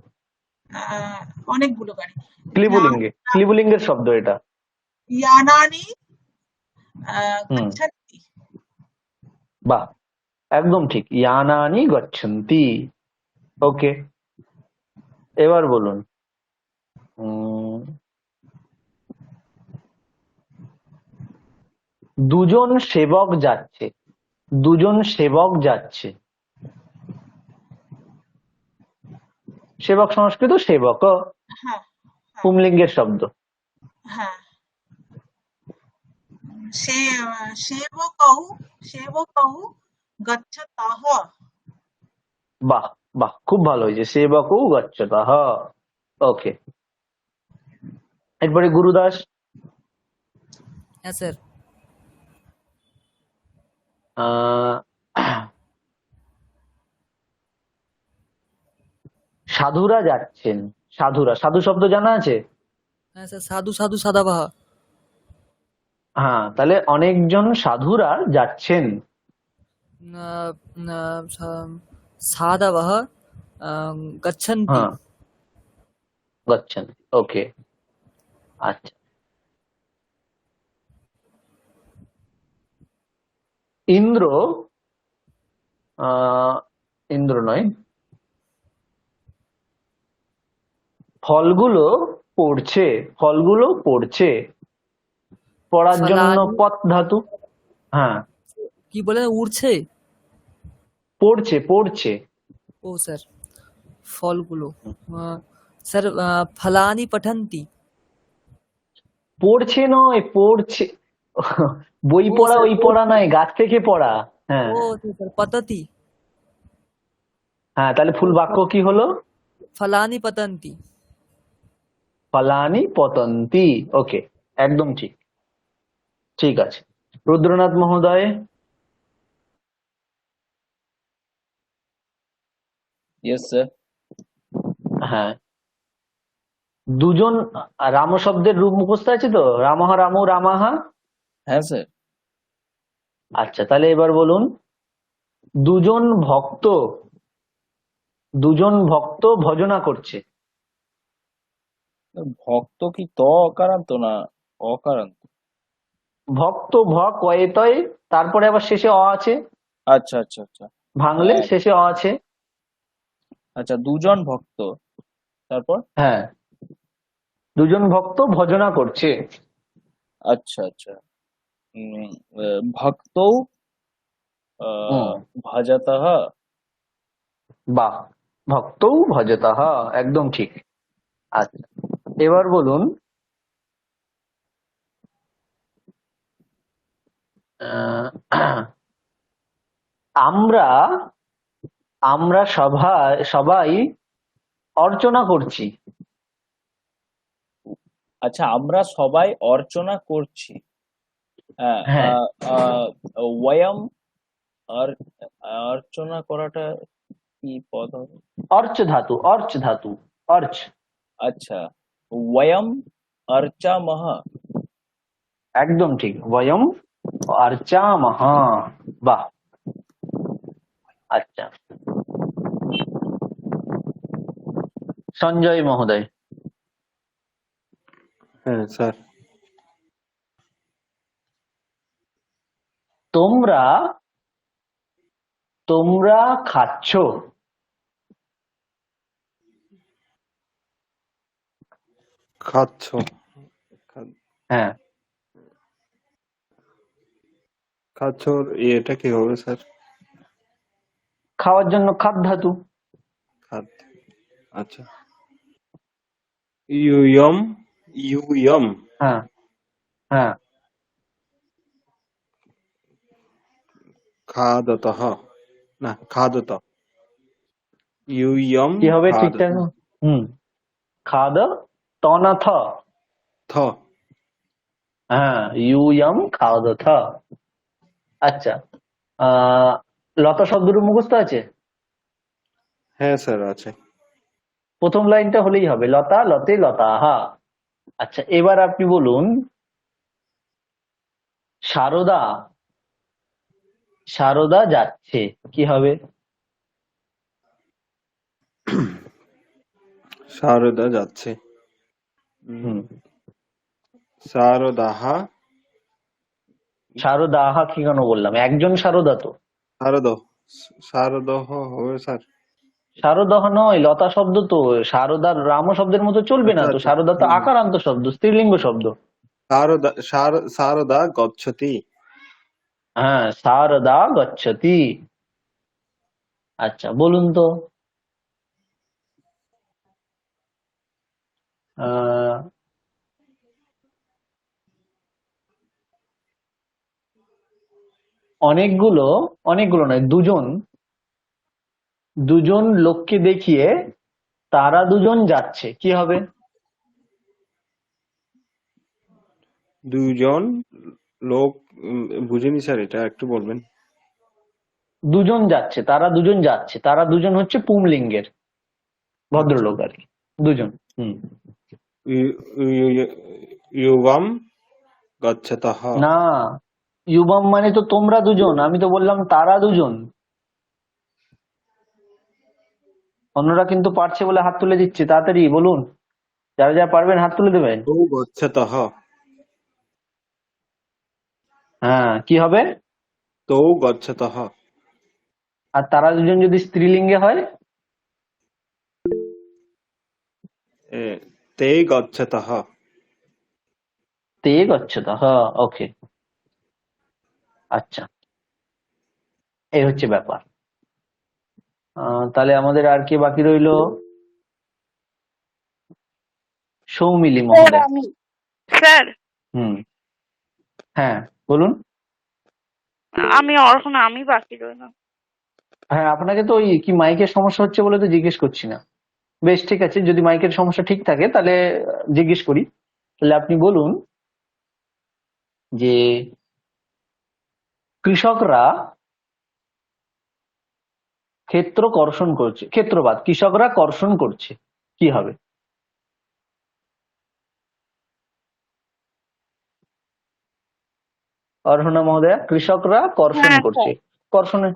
অনেকগুলো গাড়ি। ক্লিবলিঙ্গে, ক্লিবলিঙ্গের শব্দ এটা। ইয়ানানি হুম, গচ্ছন্তি। বাহ, একদম ঠিক, ইয়ানানি গচ্ছন্তি। ওকে, এবার বলুন, দুজন সেবক যাচ্ছে। দুজন সেবক যাচ্ছে। সেবক সংস্কৃত সেবক, হ্যাঁ পুংলিঙ্গের শব্দ। হ্যাঁ। সেবকৌ সেবকৌ গচ্ছতः। বাহ বাহ, খুব ভালো হয়েছে, সেবকও গচ্ছতঃ। ওকে, এরপরে গুরুদাস। হ্যাঁ স্যার। আহ, সাধুরা যাচ্ছেন। সাধুরা, সাধু শব্দ জানা আছে? হ্যাঁ স্যার, সাধু সাধু সাদাবাহ। হ্যাঁ, তাহলে অনেকজন সাধুরা যাচ্ছেন। সাদাবাহ গচ্ছন্তি। হ্যাঁ, গচ্ছেন। ওকে, আচ্ছা। ইন্দ্র, ইন্দ্র নয়, ফলগুলো পড়ছে। ফলগুলো পড়ছে, পড়ার জন্য ফলানি পথ ধাতু। হ্যাঁ, কি বলেন, উড়ছে? পড়ছে পড়ছে। ও স্যার, ফলগুলো স্যার ফলানি পঠন্তি। পড়ছে নয়, পড়ছে। বই ও পড়া, স্যার ওই পড়া নয়, গাছ থেকে পড়া। হ্যাঁ ও স্যার পততি। হ্যাঁ, তাহলে ফুল বাক্য কি হলো? ফলানি পতন্তি। ফলানি পতন্তি। ওকে, একদম ঠিক, ঠিক আছে। রুদ্রনাথ মহোদয়। Yes sir. হ্যাঁ, দুজন, রাম শব্দের রূপ মুখস্থ আছে তো? রামহ রামু রামাহা। হ্যাঁ স্যার। আচ্ছা, তাহলে এবার বলুন, দুজন ভক্ত, দুজন ভক্ত ভজনা করছে। ভক্ত কি ত অকারান্ত না অকারান্ত? ভক্ত, ভ কয়ে তয়ে, তারপরে আবার শেষে অ আছে, আচ্ছা আচ্ছা আচ্ছা। ভাঙলে শেষে অ আছে। আচ্ছা, দুজন ভক্ত, তারপর? হ্যাঁ, দুজন ভক্ত ভজনা করছে। আচ্ছা আচ্ছা। ভক্তৌ হুম, ভজতঃ। বাহ, ভক্তৌ ভজতঃ, একদম ঠিক। আচ্ছা, এবার বলুন আহ, আমরা আমরা সবাই অর্চনা করছি। আচ্ছা, আমরা সবাই অর্চনা করছি। হ্যাঁ, হ্যাঁ, ওয়ায়াম। আর অর্চনা করাটা কি পদ হবে? অর্চ ধাতু, অর্চ ধাতু, অর্চ। আচ্ছা, ওয়ায়াম অর্চামহ। একদম ঠিক, বয়ম অর্চামহ। বাহ, আচ্ছা। সঞ্জয় মহোদয়, হ্যাঁ স্যার। তোমরা তোমরা খাচ্ছ। খাচ্ছ। হ্যাঁ, খাচ্ছর এটা কি হবে স্যার? খাওয়ার জন্য খাদ ধাতু। খাদ। আচ্ছা। ইউয়ম। ইউয়ম। হ্যাঁ, হ্যাঁ, খাদতঃ। না, খাদত। ইউয়ম কি হবে খাদত। ঠিকঠাক? হুম, খাদ তনা থ। থ। হ্যাঁ, ইউয়ম খাদ থ। আচ্ছা, আহ লতা শব্দটি মুখস্থ আছে? হ্যাঁ স্যার আছে। প্রথম লাইনটা হলেই হবে, লতা লতে লতাহা। আচ্ছা, এবার আপনি বলুন সারদা সারদা যাচ্ছে, কি হবে? শারদা যাচ্ছে। হুম, শারদাহা। সারদাহা কি কেন বললাম? একজন সারদা তো। শারদ। শারদহ হবে স্যার। সারদাহ নয়, লতা শব্দ তো। সারদার রাম শব্দের মতো চলবে না আচ্ছা তো, আচ্ছা। সারদা তো আকারান্ত শব্দ, স্ত্রীলিঙ্গ শব্দ। শারদা শারদা গচ্ছতি। হ্যাঁ, সারদা গচ্ছতি। আচ্ছা, বলুন তো আহ অনেকগুলো অনেকগুলো নয়, দুজন লোককে দেখিয়ে তারা দুজন যাচ্ছে, কি হবে? দুজন লোক। বুঝিনি স্যার, এটা একটু বলবেন। দুজন যাচ্ছে, তারা দুজন যাচ্ছে, তারা দুজন হচ্ছে পুংলিঙ্গের আচ্ছা। ভদ্রলোক আর কি, দুজন। হুম, ইউবাম গচ্ছতঃ। না, ইউবাম মানে তো তোমরা দুজন, আমি তো বললাম তারা দুজন। অন্যরা কিন্তু পারছে বলে হাত তুলে দিচ্ছে, তাড়াতাড়ি বলুন, যারা যারা পারবেন হাত তুলে দেবেন। তৌ গচ্ছতঃ। হ্যাঁ, কি হবে? তৌ গচ্ছতঃ। আর তারা দুজন যদি স্ত্রীলিঙ্গে হয়? তে গচ্ছতঃ। তে গচ্ছতঃ। ওকে, আচ্ছা, এই হচ্ছে ব্যাপার। তাহলে আমাদের আর কি বাকি রইলো? সৌমিলি স্যার মহোদয়। আমি স্যার হুম, হ্যাঁ, বলুন। আমি বাকি রইলাম। হ্যাঁ, আপনাকে তো ওই কি মাইকের সমস্যা হচ্ছে বলে তো জিজ্ঞেস করছি না। বেশ, ঠিক আছে, যদি মাইকের সমস্যা ঠিক থাকে তাহলে জিজ্ঞেস করি। তাহলে আপনি বলুন যে কৃষকরা ক্ষেত্র কর্ষণ করছে, ক্ষেত্রবাদ, কৃষকরা কর্ষণ করছে, কি হবে? অর্হনা মহোদয়া, কৃষকরা কর্ষণ হ্যাঁ করছে। স্যার। কর্ষণের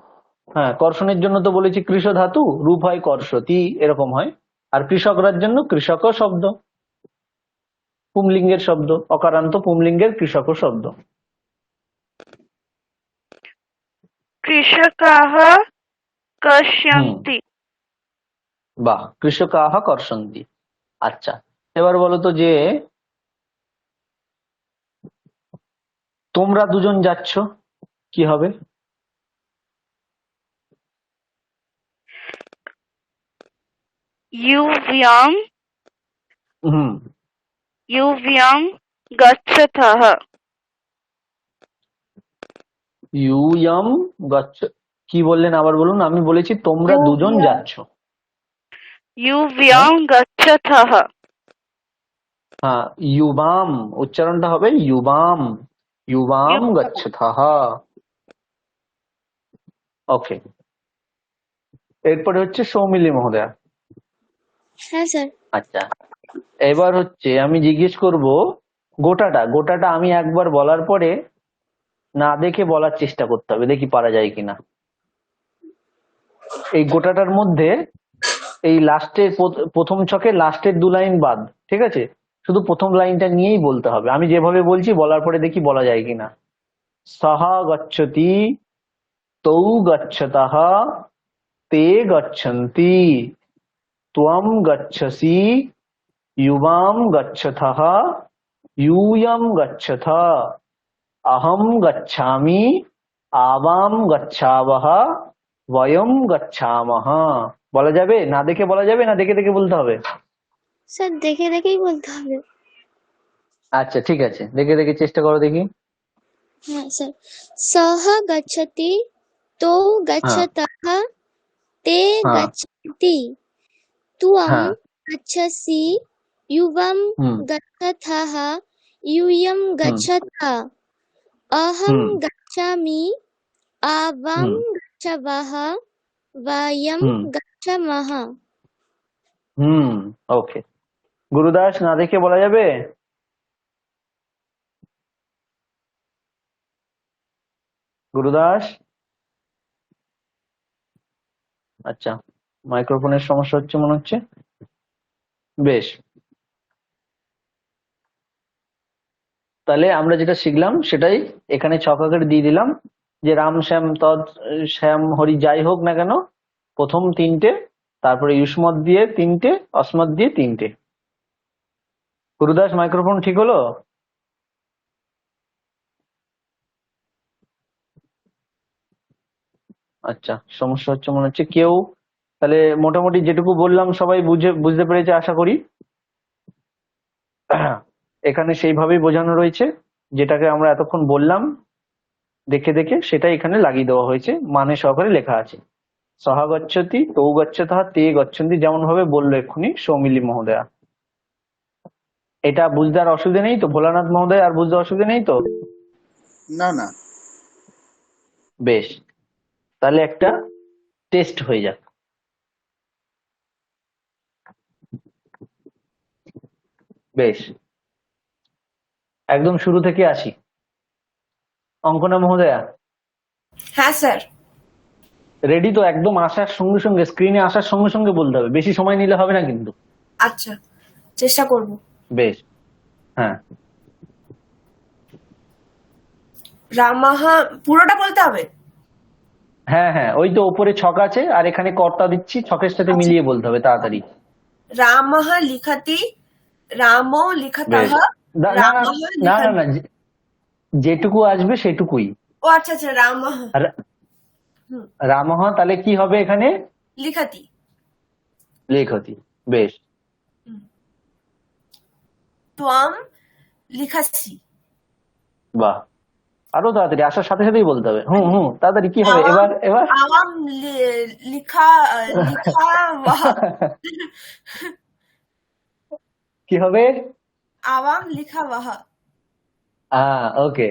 হ্যাঁ, কর্ষণের জন্য তো বলেছি কৃষ ধাতু, রূপ হয় কর্ষতি, এরকম হয়। আর কৃষকরার জন্য কৃষক শব্দ, পুংলিঙ্গের শব্দ, অকারান্ত পুংলিঙ্গের কৃষক শব্দ। কৃষকাः হুম, কর্ষন্তি। বাহ, কৃষকাহ কর্ষন্তি। আচ্ছা, এবার বলো তো যে তোমরা দুজন যাচ্ছ, কি হবে? युव्यं হুম युव्यं गच्छतः ইউয়াম গচ্ছ, কি বললেন আবার বলুন? আমি বলেছি তোমরা দুজন ইউয়াম যাচ্ছ। হ্যাঁ युव्यं गच्छतः হ্যাঁ, ইউবাম উচ্চারণটা হবে ইউবাম, ইউবাম গচ্ছতঃ। ওকে, এরপরে হচ্ছে সৌমিলি মহোদয়া। হ্যাঁ স্যার আচ্ছা, এবার হচ্ছে আমি জিজ্ঞেস করব গোটাটা গোটাটা আমি একবার বলার পরে না দেখে বলার চেষ্টা করতে হবে, দেখি পারা যায় কিনা। এই গোটাটার মধ্যে এই লাস্টের প্রথম ছকে লাস্টের 2 লাইন বাদ, ঠিক আছে? শুধু প্রথম লাইনটা নিয়েই বলতে হবে। আমি যেভাবে বলছি বলার পরে দেখি বলা যায় কিনা। সহ গচ্ছতি, তৌ গচ্ছতঃ, তে গচ্ছন্তি, ত্বম গচ্ছসি, युवाम गच्छतः, यूयम गच्छथ, अहम गच्छामि, आवाम गच्छावः, वयम गच्छामः। বলা যাবে? না দেখে বলা যাবে না দেখে দেখে বলতে হবে? স্যার দেখে দেখেই বলতে হবে। আচ্ছা ঠিক আছে, দেখে দেখে চেষ্টা করো দেখি। হ্যাঁ স্যার। সহ গচ্ছতি, তৌ হ্যাঁ গচ্ছতः, তে হ্যাঁ গচ্ছন্তি, ত্বং হ্যাঁ গচ্ছসি, युवं হুম गच्छथः, यूयं হুম गच्छथ, अहं হুম गच्छामि, आवां হুম गच्छवः, वयं হুম गच्छामः। হুম ওকে। গুরুদাস, না দেখে বলা যাবে? গুরুদাস, আচ্ছা, মাইক্রোফোনের সমস্যা হচ্ছে মনে হচ্ছে। বেশ, তাহলে আমরা যেটা শিখলাম সেটাই এখানে ছকাকে দিয়ে দিলাম, যে রাম শ্যাম তৎ শ্যাম হরি যাই হোক না কেন, প্রথম 3টে, তারপরে ইউষ্মত দিয়ে 3টে, অসমত দিয়ে 3টে। গুরুদাস, মাইক্রোফোন ঠিক হলো? আচ্ছা, সমস্যা হচ্ছে মনে হচ্ছে। কেউ তাহলে মোটামুটি যেটুকু বললাম সবাই বুঝতে পেরেছে আশা করি। এখানে সেইভাবেই বোঝানো রয়েছে, যেটাকে আমরা এতক্ষণ বললাম দেখে দেখে সেটাই এখানে লাগিয়ে দেওয়া হয়েছে, মানে সহকারে লেখা আছে। সহ গচ্ছতি, তৌ গচ্ছতঃ, তে গচ্ছন্তি, যেমন ভাবে বললো এক্ষুনি সৌমিলি মহোদয়া। এটা বুঝতে আর অসুবিধা নেই তো ভোলানাথ মহোদয়? আর বুঝতে অসুবিধা নেই তো? না না, বেশ, তাহলে একটা টেস্ট হয়ে যাক। বেশ, একদম শুরু থেকে আসি। অঙ্কনা মহোদয়া হ্যাঁ স্যার। রেডি তো? একদম আসার সঙ্গে সঙ্গে, স্ক্রিনে আসার সঙ্গে সঙ্গে বলতে হবে, বেশি সময় নিলে হবে না কিন্তু। আচ্ছা, চেষ্টা করব। বেশ, হ্যাঁ রামাহ, পুরোটা বলতে হবে? হ্যাঁ হ্যাঁ, ওই তো ওপরে ছক আছে আর এখানে কর্তা দিচ্ছি, ছকের সাথে আচ্ছা। মিলিয়ে বলতে হবে তাড়াতাড়ি। রামः লিখতি, রামো লিখতः, বেশ, না না না রামः না না লিখতি। না, যেটুকু আসবে সেটুকুই। ও আচ্ছা আচ্ছা, রামः রামহ, তাহলে কি হবে এখানে? লিখতি। লেখতি। বেশ, ত্বম লিখাসি। বাহ, আরো তাড়াতাড়ি আসার সাথে সাথেই বলতে হবে। হুম হুম, তাড়াতাড়ি। কি হবে এবার? এবার আওয়াম লিখা লিখাওয়াহ। কি হবে? আওয়াম লিখাওয়াহ। ওকে,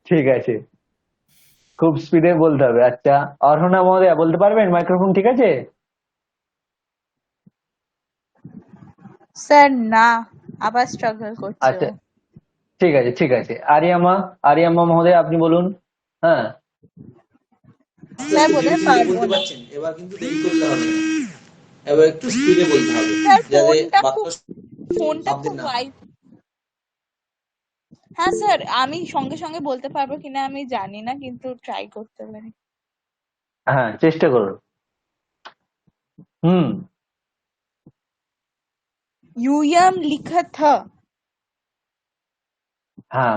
ঠিক আছে, খুব স্পিডে বলতে হবে। আচ্ছা, অর্হনা মহোদয়া বলতে পারবেন? মাইক্রোফোন ঠিক আছে? স্যার না, আবার স্ট্রাগল করছে আচ্ছা ঠিক আছে ঠিক আছে। আরিয়ামা, আরিয়ামা মহোদয়া আপনি বলুন। হ্যাঁ স্যার বলতে পারবো বলতে না। পারছেন, এবার কিন্তু দেরি করলে হবে না, এবার একটু স্পিডে বলতে হবে, স্যার যাতে ফোনটা খুব শব্দের না ওয়াইড। হ্যাঁ স্যার, আমি সঙ্গে সঙ্গে বলতে পারবো কিনা আমি জানি না, কিন্তু ট্রাই করতে পারি। হ্যাঁ, চেষ্টা করুন। হুম यूयम लिखत। হ্যাঁ,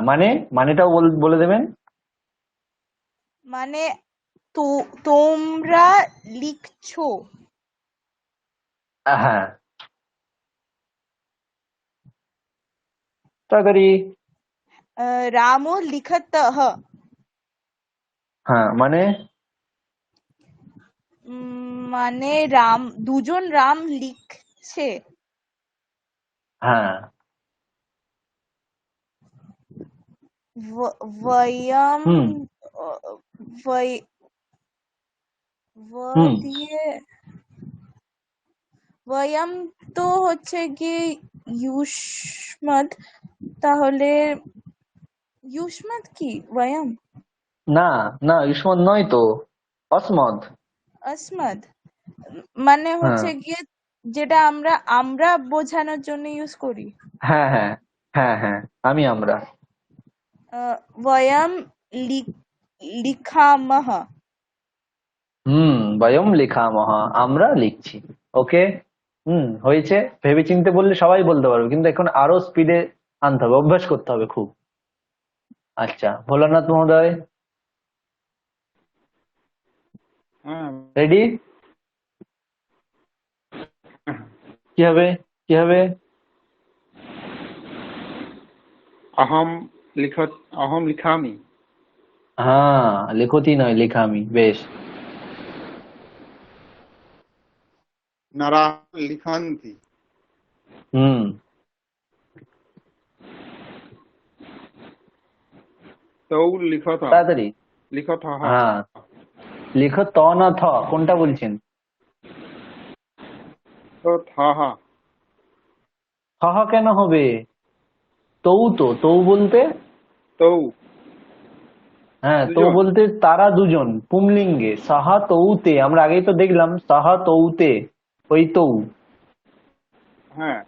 মানেটাও বলে দেবেন। মানে তোমরা লিখছো। হ্যাঁ, তাড়াতাড়ি। রামো লিখতঃ। হ্যাঁ, মানে মানে দুজন রাম লিখছে। হ্যাঁ, বয়ম হুম হুম দিয়ে বয়ম তো হচ্ছে কি ইউষ্মদ, তাহলে ইউষ্মদ কি বয়ম? না না, ইসমত নয় তো, অসমত। আসমদ মানে হ্যাঁ হচ্ছে গিয়ে যেটা আমরা বোঝানোর জন্য ইউজ করি। হ্যাঁ হ্যাঁ হ্যাঁ হ্যাঁ, আমরা। বয়ম লিখামহ। বয়ম লিখামহ, আমরা লিখছি। ওকে, হয়েছে। ভেবেচিন্তে বললে সবাই বলতে পারবে, কিন্তু এখন আরো স্পিডে আনতে হবে, অভ্যাস করতে হবে খুব। আচ্ছা, ভোলানাথ মহোদয়, হ্যাঁ, রেডি? কি হবে, কি হবে? अहम अहम लिखामि। হ্যাঁ, লেখতি নয়, লেখামি। বেশ। নারা লিখান্তি। হুম तौ लिखत তাড়াতাড়ি। लिखतः। হ্যাঁ, লেখ ত না থ, কোনটা বলছেন? तो थः। হা কেন হবে? তৌ তো, তৌ বলতে, तौ হ্যাঁ তৌ দুজন। বলতে তারা দুজন, পুংলিঙ্গে। সাহা তৌতে, আমরা আগেই তো দেখলাম, সাহা তৌতে, ওই তৌ। হ্যাঁ,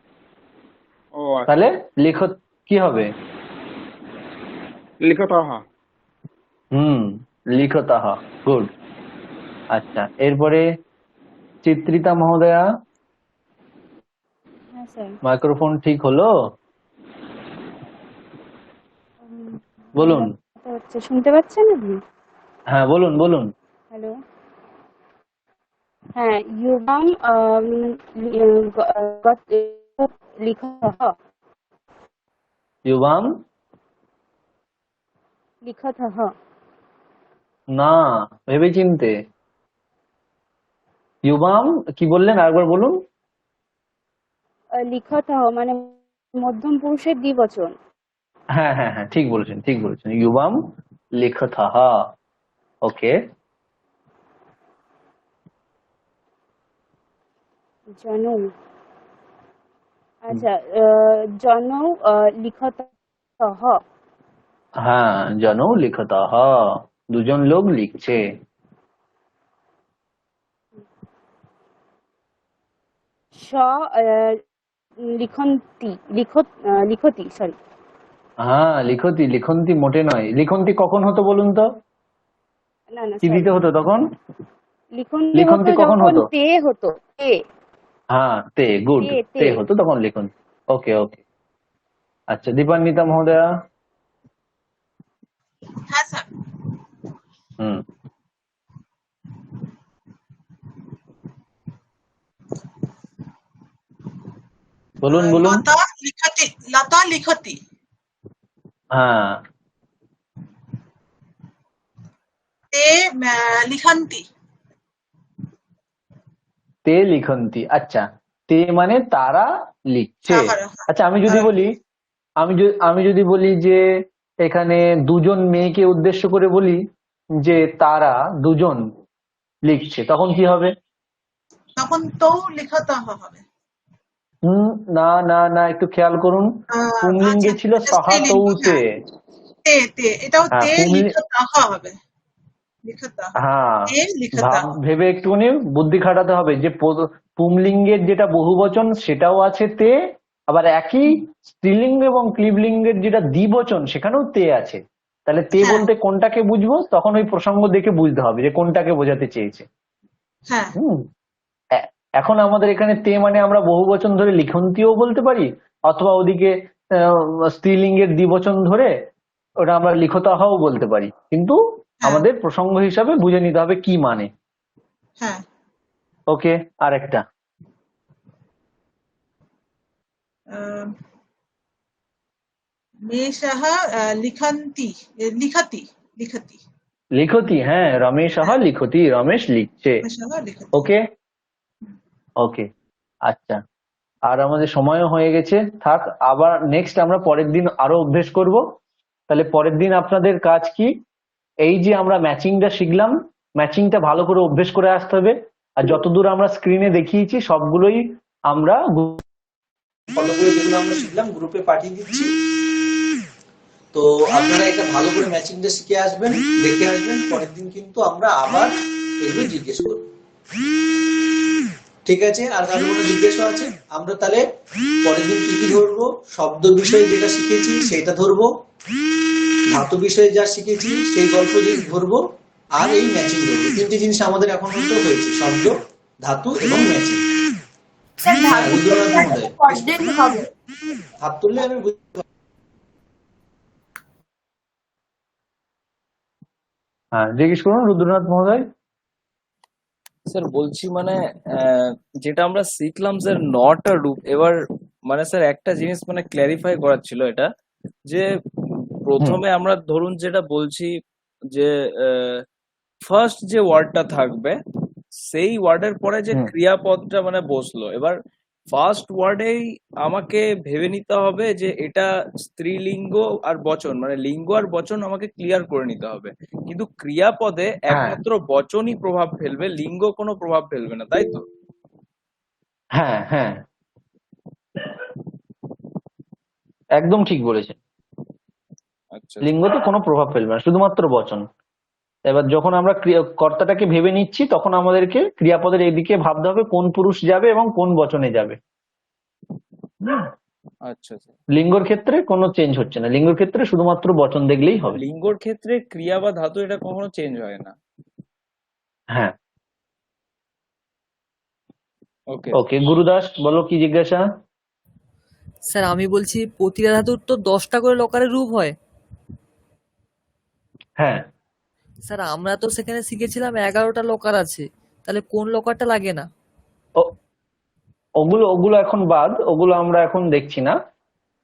ও আচ্ছা, তাহলে লেখ কি হবে? লিখতः। লিখতাহ। গুড। আচ্ছা, এরপরে চিত্রিতা মহোদয়া, হ্যাঁ স্যার। মাইক্রোফোন ঠিক হলো? বলুন। তো হচ্ছে, শুনতে পাচ্ছেন আপনি? হ্যাঁ, বলুন বলুন। হ্যালো। হ্যাঁ, ইউবাম লিখতঃ। ইউবাম, লিখতঃ। না, ভেবেচিন্তে। ইউবাম কি বললেন, আরেকবার বলুন। লিখতঃ মানে মধ্যম পুরুষের দ্বিবচন। হ্যাঁ হ্যাঁ হ্যাঁ, ঠিক বলেছেন, ঠিক বলেছেন। ইউবাম লিখতাহ। ওকে। জনৌ। আচ্ছা, জনৌ লিখতঃ। হ্যাঁ, জনৌ লিখতাহ, দুজন লোক লিখছে। স লিখন্তি লিখতি, সরি। হ্যাঁ, লিখতি, লিখন্তি মোটে নয়। লিখন্তি কখন হতো বলুন তো? না না কি সরি, দিতে হতো তখন? লিখন্তি হতো লিখন্তি কখন যখন হতো? তে হতো, তে। হ্যাঁ, তে, গুড। তে তে তে হতো তখন লিখন্তি। ওকে ওকে। আচ্ছা, দীপান্বিতা মহোদয়া। হ্যাঁ স্যার। হুম বলুন বলুন। লতা লিখতি। হ্যাঁ, তে লিখন্তি। তে লিখন্তি। আচ্ছা, তে মানে তারা লিখছে। তাহারা। আচ্ছা, আমি যদি বলি যে এখানে দুজন মেয়েকে উদ্দেশ্য করে বলি যে তারা দুজন লিখছে, তখন কি হবে? তখন তৌ লিখতঃ হবে। না না না, একটু খেয়াল করুন। পুংলিঙ্গে আচ্ছা, ছিল এটা সাহা স্ত্রীলিঙ্গ। তৌতে। হ্যাঁ, তে এটাও হ্যাঁ, তে লিখতঃ হবে। লিখতঃ। হ্যাঁ, তে লিখতঃ। ভেবে একটুখানি বুদ্ধি খাটাতে হবে যে পুংলিঙ্গের যেটা বহুবচন সেটাও আছে তে, আবার একই স্ত্রীলিঙ্গ এবং ক্লীবলিঙ্গের যেটা দ্বিবচন সেখানেও তে আছে। তাহলে তে হ্যাঁ বলতে কোনটাকে বুঝবো, তখন ওই প্রসঙ্গ দেখে বুঝতে হবে যে কোনটাকে বোঝাতে চেয়েছে। হ্যাঁ হুম এখন আমাদের এখানে তে মানে আমরা বহুবচন ধরে লিখন্তিও বলতে পারি, অথবা ওদিকে স্ত্রীলিঙ্গের দ্বিবচন ধরে ওটা আমরা লিখতাহাও বলতে পারি, কিন্তু আমাদের প্রসঙ্গ হিসাবে বুঝে নিতে হবে কি মানে। হ্যাঁ। ওকে, আরেকটা মেষাহ লিখান্তি লিখাতি লিখাতি লিখতি। হ্যাঁ, রমেশ লিখতি, রমেশ লিখছে। মেষাহ লিখাতি। ওকে ওকে, আচ্ছা। আর আমাদের সময়ও হয়ে গেছে, থাক। আবার নেক্সট আমরা পরের দিন আরো অভ্যেস করব। তাহলে পরের দিন আপনাদের কাজ কি? এই যে আমরা ম্যাচিংটা শিখলাম, ম্যাচিংটা ভালো করে অভ্যেস করে আসতে হবে। আর যতদূর আমরা স্ক্রিনে দেখিয়েছি সবগুলোই আমরা ফলো করে যেগুলো আমরা শিখলাম গ্রুপে পাঠিয়ে দিচ্ছি। তো আপনারা এটা ভালো করে ম্যাচিংটা শিখে আসবেন, দেখে আসবেন। পরের দিন কিন্তু আমরা আবার এগুলো জিজ্ঞেস করব, ঠিক আছে? আর কারো কোনো জিজ্ঞাসা আছে? আমরা তাহলে পরের দিন কি কি ধরবো? শব্দ বিষয়ে যেটা শিখেছি সেটা ধরবো, ধাতু বিষয়ে যা শিখেছি সেই গল্প ধরবো, আর এই ম্যাচিং ধরবো। তিনটে জিনিস আমাদের এখন পর্যন্ত হয়েছে, শব্দ, ধাতু এবং ম্যাচিং। রুদ্রনাথ মহোদয় হাত তুললে আমি হ্যাঁ, জিজ্ঞেস করুন রুদ্রনাথ মহোদয়। স্যার বলছি মানে যেটা আমরা শিখলাম স্যার 9টা রূপ। এবার মানে স্যার একটা জিনিস মানে ক্ল্যারিফাই করার ছিল, এটা যে প্রথমে আমরা ধরুন যেটা বলছি যে ফার্স্ট যে ওয়ার্ডটা থাকবে সেই ওয়ার্ডের পরে যে ক্রিয়াপদটা মানে বসলো, এবার ফার্স্ট ওয়ার্ডেই আমাকে ভেবে নিতে হবে যে এটা স্ত্রীলিঙ্গ আর বচন, মানে লিঙ্গ আর বচন আমাকে ক্লিয়ার করে নিতে হবে। কিন্তু ক্রিয়াপদে একমাত্র বচনই প্রভাব ফেলবে, লিঙ্গ কোনো প্রভাব ফেলবে না, তাই তো? হ্যাঁ হ্যাঁ, একদম ঠিক বলেছেন। আচ্ছা, লিঙ্গতে কোনো প্রভাব ফেলবে না, শুধুমাত্র বচন। এবার যখন আমরা কর্তাটাকে ভেবে নিচ্ছি তখন আমাদেরকে ক্রিয়াপদের এইদিকে ভাবতে হবে কোন পুরুষ যাবে এবং কোন বচনে যাবে। আচ্ছা। লিঙ্গর ক্ষেত্রে কোনো চেঞ্জ হচ্ছে না, লিঙ্গর ক্ষেত্রে শুধুমাত্র বচন দেখলেই হবে। লিঙ্গর ক্ষেত্রে ক্রিয়া বা ধাতু এটা কখনো চেঞ্জ হয় না। হ্যাঁ। ওকে ওকে, গুরুদাস বলো কি জিজ্ঞাসা? স্যার আমি বলছি প্রতিটা ধাতুর তো 10টা করে লকারের রূপ হয়। হ্যাঁ স্যার আমরা তো সেখানে শিখেছিলাম 11টা লকার আছে, তাহলে কোন লকারটা লাগে না? ওগুলো এখন বাদ, ওগুলো আমরা এখন দেখছি না।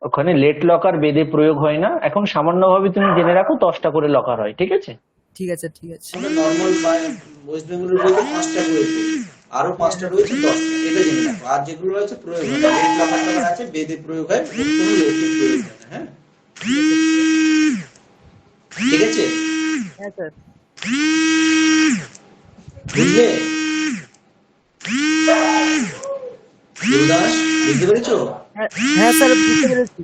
ওখানে লেট লকার বেদে প্রয়োগ হয় না। এখন সামান্যভাবে তুমি জেনে রাখো 10টা করে লকার হয়, ঠিক আছে? ঠিক আছে ঠিক আছে। নর্মাল ওয়েস্ট বেঙ্গলের বইতে 5টা রয়েছে, আরো 5টা রয়েছে 10টা, এটা জেনে রাখো। আর যেগুলো রয়েছে প্রয়োগ হয় না, লেট লকার আছে বেদে প্রয়োগ হয়, কোনো লৌকিক প্রয়োগ হয় না। হ্যাঁ ঠিক আছে? হ্যাঁ স্যার। বুঝলে গুরুদাস, বুঝতে পেরেছো? হ্যাঁ স্যার বুঝতে পেরেছি।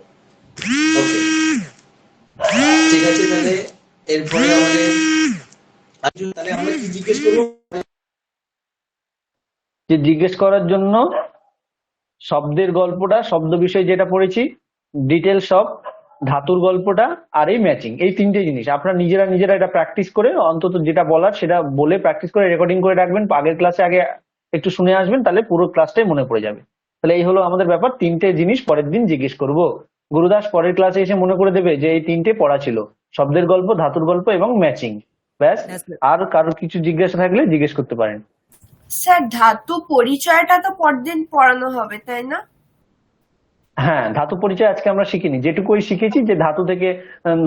ওকে ঠিক আছে, তাহলে এরপরে আমাদের তাহলে আমরা কি জিজ্ঞেস করবো? যে জিজ্ঞেস করার জন্য শব্দের গল্পটা, শব্দ বিষয় যেটা পড়েছি ডিটেল সব, ধাতুর গল্পটা আর এই ম্যাচিং, এই তিনটে জিনিস আপনারা নিজেরা এটা প্র্যাকটিস করে অন্তত যেটা বলার সেটা বলে প্র্যাকটিস করে রেকর্ডিং করে রাখবেন। আগের ক্লাসে আগে একটু শুনে আসবেন, তাহলে পুরো ক্লাসটাই মনে পড়ে যাবে। তাহলে এই হলো আমাদের ব্যাপার, তিনটে জিনিস পরের দিন জিজ্ঞেস করব। গুরুদাস পরের ক্লাসে এসে মনে করে দেবে যে এই তিনটে পড়া ছিল, শব্দের গল্প, ধাতুর গল্প এবং ম্যাচিং। ব্যাস, আর কারোর কিছু জিজ্ঞাসা থাকলে জিজ্ঞেস করতে পারেন। স্যার ধাতু পরিচয়টা তো পরদিন পড়ানো হবে, তাই না? হ্যাঁ, ধাতু পরিচয় আজকে আমরা শিখিনি, যেটুকুই শিখেছি যে ধাতু থেকে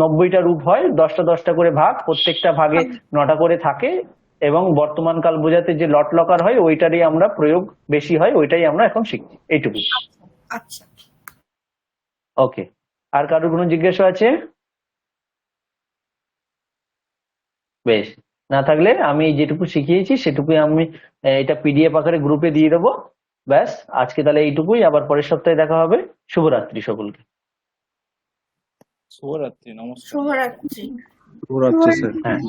90টা রূপ হয়, 10টা করে ভাগ, প্রত্যেকটা ভাগে 9টা করে থাকে, এবং বর্তমান কাল বোঝাতে যে লট লকার হয় ওইটারই আমরা প্রয়োগ বেশি হয়, ওইটাই আমরা এখন শিখছি, এইটুকু। আচ্ছা ওকে, আর কারোর কোনো জিজ্ঞাসা আছে? বেশ, না থাকলে আমি যেটুকু শিখিয়েছি সেটুকুই আমি এটা পিডিএফ আকারে গ্রুপে দিয়ে দেবো। ব্যাস, আজকে তাহলে এইটুকুই, আবার পরের সপ্তাহে দেখা হবে। শুভরাত্রি সকলকে। শুভরাত্রি, নমস্কার। শুভরাত্রি। শুভরাত্রি স্যার। হ্যাঁ।